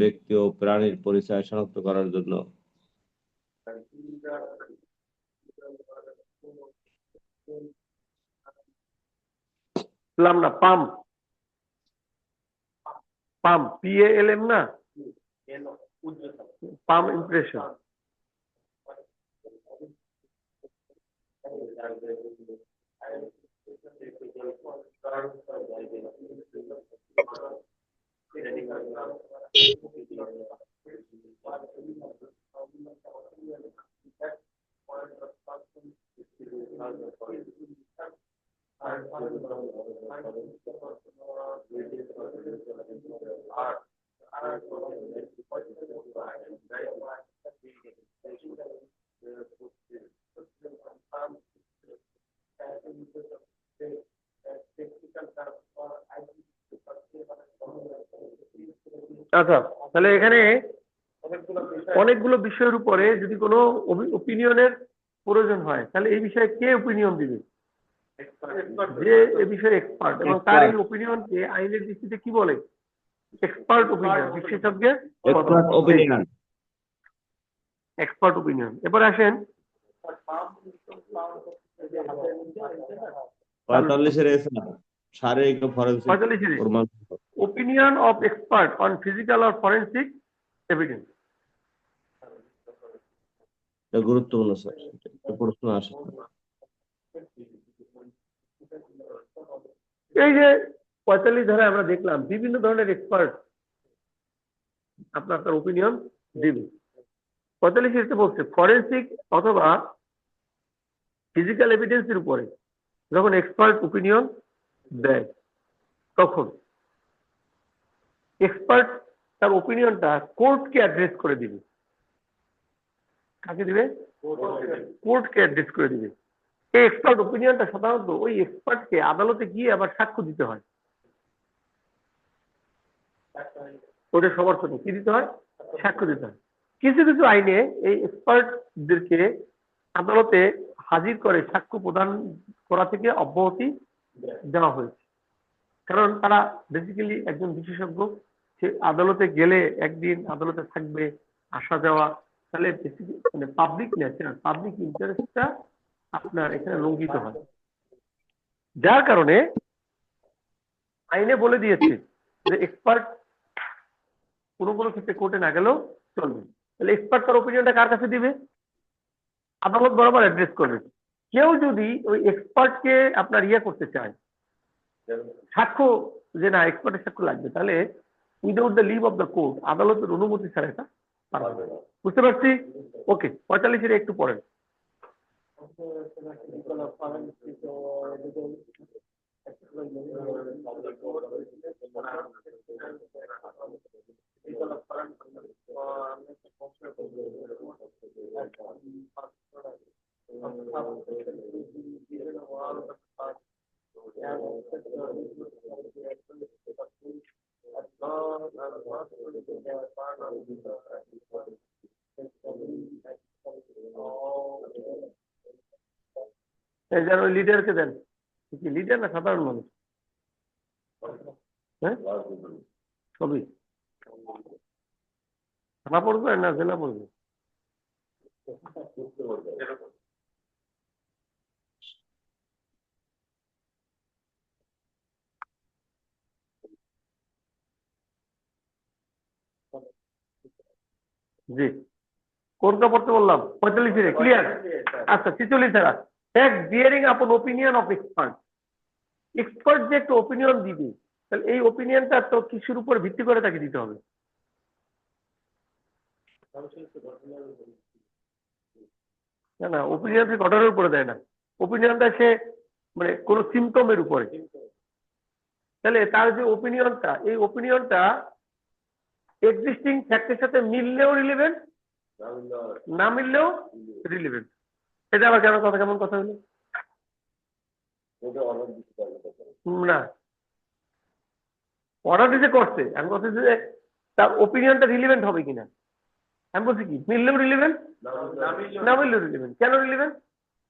ব্যক্তি ও প্রাণীর পরিচয় শনাক্ত করার জন্য না পাম PALM না পাম ইমপ্রেশন আচ্ছা, তাহলে এখানে অনেকগুলো বিষয়ের উপরে যদি কোনো ওপিনিয়নের প্রয়োজন হয়, তাহলে এই বিষয়ে কে ওপিনিয়ন দিবে? যে এই বিষয়ে এক্সপার্ট, এবং তার এই ওপিনিয়নকে আইনের দৃষ্টিতে কি বলে? এক্সপার্ট ওপিনিয়ন, বিশেষজ্ঞের ওপিনিয়ন। Expert opinion. এবার আসেন 45 শারীরিক ও ফরেনসিক 45 প্রমাণ। Opinion of expert on physical or forensic evidence. এটা গুরুত্বপূর্ণ স্যার, একটা প্রশ্ন আসে। এই যে 45 ধারায় আমরা দেখলাম বিভিন্ন ধরনের এক্সপার্ট আপনার তার ওপিনিয়ন দিবে। 45 বলছে ফরেনসিক অথবা ফিজিক্যাল এভিডেন্সের উপরে যখন এক্সপার্ট ওপিনিয়ন দেয়, তখন এক্সপার্ট তার ওপিনিয়নটা কোর্টকে অ্যাড্রেস করে দিবে। কাকে দিবে? কোর্টকে অ্যাড্রেস করে দিবে। এই এক্সপার্ট ওপিনিয়নটা সাধারণত ওই এক্সপার্টকে আদালতে গিয়ে আবার সাক্ষ্য দিতে হয়। ওদের সমর্থনে কি দিতে হয়? সাক্ষ্য দিতে হয়। কিছু কিছু আইনে এই এক্সপার্টদেরকে আদালতে হাজির করে সাক্ষ্য প্রদান করা থেকে অব্যাহতি দেওয়া হয়েছে, কারণ তারা বেসিক্যালি একজন বিশেষজ্ঞ। সে আদালতে গেলে একদিন আদালতে থাকবে, আসা যাওয়া, তাহলে মানে পাবলিক ন্যাচারাল পাবলিক ইন্টারেস্টটা আপনার এখানে লঙ্ঘিত হয়। যার কারণে আইনে বলে দিয়েছে যে এক্সপার্ট কোনো কোনো ক্ষেত্রে কোর্টে না গেলেও চলবে। তাহলে এক্সপার্ট তার ওপিনিয়নটা কার কাছে দিবে? আদালত বরাবর অ্যাড্রেস করবে। কেউ যদি ওই এক্সপার্টকে আপনার করতে চায়, সাক্ষ্য, যে না এক্সপার্টের সাক্ষ্য লাগবে, তাহলে without the leave of the court, আদালতের অনুমতি ছাড়া এটা পারবে না। বুঝতে পারছি? ওকে, 45 একটু পড়েন। যেন ওই লিডারকে দেন। কি লিডার না সাধারণ মানুষ? হ্যাঁ, সবই। থানা পড়বে না জেলা পড়বে? জি, কোনটা পড়তে বললাম? 45 ক্লিয়ার? আচ্ছা, 46 ফ্যাক্ট বিয়ারিং আপন ওপিনিয়ন অফ এক্সপার্ট। এক্সপার্ট যে একটা ওপিনিয়ন দিবে, তাহলে এই ওপিনিয়নটা তো কিছুর উপর ভিত্তি করে তাকে দিতে হবে। না না, ওপিনিয়ন সে ঘটনার উপরে দেয় না, ওপিনিয়নটা সে মানে কোন সিমটমের উপরে। তাহলে তার যে ওপিনিয়নটা, এই ওপিনিয়নটা এক্সিস্টিং ফ্যাক্টের সাথে মিললেও রিলেভেন্ট, না মিললেও রিলেভেন্ট। এটা আবার কেন কথা, কেমন কথা হলো? না, অর্ডার দিতে করছে, আমি বলছি যে তার ওপিনিয়নটা রিলেভেন্ট হবে কিনা। আমি বলছি কি মিললেও রিলেভেন্ট, না মিললেও রিলেভেন্ট। কেন রিলেভেন্ট?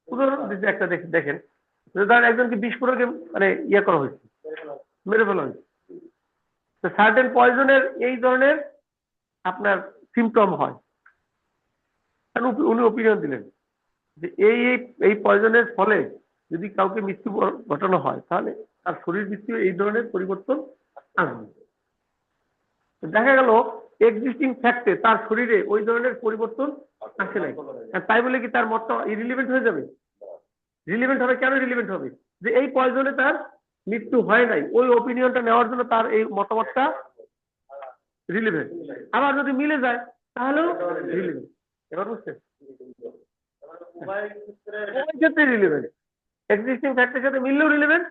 উদাহরণ দিতে একটা দেখেন, ধরেন একজনকে বিস্ফোরকে মানে করা হয়েছে, মেরে ফেলা হয়েছে, তো সার্টেন পয়জনের এই ধরনের আপনার সিমটম হয়, উনি ওপিনিয়ন দিলেন যে এই পয়জনের ফলে যদি কাউকে মৃত্যু ঘটানো হয়, তাহলে তার শরীর মৃত্যু এই ধরনের পরিবর্তন আসবে। দেখা গেল এক্সিস্টিং ফ্যাক্টে তার শরীরে ওই ধরনের পরিবর্তন আসে নাই, তাই বলে কি তার মতটা ইরিলিভেন্ট হয়ে যাবে? রিলিভেন্ট হবে। কেন রিলিভেন্ট হবে? যে এই পয়জনে তার মৃত্যু হয় নাই, ওই ওপিনিয়নটা নেওয়ার জন্য তার এই মতামতটা রিলিভেন্ট। আবার যদি মিলে যায় তাহলেও রিলিভেন্ট। এবার বুঝছেন? উভয় ক্ষেত্রে রিলিভেন্ট। এক্সিস্টিং ফ্যাক্টের সাথে মিললেও রিলিভেন্ট,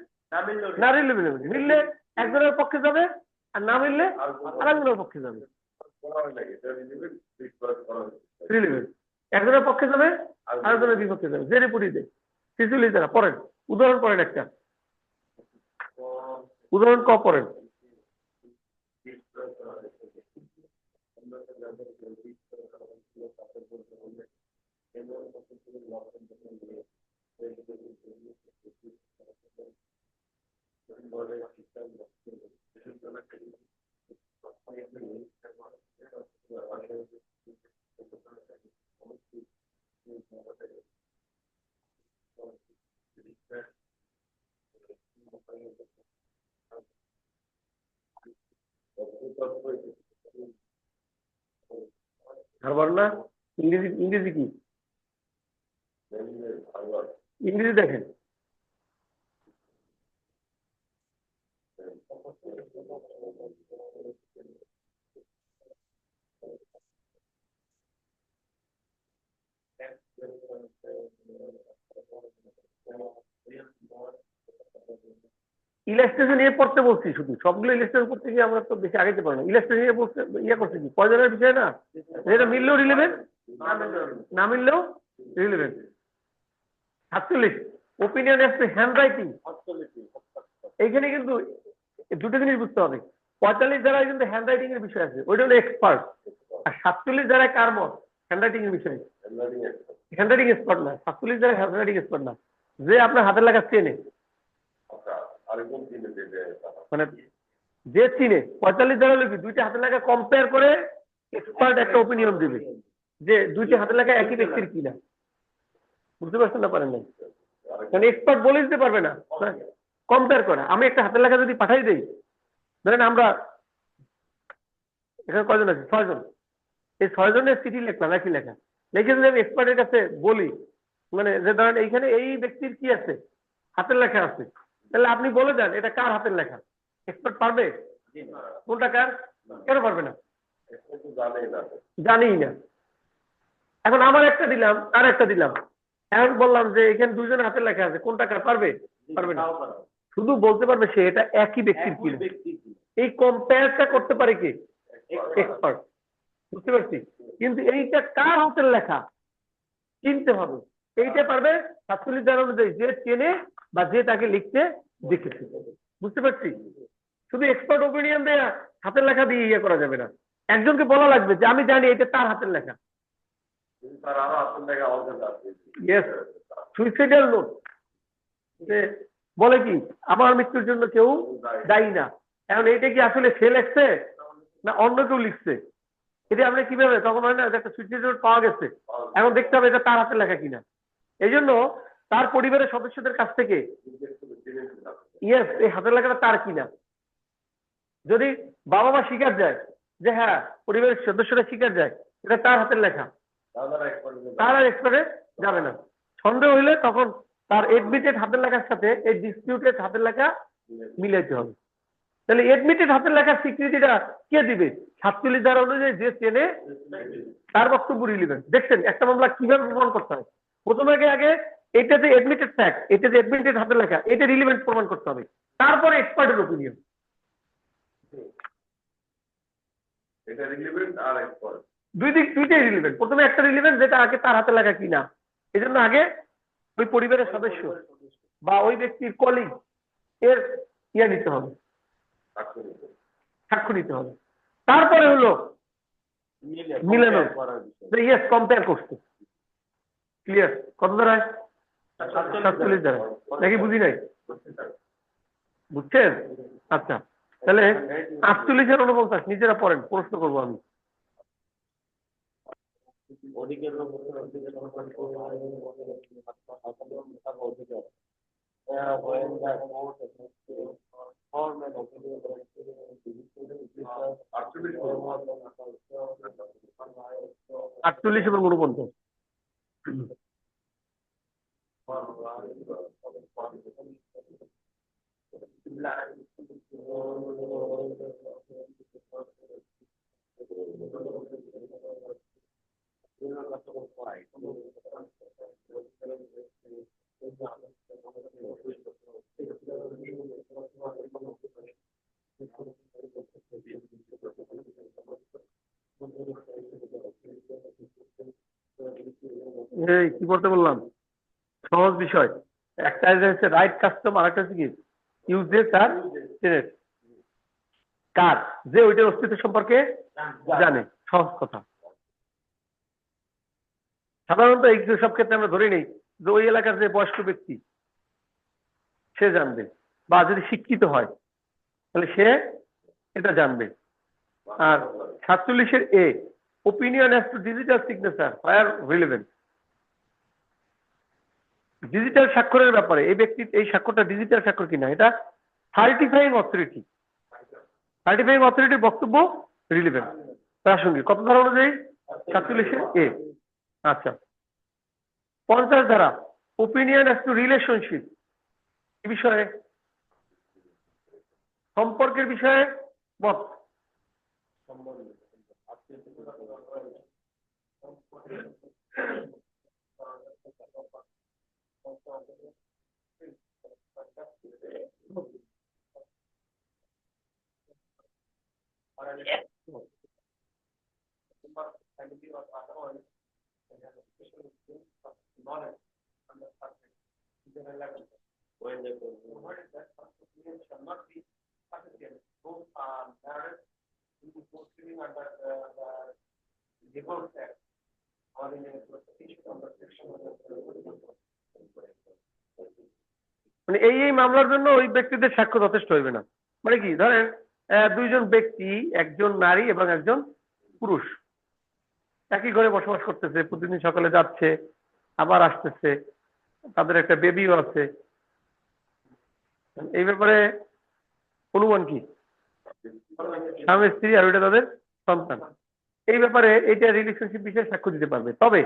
না রিলিভেন্ট। মিললে একজনের পক্ষে যাবে, আর না মিললে আরেকজনের পক্ষে যাবে। রিলিভেন্ট একজনের পক্ষে যাবে, আরেকজনের বিপক্ষে যাবে। যে রিপোর্টই দেয় সিসুলি দ্বারা। পড়েন উদাহরণ, পড়েন একটা উদাহরণ পড়েন। হারবার না? ইংরেজি, ইংরেজি কি? ইংরেজি দেখেন। ইলাস্ট্রেশন নিয়ে পড়তে বলছি, শুধু সবগুলো ইলাস্ট্রেশন করতে গিয়ে আমরা তো বেশি আগাইতে পারবো না। ইলাস্ট্রেশন নিয়ে বলতে ইয়ে করছে কি পয়জনের বিষয় না, যেটা মিললেও রিলেভেন্ট, না মিললেও relevant. 47 opinion as to hand writing. এইখানে কিন্তু দুটো জিনিস বুঝতে হবে। 45 যারা কিন্তু হ্যান্ড রাইটিং এর বিষয় আছে, ওইটা হলো এক্সপার্ট। আর 47 যারা কার মত হ্যান্ড রাইটিং এর বিষয়ে, হ্যান্ড রাইটিং এক্সপার্ট না। 47 যারা হ্যান্ড রাইটিং এক্সপার্ট না, যে আপনার হাতের লেখা চেনে, মানে যে চিনে। 45 যারা লিখি দুইটা হাতের লেখা কম্পেয়ার করে এক্সপার্ট একটা ওপিনিয়ন দিবে যে দুইটা হাতের লেখা একই ব্যক্তির কিনা। বুঝতে পারছেন না? পারেন নাই? কারণ এক্সপার্ট বলে দিতে পারবে না, কম্পেয়ার করা। আমি একটা হাতের লেখা যদি পাঠাই দেই, ধরেন আমরা এখানে কয়জন আছে? 6 জন। এই 6 জনের চিঠি লিখলাম, একই লেখা লিখে যদি আমি এক্সপার্টের কাছে বলি, মানে যে ধরেন এইখানে এই ব্যক্তির কি আছে, হাতের লেখা আছে, তাহলে আপনি বলে দেন এটা কার হাতের লেখা। এক্সপার্ট পারবে কোনটা কার? কেন পারবে না? জানেই না। এখন আমার একটা দিলাম, আর একটা দিলাম, এখন বললাম যে এখানে দুইজনের হাতের লেখা আছে, কোনটা কার? পারবে? পারবে না। শুধু বলতে পারবে সে এটা একই ব্যক্তির কিনা। এই কম্পেয়ারটা করতে পারে কে? এক্সপার্ট। বুঝতে পারছি? কিন্তু এইটা কার হাতের লেখা চিনতে হবে। এইটা পারবে 47 জন অনুযায়ী যে চেনে বা যে তাকে লিখতে দেখেছে। বুঝতে পারছি? শুধু এক্সপার্ট ওপিনিয়ন দেয়া হাতের লেখা দিয়ে ইয়ে করা যাবে না। একজনকে বলা লাগবে যে আমি জানি এটা তার হাতের লেখা। Yes, suicidal note. বলে কি আমার মৃত্যুর জন্য কেউ দায়ী না। এখন এটা কি আসলে সে লিখছে না অন্য কেউ লিখছে? এটা আমরা কিভাবে, তখন হয় না যে একটা সুইসাইড নোট পাওয়া গেছে, এখন দেখতে হবে এটা তার হাতের লেখা কিনা। এই জন্য তার পরিবারের সদস্যদের কাছ থেকে ইয়েস এই হাতের লেখাটা তার কিনা, যদি বাবা মা স্বীকার যায় যে হ্যাঁ পরিবারের সদস্যরা স্বীকার যায় এটা তার হাতের লেখা, তার আর এক্সপার্টে যাবে না। সন্দেহ হইলে তখন তার এডমিটেড হাতের লেখার সাথে এই ডিসপিউটেড হাতের লেখা মিলাইতে হবে। তাহলে এডমিটেড হাতের লেখার স্বীকৃতিটা কে দিবে? 47 ধারা অনুযায়ী যে চেনে তার বক্তব্য রিলিভেন্ট। দেখছেন একটা মামলা কিভাবে প্রমাণ করতে হয়? প্রথমে আগে এটা যে এডমিটেড ফ্যাক্ট, এটা যে এডমিটেড হাতের লেখা, এটা রিলিভেন্ট প্রমাণ করতে হবে, তারপরে এক্সপার্টের ওপিনিয়ন। এটা রিলেভেন্ট আর এক্সপার্ট দুইটাই রিলিভেন্ট। প্রথমে একটা রিলিভেন্ট যেটা আগে তার হাতে লেখা কিনা, এই জন্য আগে ওই পরিবারের সদস্য বা ওই ব্যক্তির কলিগ এর ইয়ে নিতে হবে, সাক্ষ্য নিতে হবে। তারপরে হলো মিলানো, ইয়েস কম্পেয়ার করতে। ক্লিয়ার? কত দ্বারায়? 47 দ্বারায় নাকি? বুঝি নাই? বুঝছেন? আচ্ছা, তাহলে 48 আর 49 নিজেরা পড়েন, প্রশ্ন করবো আমি। আটচল্লিশ এবং 49। এই কি বলতে বললাম, সহজ বিষয়। একটা হচ্ছে রাইট কাস্টম, আর একটা হচ্ছে কি ইউজেস আর জেনেট। কার যে ওইটার অস্তিত্ব সম্পর্কে জানে, সহজ কথা। সাধারণত এই সব ক্ষেত্রে আমরা ধরে নেই যে ওই এলাকার যে বয়স্ক ব্যক্তি সে জানবে, বা যদি শিক্ষিত হয় তাহলে সে এটা জানবে। আর 47-এর A, opinion as to digital signature where relevant. Digital স্বাক্ষরের ব্যাপারে এই ব্যক্তি এই স্বাক্ষরটা ডিজিটাল স্বাক্ষর কিনা এটা সার্টিফাইং অথরিটি, সার্টিফাইং অথরিটির বক্তব্য রিলেভেন্ট, প্রাসঙ্গিক। কত ধারা অনুযায়ী? 47-এর এ। আচ্ছা, 50 ধারা, ওপিনিয়ন অ্যাজ টু রিলেশনশিপ। কি বিষয়ে? সম্পর্কের বিষয়ে মত। মানে এই মামলার জন্য ওই ব্যক্তিদের সাক্ষ্য যথেষ্ট হইবে না। মানে কি, ধরেন দুইজন ব্যক্তি, একজন নারী এবং একজন পুরুষ, একই ঘরে বসবাস করতেছে, প্রতিদিন সকালে যাচ্ছে আবার আসতেছে, তাদের একটা বেবিও আছে। এই ব্যাপারে অনুমান কি? স্বামী স্ত্রী, আর ওইটা তাদের সন্তান। এই ব্যাপারে এইটা রিলেশনশিপ বিষয়ে সাক্ষ্য দিতে পারবে। তবে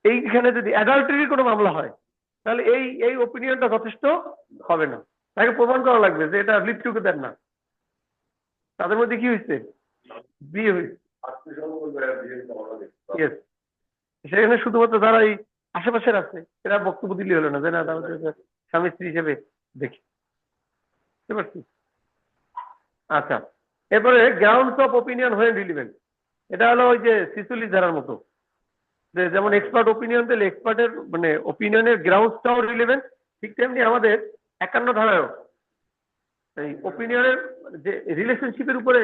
এইখানে যদি অ্যাডাল্টারির কোনো মামলা হয় তাহলে এই এই ওপিনিয়নটা যথেষ্ট হবে না। তাকে প্রমাণ করা লাগবে যে এটা লিভ টুগেদার না, তাদের মধ্যে কি হয়েছে, বিয়ে হয়েছে। Yes. সেখানে শুধুমাত্র যারা এই আশেপাশের আছে এরা বক্তব্য দিলে হলো না, যে না তাদের স্বামী স্ত্রী হিসেবে দেখি। বুঝতে পারছি? আচ্ছা, এরপরে গ্রাউন্ডস অফ ওপিনিয়ন হয়ে রিলিভেন্ট। এটা হলো ওই যে 46 ধারার মতো, যে যেমন এক্সপার্ট ওপিনিয়ন দিলে এক্সপার্টের মানে ওপিনিয়নের গ্রাউন্ডসটাও রিলেভেন্ট, ঠিক তেমনি আমাদের 51 ধারায়ও এই ওপিনিয়নের যে রিলেশনশিপের উপরে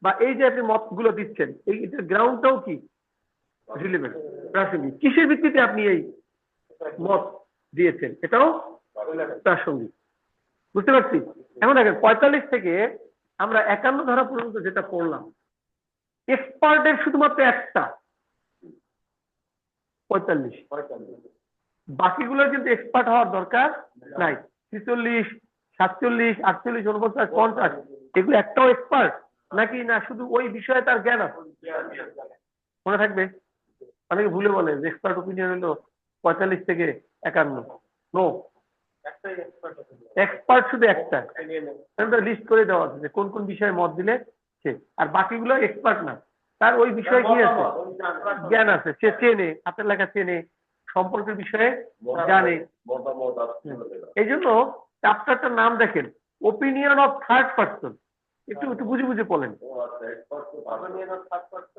বা এই যে আপনি মতগুলো দিচ্ছেন এই গ্রাউন্ডটাও কি রিলেভেন্ট, প্রাসঙ্গিক। কিসের ভিত্তিতে আপনি এই মত দিয়েছেন এটাও প্রাসঙ্গিক। বুঝতে পারছি? এখন দেখেন 45 থেকে আমরা 51 ধারা পর্যন্ত যেটা পড়লাম, এক্সপার্টের শুধুমাত্র একটা 45, বাকিগুলো কিন্তু এক্সপার্ট হওয়ার দরকার নাই। 46, 47, 48, 49, 50 এগুলো একটাও এক্সপার্ট নাকি? না, শুধু ওই বিষয়ে তার জ্ঞান আছে। মনে থাকবে, অনেকে ভুলে বলে যে এক্সপার্ট ওপিনিয়ন হলো 45 থেকে 51। নো, এক্সপার্ট শুধু একটা, লিস্ট করে দেওয়া আছে যে কোন কোন বিষয়ে মত দিলে সে, আর বাকিগুলো এক্সপার্ট না, তার ওই বিষয়ে কি আছে, জ্ঞান আছে, সে চেনে, হাতের লেখা চেনে, সম্পর্কের বিষয়ে জানে। এই জন্য চ্যাপ্টারটার নাম দেখেন ওপিনিয়ন অফ থার্ড পার্সন। একটু একটু বুঝে বুঝে বলেন,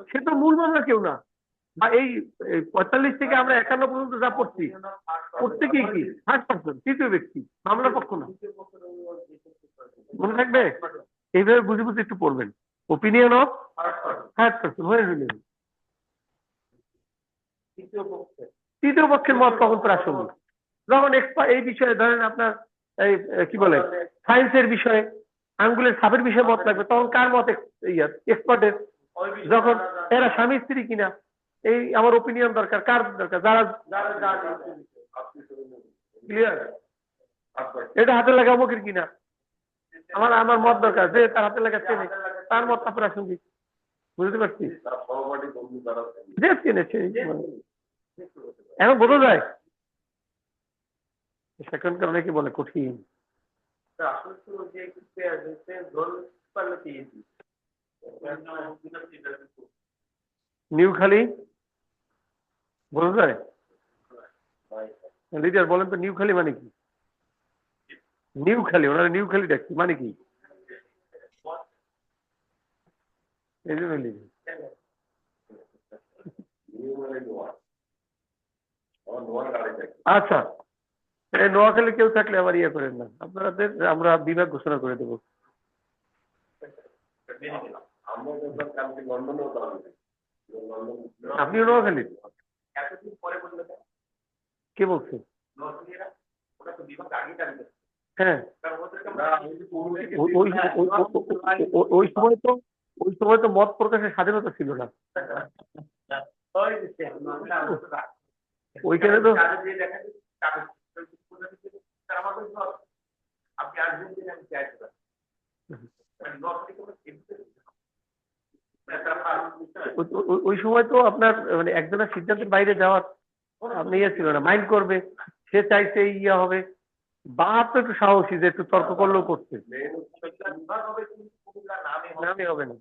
সে তো মূল মামলা কেউ না। বা এই 45 থেকে আমরা 51 পর্যন্ত যা পড়ছি প্রত্যেকেই কি থার্ড পার্সন, তৃতীয় ব্যক্তি, মামলার পক্ষ না। মনে থাকবে? এইভাবে বুঝে বুঝে একটু পড়বেন। ওপিনিয়ন অফ থার্ড পার্সন হয়ে রইলেন, তৃতীয় পক্ষের মত তখন প্রাসঙ্গিক। যখন এই বিষয়ে ধরেন আপনার এই কি বলে সায়েন্সের বিষয়ে আঙ্গুলের ছাপের বিষয়ে মত লাগবে, তখন কার মত এক্সপার্টের? যখন এরা স্বামী স্ত্রী কিনা এই আমার ওপিনিয়ন দরকার, কার দরকার? যারা ক্লিয়ার, এটা হাতের লেখা অমুকের কিনা আমার আমার মত দরকার, যে তার হাতের লেখা চেনে তার মত প্রাসঙ্গিক। বুঝতে পারছি? যে চেনেছে এখন বোঝা যায়। সেখানকার অনেকে বলে কঠিন। নিউখালী বোঝা যায়? লিডার বলেন তো নিউখালী মানে কি? নিউখালী, ওনারা নিউখালী ডাকছে মানে কি? এই জন্য লিডার। আচ্ছা, এই নোয়াখালী কেউ থাকলে আবার ইয়ে করেন না, আপনাদের আমরা বিভাগ ঘোষণা করে দেবো। আপনিও নোয়াখালী? কে বলছে? হ্যাঁ, ওই সময় তো মত প্রকাশের স্বাধীনতা ছিল না। ওইখানে তো ওই সময় তো আপনার মানে একজনের সিদ্ধান্তের বাইরে যাওয়ার আপনি ইয়ে ছিল না, মাইন্ড করবে, সে চাইছে ইয়ে হবে, বা তো একটু সাহসী যে একটু তর্ক করলেও করছে, নামই হবে না।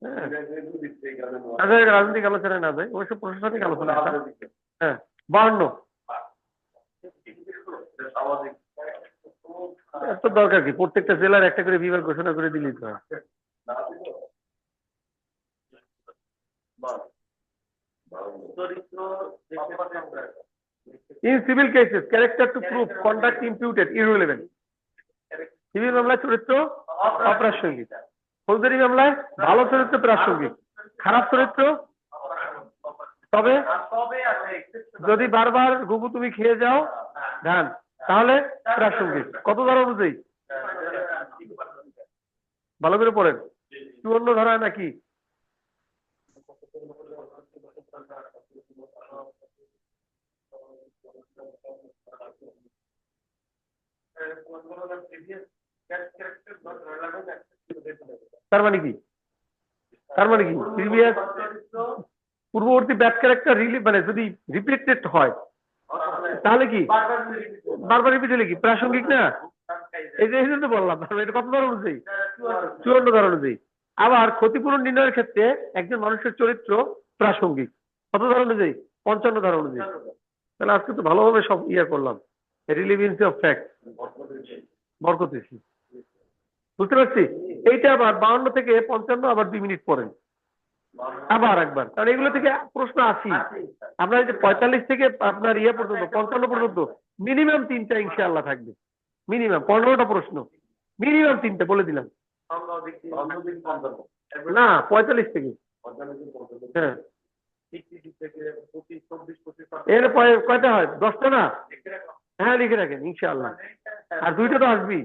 হ্যাঁ, রাজনৈতিক আলোচনা না যায়, ওইসব প্রশাসনিক আলোচনা। হ্যাঁ, 52 এত দরকার কি? প্রত্যেকটা জেলার একটা করে বিভাগ ঘোষণা করে দিলেই তো হয়। In civil cases, character to prove conduct imputed irrelevant. Civil মামলায় চরিত্র অপ্রাসঙ্গিক, ফৌজদারি মামলায় ভালো চরিত্র প্রাসঙ্গিক, খারাপ চরিত্র তবে যদি বারবার ঘুঘু তুমি খেয়ে যাও ধান তাহলে প্রাসঙ্গিক। কত ধারা অনুযায়ী? ভালো করে পড়েন। 54 ধারা নাকি? তার মানে কি? প্রিভিয়াস পূর্ববর্তী ব্যাড ক্যারেক্টার মানে যদি রিপিটেড হয় তাহলে কি? বারবার রিপিট হলে কি প্রাসঙ্গিক না? এই যে তো বললাম, এটা কত ধারা অনুযায়ী? 54 ধারা অনুযায়ী। আবার ক্ষতিপূরণ নির্ণয়ের ক্ষেত্রে একজন মানুষের চরিত্র প্রাসঙ্গিক, কত ধারা অনুযায়ী? 55 ধারা অনুযায়ী। তাহলে আজকে তো ভালোভাবে সব ইয়ে করলাম, রিলিভেন্সি অফ ফ্যাক্ট, বরকত বেশি। বুঝতে পারছি? এইটা আবার 52 থেকে 55 আবার 2 মিনিট পরেন আবার একবার, কারণ এগুলো থেকে প্রশ্ন আসি। আপনার এই যে 45 থেকে আপনার ইয়ে পর্যন্ত 55 পর্যন্ত মিনিমাম 3টা ইনশাআল্লাহ থাকবে, মিনিমাম 15টা প্রশ্ন, মিনিমাম 3টা বলে দিলাম। না 45 থেকে, হ্যাঁ এর কয়টা হয়? 10টা না? হ্যাঁ লিখে রাখেন ইনশাআল্লাহ, আর 2টা তো আসবেই।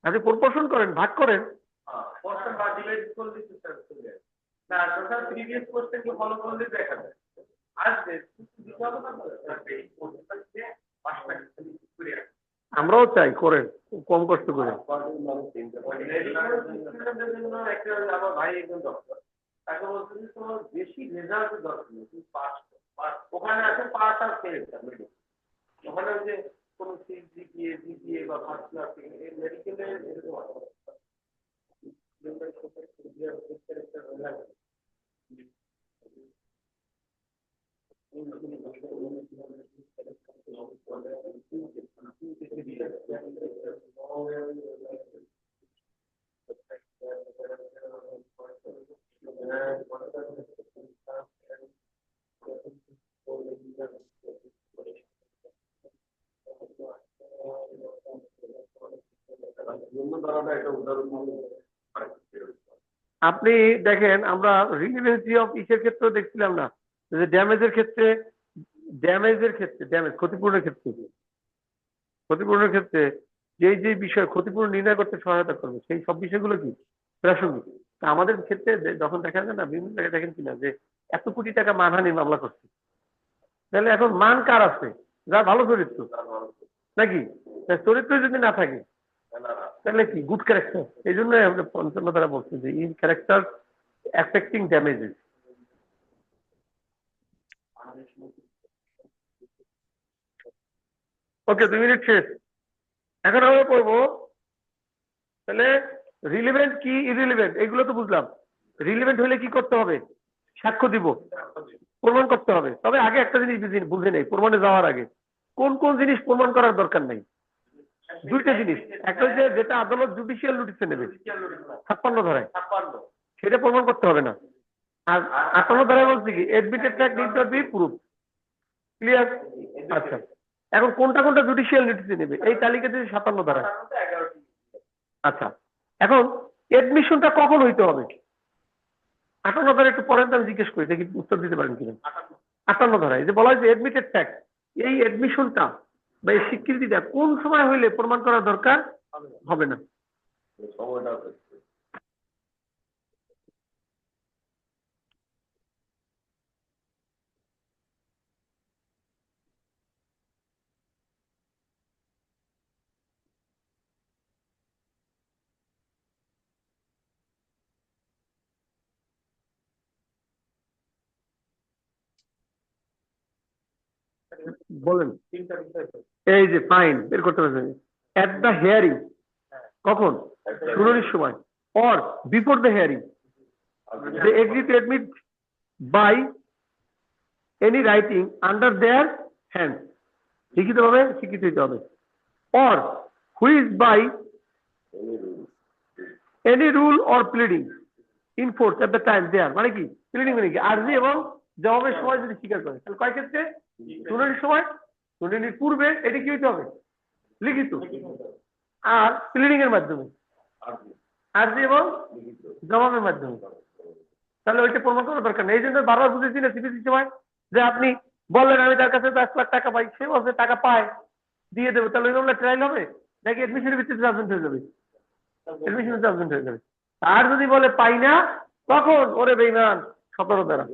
আপনি প্রপোর্শন করেন, ভাগ করেন। আমরাও চাই করেন, কম কষ্ট করে। বেশি রেজাল্ট দরকার নেই, ওখানে আছে পাস আর ফেল, ওখানে যে কোনো জিপিএ বা ফার্স্ট ক্লাস মেডিকেলে আপনি দেখেন আমরা রিলিভেন্সি অফ ইসের ক্ষেত্রেও দেখছিলাম না যে ড্যামেজের ক্ষেত্রে ড্যামেজ ক্ষতিপূরণের ক্ষেত্রে যে বিষয় ক্ষতিপূরণ নির্ণয় করতে সহায়তা করবে সেই সব বিষয়গুলো কি প্রাসঙ্গিক। তা আমাদের ক্ষেত্রে যখন দেখা যায় না, বিভিন্ন জায়গায় দেখেন কিনা যে এত কোটি টাকা মানহানির মামলা করছে, তাহলে এখন মান কার আছে? যার ভালো চরিত্র নাকি? চরিত্র যদি না থাকে তাহলে কি গুড ক্যারেক্টার। এই জন্য আমরা 55 ধারা বলছি যে in character affecting damages. Okay 2 minute শেষ। এখন আমরা পড়বো তাহলে রিলেভেন্ট কি ইরিলেভেন্ট এগুলো তো বুঝলাম। রিলেভেন্ট হলে কি করতে হবে? সাক্ষ্য দিব, প্রমাণ করতে হবে। তবে আগে একটা জিনিস বুঝে নেই, প্রমাণে যাওয়ার আগে কোন কোন জিনিস প্রমাণ করার দরকার নেই। দুইটা জিনিস, একটা হচ্ছে যেটা আদালত জুডিশিয়াল নোটিসে নেবে 56 ধারায়, সেটা প্রমাণ করতে হবে না। আর 58 ধারায় বলছে কি admitted fact need not be proof. Clear? আচ্ছা, এখন কোনটা কোনটা জুডিশিয়াল নোটিসে নেবে এই তালিকাতে 57 ধারায়। আচ্ছা, এখন এডমিশনটা কখন হইতে হবে? 58 ধারায় একটু পরেন, আমি জিজ্ঞেস করি দেখি উত্তর দিতে পারেন কিনা। 58 ধারায় যে বলা হয়েছে এডমিটেড ফ্যাক্ট, এই এডমিশনটা বা এই স্বীকৃতিটা কোন সময় হইলে প্রমাণ করা দরকার হবে না? সময়টা বলেন। এই যে ফাইন বের করতে পারছেন। এট দ্য হিয়ারিং, কখন? শুনানির সময়। Or before the hearing, they agree to admit by any writing under their hands, লিখিত ভাবে স্বীকৃতি দিতে হবে। or which by any rule or pleading in force at the time there, মানে কি প্লিডিং মানে কি আরজি এবং জবাবের সময় যদি স্বীকার করে, তাহলে কয় ক্ষেত্রে? শুনানির সময়, শুনানির পূর্বে এটি কি হইতে হবে? লিখিত। আর প্লিডিং এর মাধ্যমে, আরজি এবং জবাবের মাধ্যমে। তাহলে ওইটা প্রমাণ করার দরকার নেই। এই জন্য বারবার বুঝেছি না সিবিসির সময় যে আপনি বললেন আমি তার কাছে 10 লাখ টাকা পাই, সে বলছে টাকা পায় দিয়ে দেবো, তাহলে ওই মামলা ট্রায়াল হবে নাকি এডমিশনের ভিত্তিতে জাজমেন্ট হয়ে যাবে? এডমিশনের জাজমেন্ট হয়ে যাবে। আর যদি বলে পাই না, তখন ওরে বেঈমান 17 ধারা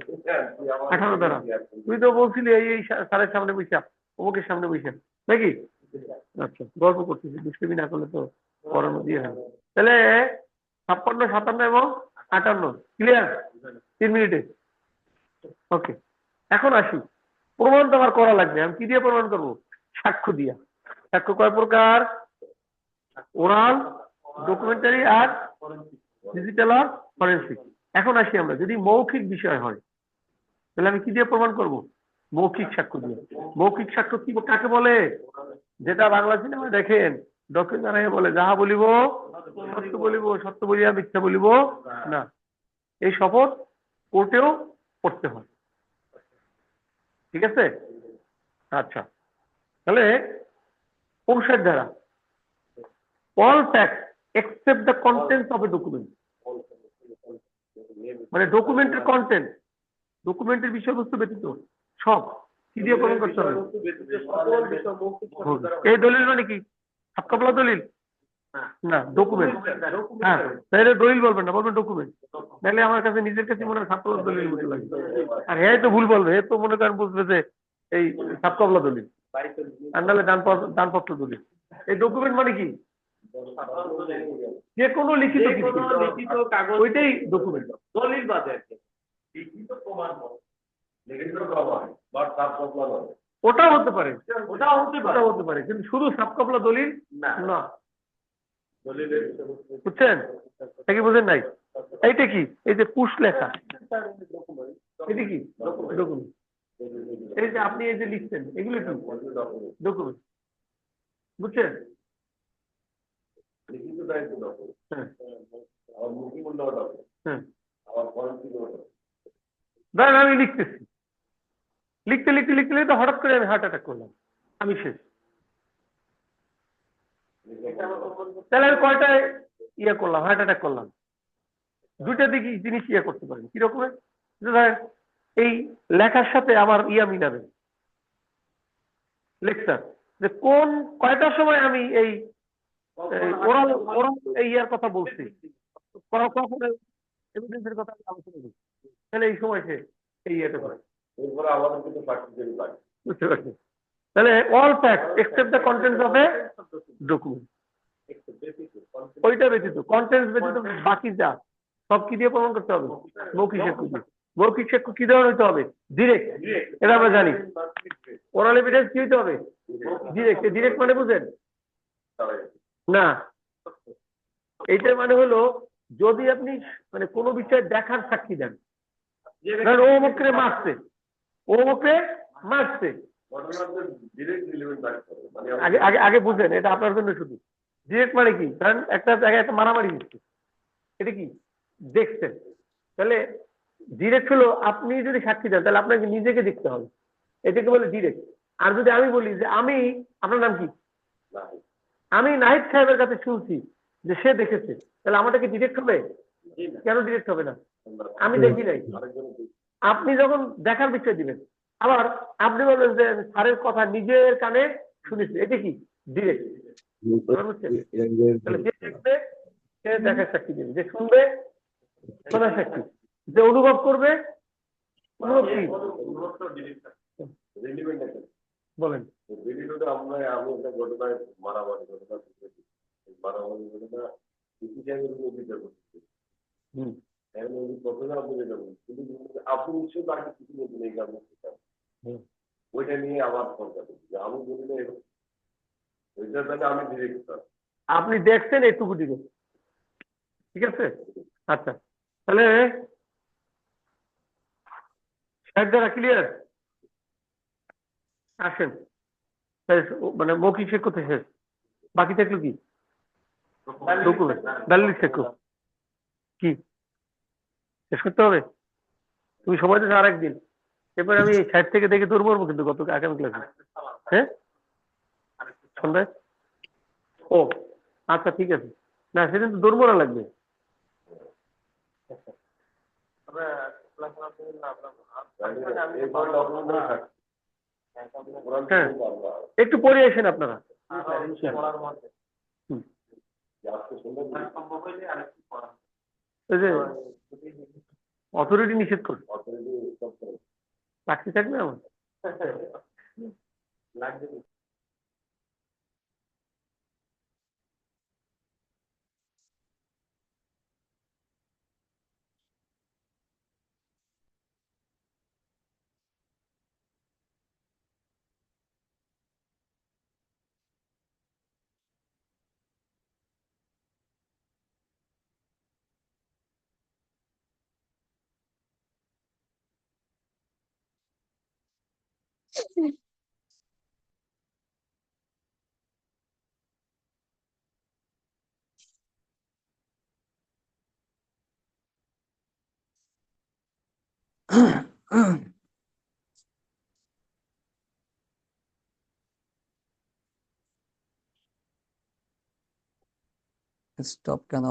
18 ধারা, তুই তো বলছিলি এই এই স্যারের সামনে বসা, অমুকের সামনে বসা নাকি? আচ্ছা, গল্প করতেছি, দুষ্কর্মী না করলে তো পড়ানো দিয়ে হবে। তাহলে 56, 57 এবং 58 ক্লিয়ার? 3 মিনিটে ওকে। এখন আসি, প্রমাণ তো আমার করা লাগবে। আমি কি দিয়ে প্রমাণ করবো? সাক্ষ্য দিয়া। সাক্ষ্য কয় প্রকার? ওরাল, ডকুমেন্টারি আর ডিজিটাল আর ফরেনসিক। এখন আসি আমরা, যদি মৌখিক বিষয় হয় তাহলে আমি কি দিয়ে প্রমাণ করব? মৌখিক সাক্ষ্য দিয়ে। মৌখিক সাক্ষ্য কি কাকে বলে? যেটা বাংলা সিনেমায় দেখেন দক্ষিণ দাঁড়াইয়া বলে যাহা বলিব সত্য বলিব, সত্য বলিয়া মিথ্যা বলিব না। এই শপথ কোর্টেও করতে হয়, ঠিক আছে? আচ্ছা, তাহলে 59 ধারা, all fact except the contents of A document, মানে ডকুমেন্টের কন্টেন্ট, ডকুমেন্টের বিষয়বস্তু ব্যতীত সব কি দিয়ে প্রমাণ করতে হবে? এই দলিল মানে কি? সাতকাপলা দলিল না, ডকুমেন্ট। হ্যাঁ, তাহলে দলিল বলবেন না, বলবেন ডকুমেন্ট। তাহলে আমার কাছে নিজের কাছে মনে হয় সাতকাপলা দলিল মতো লাগে। আর হ্যাঁ তো ভুল বলবে, তো মনে করেন বুঝবে যে এই সাতকাপলা দলিল আর নাহলে দানপত্র দলিল। এই ডকুমেন্ট মানে কি? যে কোনো লিখিত কিছু, ওইটাই ডকুমেন্ট। দলিল বাদে লিখিত প্রমাণ লিখিত প্রমাণ বা সাবকপলা নয়, ওটাও হতে পারে, ওটাও হতে পারে। ওটাও হতে পারে, কিন্তু শুধু সাবকপলা দলিল না। দলিলের বুঝছেন নাকি বুঝেন নাই? এইটা কি? এই যে পুশ লেখা, এটা কি? ডকুমেন্ট। এই যে আপনি এই যে লিখছেন এগুলো কি? ডকুমেন্ট। বুঝছেন? লিখিত দায়িত্ব দখল, হ্যাঁ আমার মুখিমূল্য দখল, হ্যাঁ। আমার ফরেন্সিক দখল। ধরেন আমি লিখতেছি, লিখতে লিখতে লিখতে লিখতে হঠাৎ করে আমি হার্ট অ্যাটাক করলাম, আমি শেষ। তাহলে আমি কয়টায় ইয়ে করলাম, হার্ট অ্যাটাক করলাম? দুইটা দিকে জিনিস ইয়ে করতে পারেন। কি রকমের? ধরেন এই লেখার সাথে আমার ইয়া মিলাবে, লেকচার, যে কোন কয়টার সময় আমি এই ওরাল ওরাল এই ইয়ার কথা বলছি, কখন এভিডেন্সের কথা আমি আলোচনা করছি, তাহলে এই সময় সে এই ইয়েটা করে। এরপরে আমাদের কিন্তু প্র্যাকটিক্যালি লাগে। বুঝতে পারছি? তাহলে all fact except the contents of A document, ওইটা ব্যতীত, কন্টেন্টস ব্যতীত বাকি যা সব কি দিয়ে প্রমাণ করতে হবে? মৌখিক সাক্ষ্য দিয়ে। মৌখিক সাক্ষ্য কি ধরনের হতে হবে? ডিরেক্ট, এটা আমরা জানি। ওরাল এভিডেন্স কি হতে হবে? ডিরেক্ট। ডিরেক্ট মানে বুঝেন না, এইটার মানে হলো যদি আপনি মানে কোনো বিষয়ে দেখার সাক্ষী দেন, ধরেন ও অমুককে মারছে, ও অমুককে মারছে, ঘটনাতে ডিরেক্ট রিলেভেন্ট থাকতে হবে মানে আগে আগে আগে বুঝেন, এটা আপনার জন্য শুধু। ডিরেক্ট মানে কি, ধরেন একটা জায়গায় একটা মারামারি হচ্ছে, এটা কি দেখছেন, তাহলে ডিরেক্ট হলো আপনি যদি সাক্ষী দেন তাহলে আপনাকে নিজেকে দেখতে হবে, এটাকে বলে ডিরেক্ট। আর যদি আমি বলি যে আমি, আপনার নাম কি, না আমি নাহিদ সাহেবের কাছে শুনছি যে সে দেখেছে, তাহলে আমারটা কি ডিরেক্ট হবে? কেন ডিরেক্ট হবে না? আমি দেখি নাই। আপনি যখন দেখার বিষয় দিবেন, আবার আপনি বলবেন যে স্যারের কথা নিজের কানে শুনেছি, এটা কি ডিরেক্ট। বুঝছেন? তাহলে যে দেখবে সে দেখার সাক্ষী দেবে, যে শুনবে শোনার সাক্ষী, যে অনুভব করবে অনুভব কি রিলেভেন্ট একটা বলেন। ভিডিওটা আমরা আমি একটা ঘটনায় মারামারি ঘটনা দেখেছি। এই মারামারি ঘটনা কিছু জায়গায় বিচার করতেছি হুম। এখন ওই প্রথমে আপনি যেটা বলছেন কিন্তু আপনি নিশ্চয়ই তাকে কিছু বলছেন এই কারণে হুম। ওইটা নিয়ে আবার ফোনটা করছি যে আমি বলি না এরকম ওইটা তাহলে আমি ডিরেক্ট আপনি দেখছেন এইটুকু ডিরেক্ট, ঠিক আছে? আচ্ছা, তাহলে সাহেব দ্বারা ক্লিয়ার। আসেন, তাহলে মানে মৌখিক শেখ করতে শেষ, বাকি থাকলো কি ডকুমেন্ট, দালিল শেখ কি শেষ করতে হবে? তুমি সময় দিচ্ছ আর একদিন, এরপরে আমি সাইড থেকে দেখে দৌড় মারবো কিন্তু গত আগামী ক্লাসে। হ্যাঁ সন্ধ্যায়? ও আচ্ছা ঠিক আছে, না সেদিন তো দৌড় মারা লাগবে। হ্যাঁ একটু পরে আসেন আপনারা। হুম। ওই যে অথরিটি নিষেধ করছে, চাকরি থাকবে আমার। স্টপ কেন?